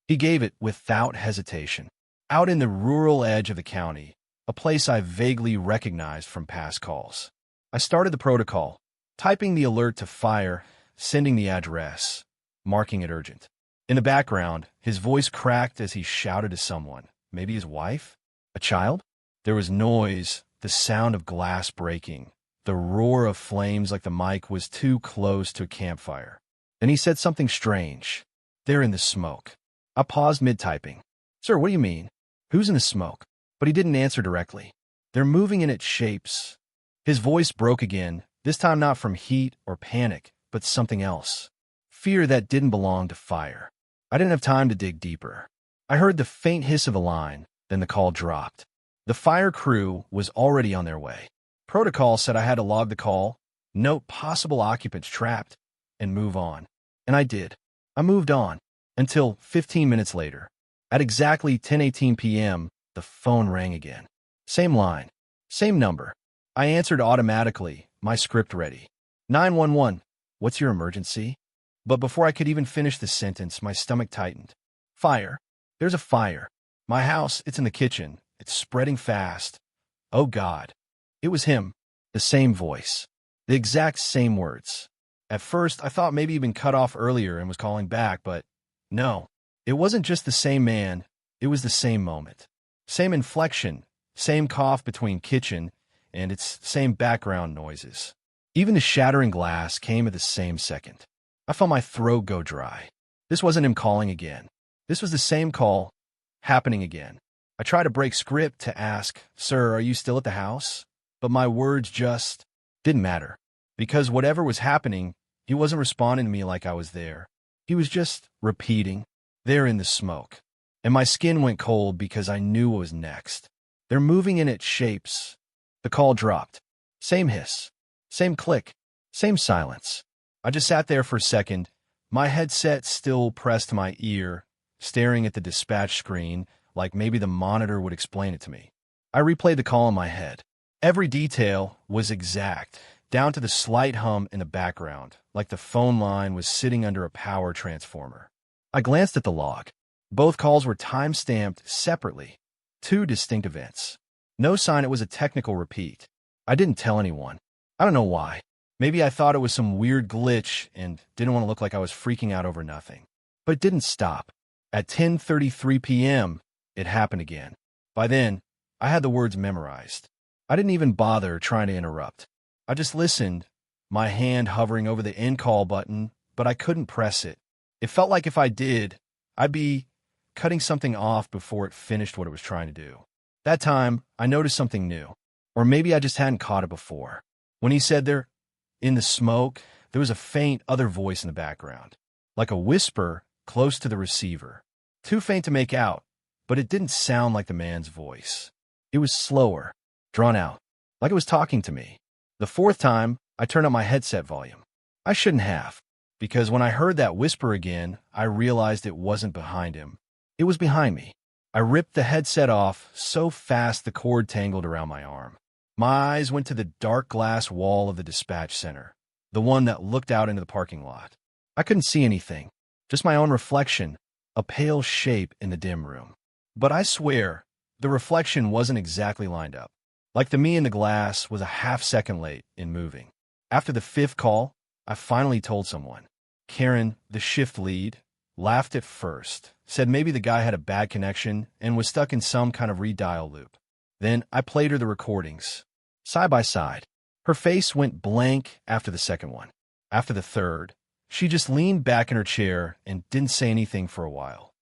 He gave it without hesitation. Out in the rural edge of the county, a place I vaguely recognized from past calls. I started the protocol, typing the alert to fire, sending the address, marking it urgent. In the background, his voice cracked as he shouted to someone, maybe his wife? A child? There was noise, the sound of glass breaking, the roar of flames like the mic was too close to a campfire. Then he said something strange. They're in the smoke. I paused mid-typing. Sir, what do you mean? Who's in the smoke? But he didn't answer directly. They're moving in its shapes. His voice broke again, this time not from heat or panic, but something else. Fear that didn't belong to fire. I didn't have time to dig deeper. I heard the faint hiss of a line, then the call dropped. The fire crew was already on their way. Protocol said I had to log the call, note possible occupants trapped, and move on. And I did. I moved on. Until 15 minutes later. At exactly 10:18 p.m., the phone rang again. Same line. Same number. I answered automatically, my script ready. 911. What's your emergency? But before I could even finish the sentence, my stomach tightened. Fire. There's a fire. My house, it's in the kitchen. It's spreading fast. Oh, God. It was him. The same voice. The exact same words. At first, I thought maybe he'd been cut off earlier and was calling back, but no. It wasn't just the same man. It was the same moment. Same inflection. Same cough between kitchen and its same background noises. Even the shattering glass came at the same second. I felt my throat go dry. This wasn't him calling again. This was the same call, happening again. I tried to break script to ask, Sir, are you still at the house? But my words just didn't matter. Because whatever was happening, he wasn't responding to me like I was there. He was just repeating, they're in the smoke. And my skin went cold because I knew what was next. They're moving in its shapes. The call dropped. Same hiss. Same click. Same silence. I just sat there for a second, my headset still pressed to my ear, staring at the dispatch screen like maybe the monitor would explain it to me. I replayed the call in my head. Every detail was exact, down to the slight hum in the background, like the phone line was sitting under a power transformer. I glanced at the log. Both calls were time-stamped separately. Two distinct events. No sign it was a technical repeat. I didn't tell anyone. I don't know why. Maybe I thought it was some weird glitch and didn't want to look like I was freaking out over nothing. But it didn't stop. At 10:33 p.m., it happened again. By then, I had the words memorized. I didn't even bother trying to interrupt. I just listened, my hand hovering over the end call button, but I couldn't press it. It felt like if I did, I'd be cutting something off before it finished what it was trying to do. That time, I noticed something new. Or maybe I just hadn't caught it before. When he said there, in the smoke, there was a faint other voice in the background, like a whisper close to the receiver. Too faint to make out, but it didn't sound like the man's voice. It was slower, drawn out, like it was talking to me. The fourth time, I turned up my headset volume. I shouldn't have, because when I heard that whisper again, I realized it wasn't behind him. It was behind me. I ripped the headset off so fast the cord tangled around my arm. My eyes went to the dark glass wall of the dispatch center, the one that looked out into the parking lot. I couldn't see anything, just my own reflection, a pale shape in the dim room. But I swear, the reflection wasn't exactly lined up. Like the me in the glass was a half-second late in moving. After the fifth call, I finally told someone. Karen, the shift lead, laughed at first, said maybe the guy had a bad connection and was stuck in some kind of redial loop. Then I played her the recordings, side by side. Her face went blank after the second one. After the third, she just leaned back in her chair and didn't say anything for a while.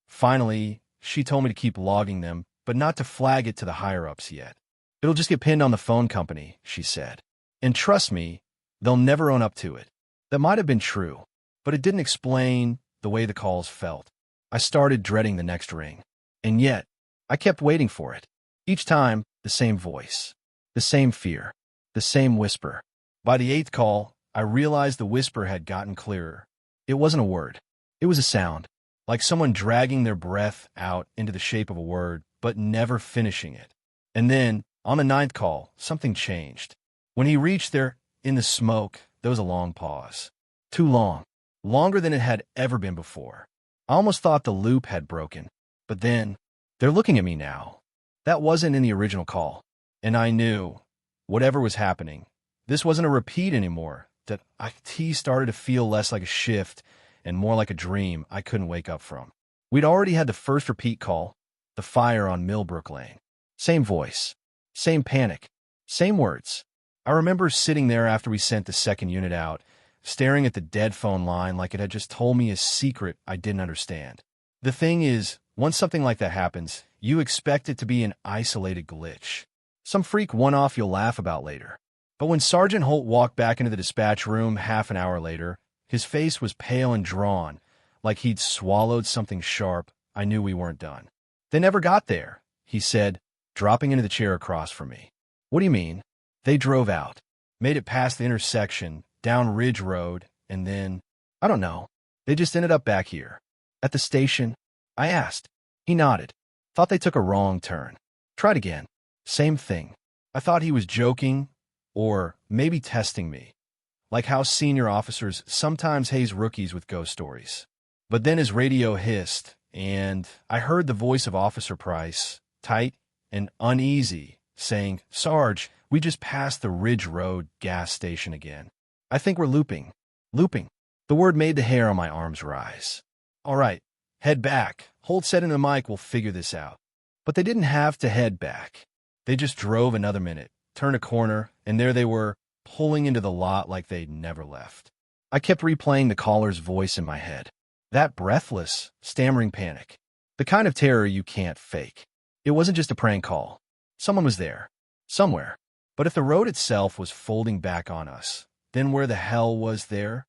Finally, she told me to keep logging them, but not to flag it to the higher-ups yet. It'll just get pinned on the phone company, she said. And trust me, they'll never own up to it. That might have been true, but it didn't explain the way the calls felt. I started dreading the next ring. And yet, I kept waiting for it. Each time, the same voice, the same fear, the same whisper. By the eighth call, I realized the whisper had gotten clearer. It wasn't a word. It was a sound, like someone dragging their breath out into the shape of a word, but never finishing it. And then, on the ninth call, something changed. When he reached there, in the smoke, there was a long pause. Too long. Longer than it had ever been before. I almost thought the loop had broken. But then, they're looking at me now. That wasn't in the original call. And I knew, whatever was happening, this wasn't a repeat anymore. That IT started to feel less like a shift and more like a dream I couldn't wake up from. We'd already had the first repeat call, the fire on Millbrook Lane. Same voice, same panic, same words. I remember sitting there after we sent the second unit out, staring at the dead phone line like it had just told me a secret I didn't understand. The thing is, once something like that happens, you expect it to be an isolated glitch. Some freak one-off you'll laugh about later. But when Sergeant Holt walked back into the dispatch room half an hour later, his face was pale and drawn, like he'd swallowed something sharp. I knew we weren't done. They never got there, he said, dropping into the chair across from me. What do you mean? They drove out, made it past the intersection, down Ridge Road, and then, I don't know, they just ended up back here. At the station, I asked. He nodded. Thought they took a wrong turn. Tried again. Same thing. I thought he was joking, or maybe testing me, like how senior officers sometimes haze rookies with ghost stories. But then his radio hissed, and I heard the voice of Officer Price, tight and uneasy, saying, Sarge, we just passed the Ridge Road gas station again. I think we're looping. Looping. The word made the hair on my arms rise. All right, head back. Holt said in the mic, we'll figure this out. But they didn't have to head back. They just drove another minute, turned a corner, and there they were, pulling into the lot like they'd never left. I kept replaying the caller's voice in my head. That breathless, stammering panic. The kind of terror you can't fake. It wasn't just a prank call. Someone was there. Somewhere. But if the road itself was folding back on us, then where the hell was there?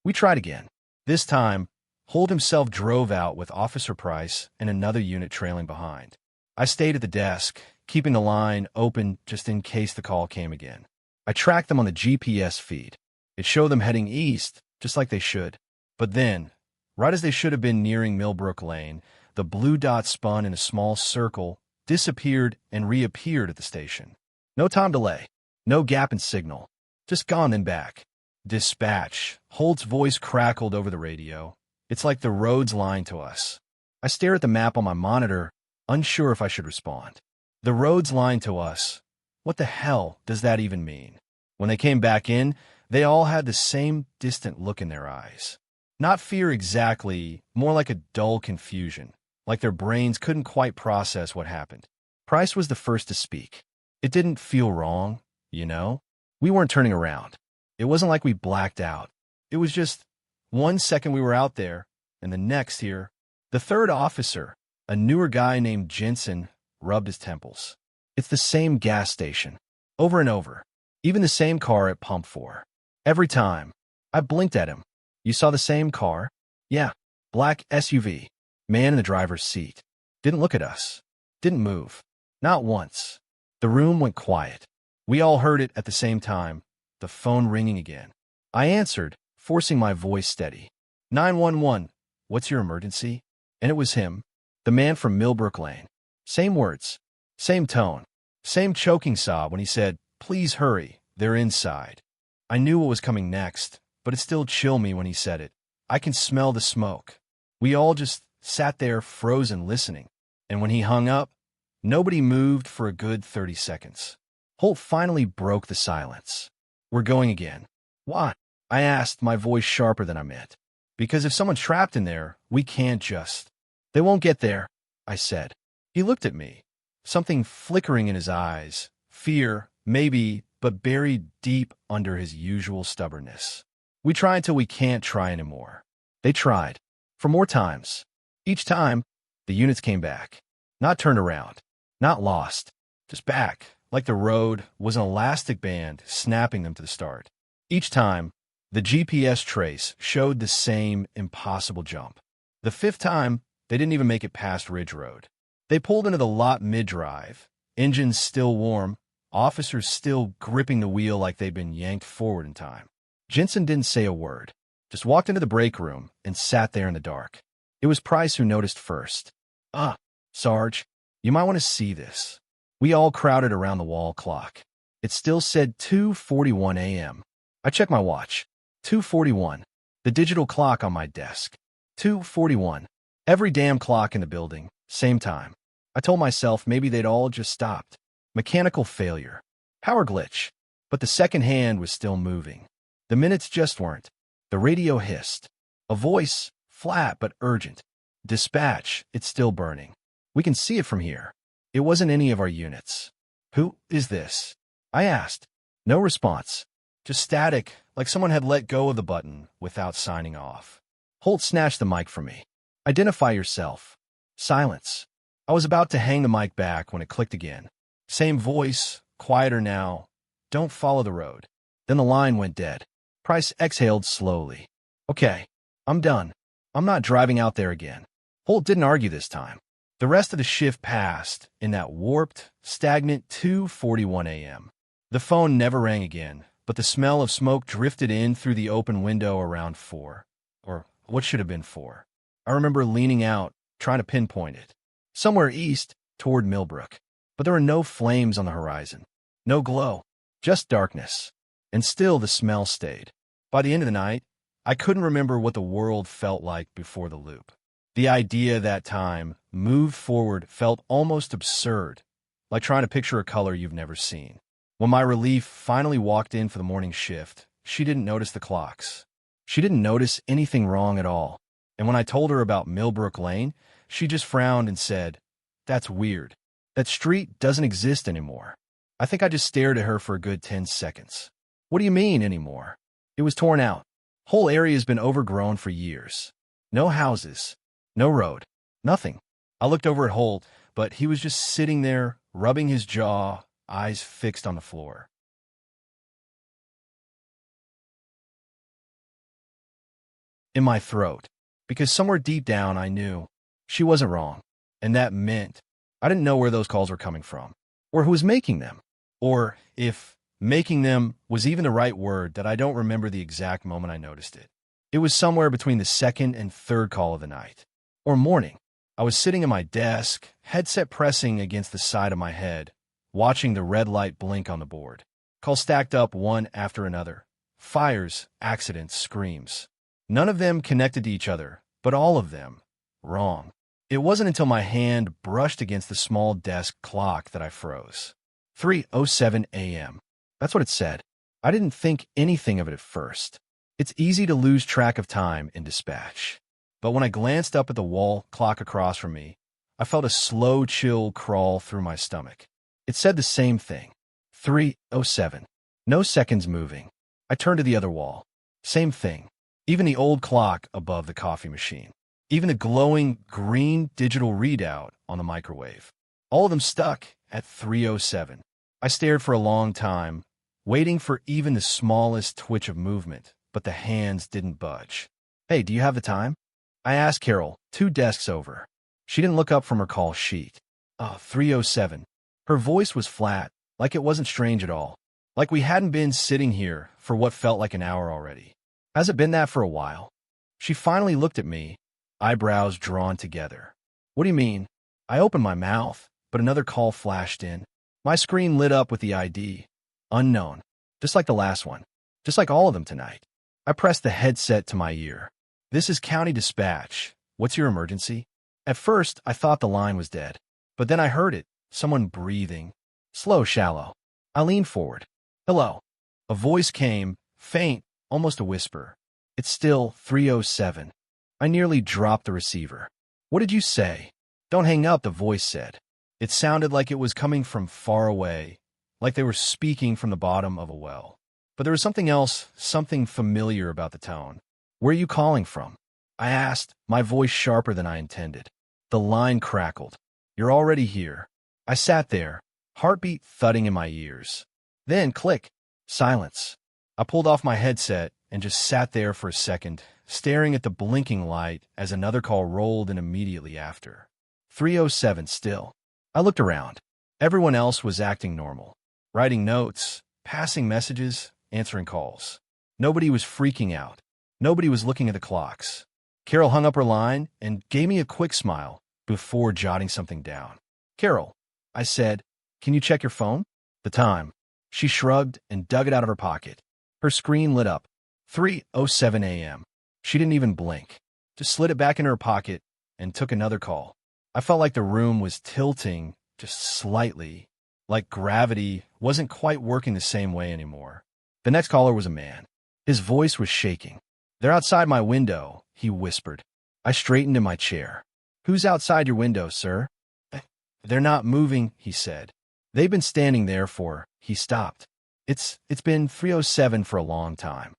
We tried again. This time, Holt himself drove out with Officer Price and another unit trailing behind. I stayed at the desk, keeping the line open just in case the call came again. I tracked them on the GPS feed. It showed them heading east, just like they should. But then, right as they should have been nearing Millbrook Lane, the blue dot spun in a small circle, disappeared, and reappeared at the station. No time delay. No gap in signal. Just gone then back. Dispatch. Holt's voice crackled over the radio. It's like the road's lying to us. I stare at the map on my monitor, unsure if I should respond. The road's lying to us. What the hell does that even mean? When they came back in, they all had the same distant look in their eyes. Not fear exactly, more like a dull confusion, like their brains couldn't quite process what happened. Price was the first to speak. It didn't feel wrong, you know? We weren't turning around. It wasn't like we blacked out. It was just 1 second we were out there, and the next here. The third officer, a newer guy named Jensen, rubbed his temples. It's the same gas station, over and over. Even the same car at pump 4. Every time. I blinked at him. You saw the same car? Yeah. Black SUV. Man in the driver's seat. Didn't look at us. Didn't move. Not once. The room went quiet. We all heard it at the same time, the phone ringing again. I answered, forcing my voice steady. 911, what's your emergency? And it was him, the man from Millbrook Lane. Same words, same tone, same choking sob when he said, please hurry, they're inside. I knew what was coming next, but it still chilled me when he said it. I can smell the smoke. We all just sat there frozen listening, and when he hung up, nobody moved for a good 30 seconds. Holt finally broke the silence. We're going again. Why? I asked, my voice sharper than I meant. Because if someone's trapped in there, we can't just. They won't get there, I said. He looked at me, something flickering in his eyes. Fear, maybe, but buried deep under his usual stubbornness. We try until we can't try anymore. They tried. For more times. Each time, the units came back. Not turned around. Not lost. Just back, like the road was an elastic band snapping them to the start. Each time, the GPS trace showed the same impossible jump. The fifth time, they didn't even make it past Ridge Road. They pulled into the lot mid-drive, engines still warm, officers still gripping the wheel like they'd been yanked forward in time. Jensen didn't say a word, just walked into the break room and sat there in the dark. It was Price who noticed first. Sarge, you might want to see this. We all crowded around the wall clock. It still said 2:41 a.m. I checked my watch. 2:41. The digital clock on my desk. 2:41. Every damn clock in the building, same time. I told myself maybe they'd all just stopped. Mechanical failure. Power glitch. But the second hand was still moving. The minutes just weren't. The radio hissed. A voice, flat but urgent. Dispatch, it's still burning. We can see it from here. It wasn't any of our units. Who is this? I asked. No response. Just static, like someone had let go of the button without signing off. Holt snatched the mic from me. Identify yourself. Silence. I was about to hang the mic back when it clicked again. Same voice, quieter now. Don't follow the road. Then the line went dead. Price exhaled slowly. Okay, I'm done. I'm not driving out there again. Holt didn't argue this time. The rest of the shift passed in that warped, stagnant 2:41 a.m. The phone never rang again, but the smell of smoke drifted in through the open window around 4. Or what should have been 4. I remember leaning out, trying to pinpoint it. Somewhere east, toward Millbrook. But there were no flames on the horizon. No glow. Just darkness. And still the smell stayed. By the end of the night, I couldn't remember what the world felt like before the loop. The idea that time moved forward felt almost absurd, like trying to picture a color you've never seen. When my relief finally walked in for the morning shift, she didn't notice the clocks. She didn't notice anything wrong at all. And when I told her about Millbrook Lane, she just frowned and said, "That's weird. That street doesn't exist anymore." I think I just stared at her for a good 10 seconds. What do you mean anymore? It was torn out. Whole area has been overgrown for years. No houses. No road. Nothing. I looked over at Holt, but he was just sitting there, rubbing his jaw, eyes fixed on the floor. In my throat, because somewhere deep down I knew she wasn't wrong, and that meant I didn't know where those calls were coming from, or who was making them, or if making them was even the right word that I don't remember the exact moment I noticed it. It was somewhere between the second and third call of the night. Or morning. I was sitting at my desk, headset pressing against the side of my head, watching the red light blink on the board. Calls stacked up one after another. Fires, accidents, screams. None of them connected to each other, but all of them wrong. It wasn't until my hand brushed against the small desk clock that I froze. 3:07 a.m. That's what it said. I didn't think anything of it at first. It's easy to lose track of time in dispatch. But when I glanced up at the wall clock across from me, I felt a slow chill crawl through my stomach. It said the same thing. 3:07. No seconds moving. I turned to the other wall. Same thing. Even the old clock above the coffee machine. Even the glowing green digital readout on the microwave. All of them stuck at 3:07. I stared for a long time, waiting for even the smallest twitch of movement, but the hands didn't budge. Hey, do you have the time? I asked Carol, 2 desks over. She didn't look up from her call sheet. 3:07. Her voice was flat, like it wasn't strange at all. Like we hadn't been sitting here for what felt like an hour already. Has it been that for a while? She finally looked at me, eyebrows drawn together. What do you mean? I opened my mouth, but another call flashed in. My screen lit up with the ID. Unknown. Just like the last one. Just like all of them tonight. I pressed the headset to my ear. This is County Dispatch. What's your emergency? At first, I thought the line was dead. But then I heard it. Someone breathing. Slow, shallow. I leaned forward. Hello. A voice came, faint, almost a whisper. It's still 3:07. I nearly dropped the receiver. What did you say? Don't hang up, the voice said. It sounded like it was coming from far away, like they were speaking from the bottom of a well. But there was something else, something familiar about the tone. Where are you calling from? I asked, my voice sharper than I intended. The line crackled. You're already here. I sat there, heartbeat thudding in my ears. Then, click, silence. I pulled off my headset and just sat there for a second, staring at the blinking light as another call rolled in immediately after. 3:07 still. I looked around. Everyone else was acting normal. Writing notes, passing messages, answering calls. Nobody was freaking out. Nobody was looking at the clocks. Carol hung up her line and gave me a quick smile before jotting something down. Carol, I said, can you check your phone? The time. She shrugged and dug it out of her pocket. Her screen lit up. 3:07 a.m. She didn't even blink. Just slid it back into her pocket and took another call. I felt like the room was tilting just slightly, like gravity wasn't quite working the same way anymore. The next caller was a man. His voice was shaking. They're outside my window, he whispered. I straightened in my chair. Who's outside your window, sir? They're not moving, he said. They've been standing there for, he stopped. It's been 3:07 for a long time.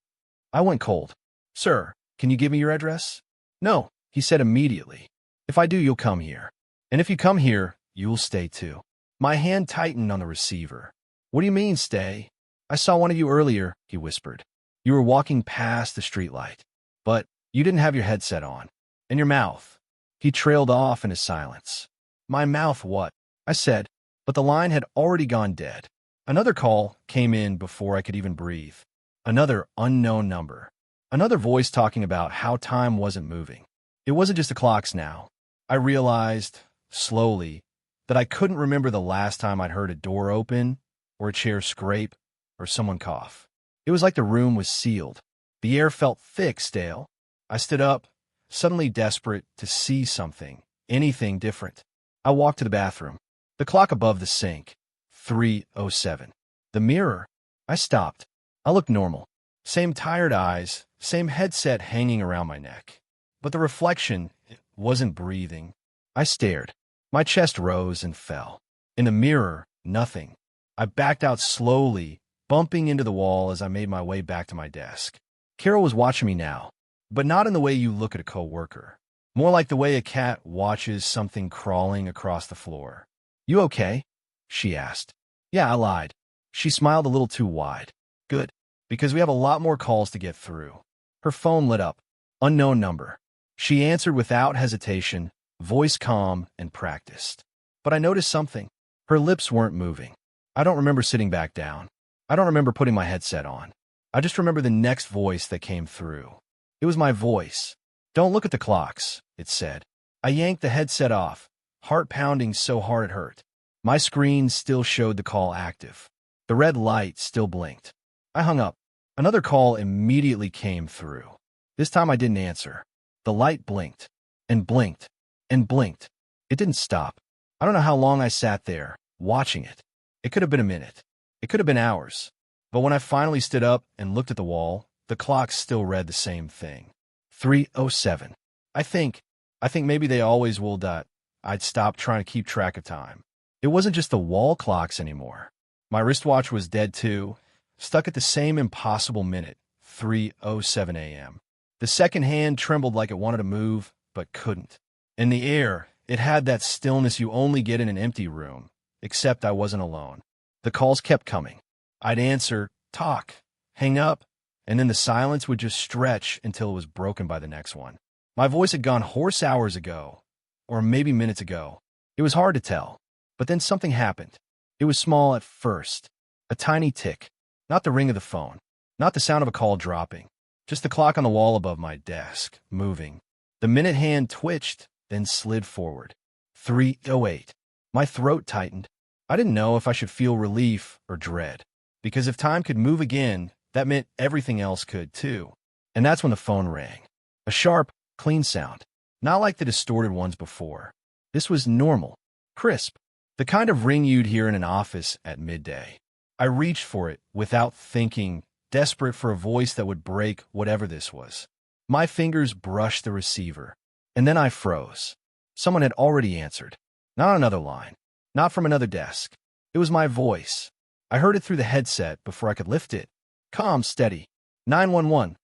I went cold. Sir, can you give me your address? No, he said immediately. If I do, you'll come here. And if you come here, you'll stay too. My hand tightened on the receiver. What do you mean, stay? I saw one of you earlier, he whispered. You were walking past the streetlight. But you didn't have your headset on. And your mouth. He trailed off in his silence. My mouth what? I said, but the line had already gone dead. Another call came in before I could even breathe. Another unknown number. Another voice talking about how time wasn't moving. It wasn't just the clocks now. I realized, slowly, that I couldn't remember the last time I'd heard a door open, or a chair scrape, or someone cough. It was like the room was sealed. The air felt thick, stale. I stood up, suddenly desperate to see something, anything different. I walked to the bathroom. The clock above the sink. 3:07. The mirror. I stopped. I looked normal. Same tired eyes, same headset hanging around my neck. But the reflection wasn't breathing. I stared. My chest rose and fell. In the mirror, nothing. I backed out slowly, bumping into the wall as I made my way back to my desk. Carol was watching me now, but not in the way you look at a coworker. More like the way a cat watches something crawling across the floor. You okay? She asked. Yeah, I lied. She smiled a little too wide. Good, because we have a lot more calls to get through. Her phone lit up. Unknown number. She answered without hesitation, voice calm and practiced. But I noticed something. Her lips weren't moving. I don't remember sitting back down. I don't remember putting my headset on. I just remember the next voice that came through. It was my voice. Don't look at the clocks, it said. I yanked the headset off, heart pounding so hard it hurt. My screen still showed the call active. The red light still blinked. I hung up. Another call immediately came through. This time I didn't answer. The light blinked, and blinked, and blinked. It didn't stop. I don't know how long I sat there, watching it. It could have been a minute. It could have been hours. But when I finally stood up and looked at the wall, the clock still read the same thing. 3:07. I think maybe they always will that I'd stop trying to keep track of time. It wasn't just the wall clocks anymore. My wristwatch was dead too. stuck at the same impossible minute, 3:07 a.m. The second hand trembled like it wanted to move, but couldn't. In the air, it had that stillness you only get in an empty room, except I wasn't alone. The calls kept coming. I'd answer, talk, hang up, and then the silence would just stretch until it was broken by the next one. My voice had gone hoarse hours ago, or maybe minutes ago. It was hard to tell. But then something happened. It was small at first. A tiny tick. Not the ring of the phone. Not the sound of a call dropping. Just the clock on the wall above my desk, moving. The minute hand twitched, then slid forward. 3:08. My throat tightened. I didn't know if I should feel relief or dread. Because if time could move again, that meant everything else could too. And that's when the phone rang. A sharp, clean sound. Not like the distorted ones before. This was normal. Crisp. The kind of ring you'd hear in an office at midday. I reached for it without thinking, desperate for a voice that would break whatever this was. My fingers brushed the receiver, and then I froze. Someone had already answered. Not on another line. Not from another desk. It was my voice. I heard it through the headset before I could lift it. Calm, steady. 911.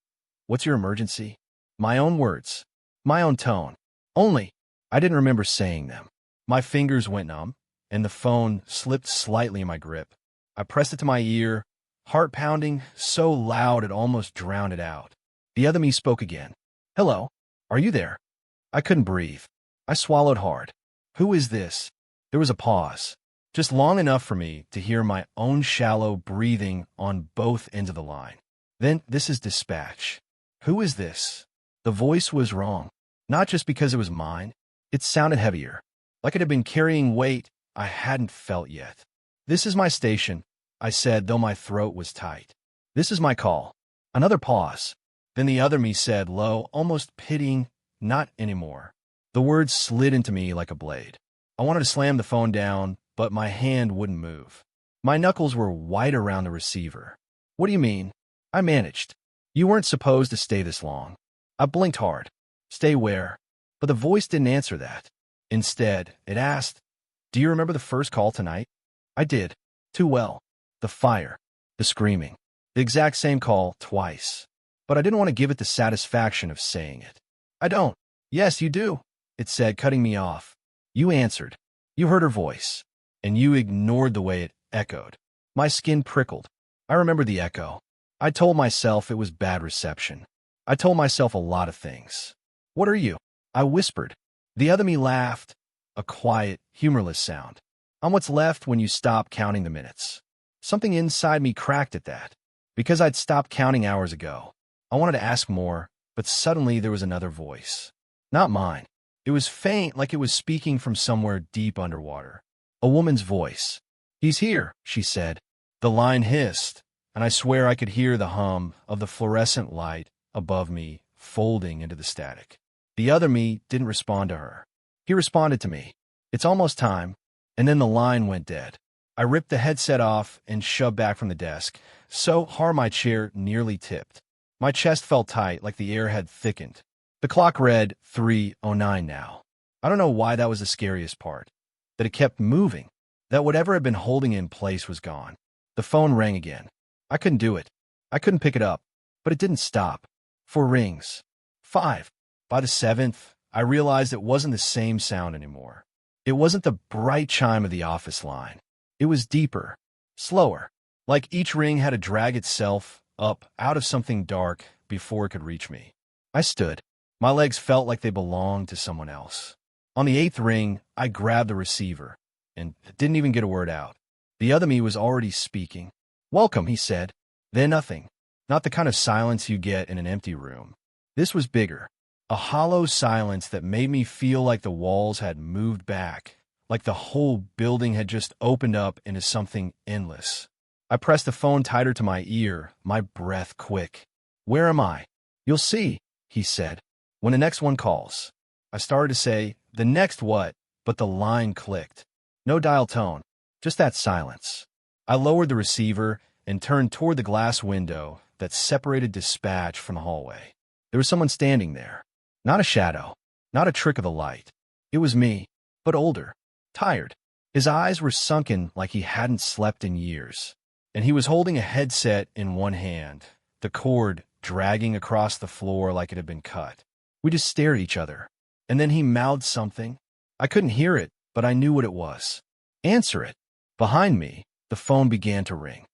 What's your emergency? My own words. My own tone. Only, I didn't remember saying them. My fingers went numb, and the phone slipped slightly in my grip. I pressed it to my ear, heart pounding so loud it almost drowned it out. The other me spoke again. Hello, are you there? I couldn't breathe. I swallowed hard. Who is this? There was a pause, just long enough for me to hear my own shallow breathing on both ends of the line. Then, this is dispatch. Who is this? The voice was wrong, not just because it was mine. It sounded heavier, like it had been carrying weight I hadn't felt yet. This is my station, I said, though my throat was tight. This is my call. Another pause. Then the other me said, low, almost pitying, not anymore. The words slid into me like a blade. I wanted to slam the phone down, but my hand wouldn't move. My knuckles were white around the receiver. What do you mean? I managed. You weren't supposed to stay this long. I blinked hard. Stay where? But the voice didn't answer that. Instead, it asked, do you remember the first call tonight? I did. Too well. The fire. The screaming. The exact same call twice. But I didn't want to give it the satisfaction of saying it. I don't. Yes, you do, it said, cutting me off. You answered. You heard her voice. And you ignored the way it echoed. My skin prickled. I remember the echo. I told myself it was bad reception. I told myself a lot of things. What are you? I whispered. The other me laughed. A quiet, humorless sound. I'm what's left when you stop counting the minutes. Something inside me cracked at that. Because I'd stopped counting hours ago. I wanted to ask more, but suddenly there was another voice. Not mine. It was faint, like it was speaking from somewhere deep underwater. A woman's voice. He's here, she said. The line hissed, and I swear I could hear the hum of the fluorescent light above me folding into the static. The other me didn't respond to her. He responded to me. It's almost time. And then the line went dead. I ripped the headset off and shoved back from the desk, so hard my chair nearly tipped. My chest felt tight, like the air had thickened. The clock read 3:09 now. I don't know why that was the scariest part. That it kept moving. That whatever had been holding it in place was gone. The phone rang again. I couldn't do it. I couldn't pick it up. But it didn't stop. 4 rings. 5. By the 7th, I realized it wasn't the same sound anymore. It wasn't the bright chime of the office line. It was deeper, slower, like each ring had to drag itself up out of something dark before it could reach me. I stood. My legs felt like they belonged to someone else. On the 8th ring, I grabbed the receiver and didn't even get a word out. The other me was already speaking. Welcome, he said. Then nothing. Not the kind of silence you get in an empty room. This was bigger. A hollow silence that made me feel like the walls had moved back, like the whole building had just opened up into something endless. I pressed the phone tighter to my ear, my breath quick. Where am I? You'll see, he said. When the next one calls. I started to say, the next what? But the line clicked. No dial tone, just that silence. I lowered the receiver and turned toward the glass window that separated dispatch from the hallway. There was someone standing there. Not a shadow, not a trick of the light. It was me, but older, tired. His eyes were sunken like he hadn't slept in years. and he was holding a headset in one hand, the cord dragging across the floor like it had been cut. We just stared at each other, and then he mouthed something. I couldn't hear it, but I knew what it was. "Answer it." Behind me, the phone began to ring.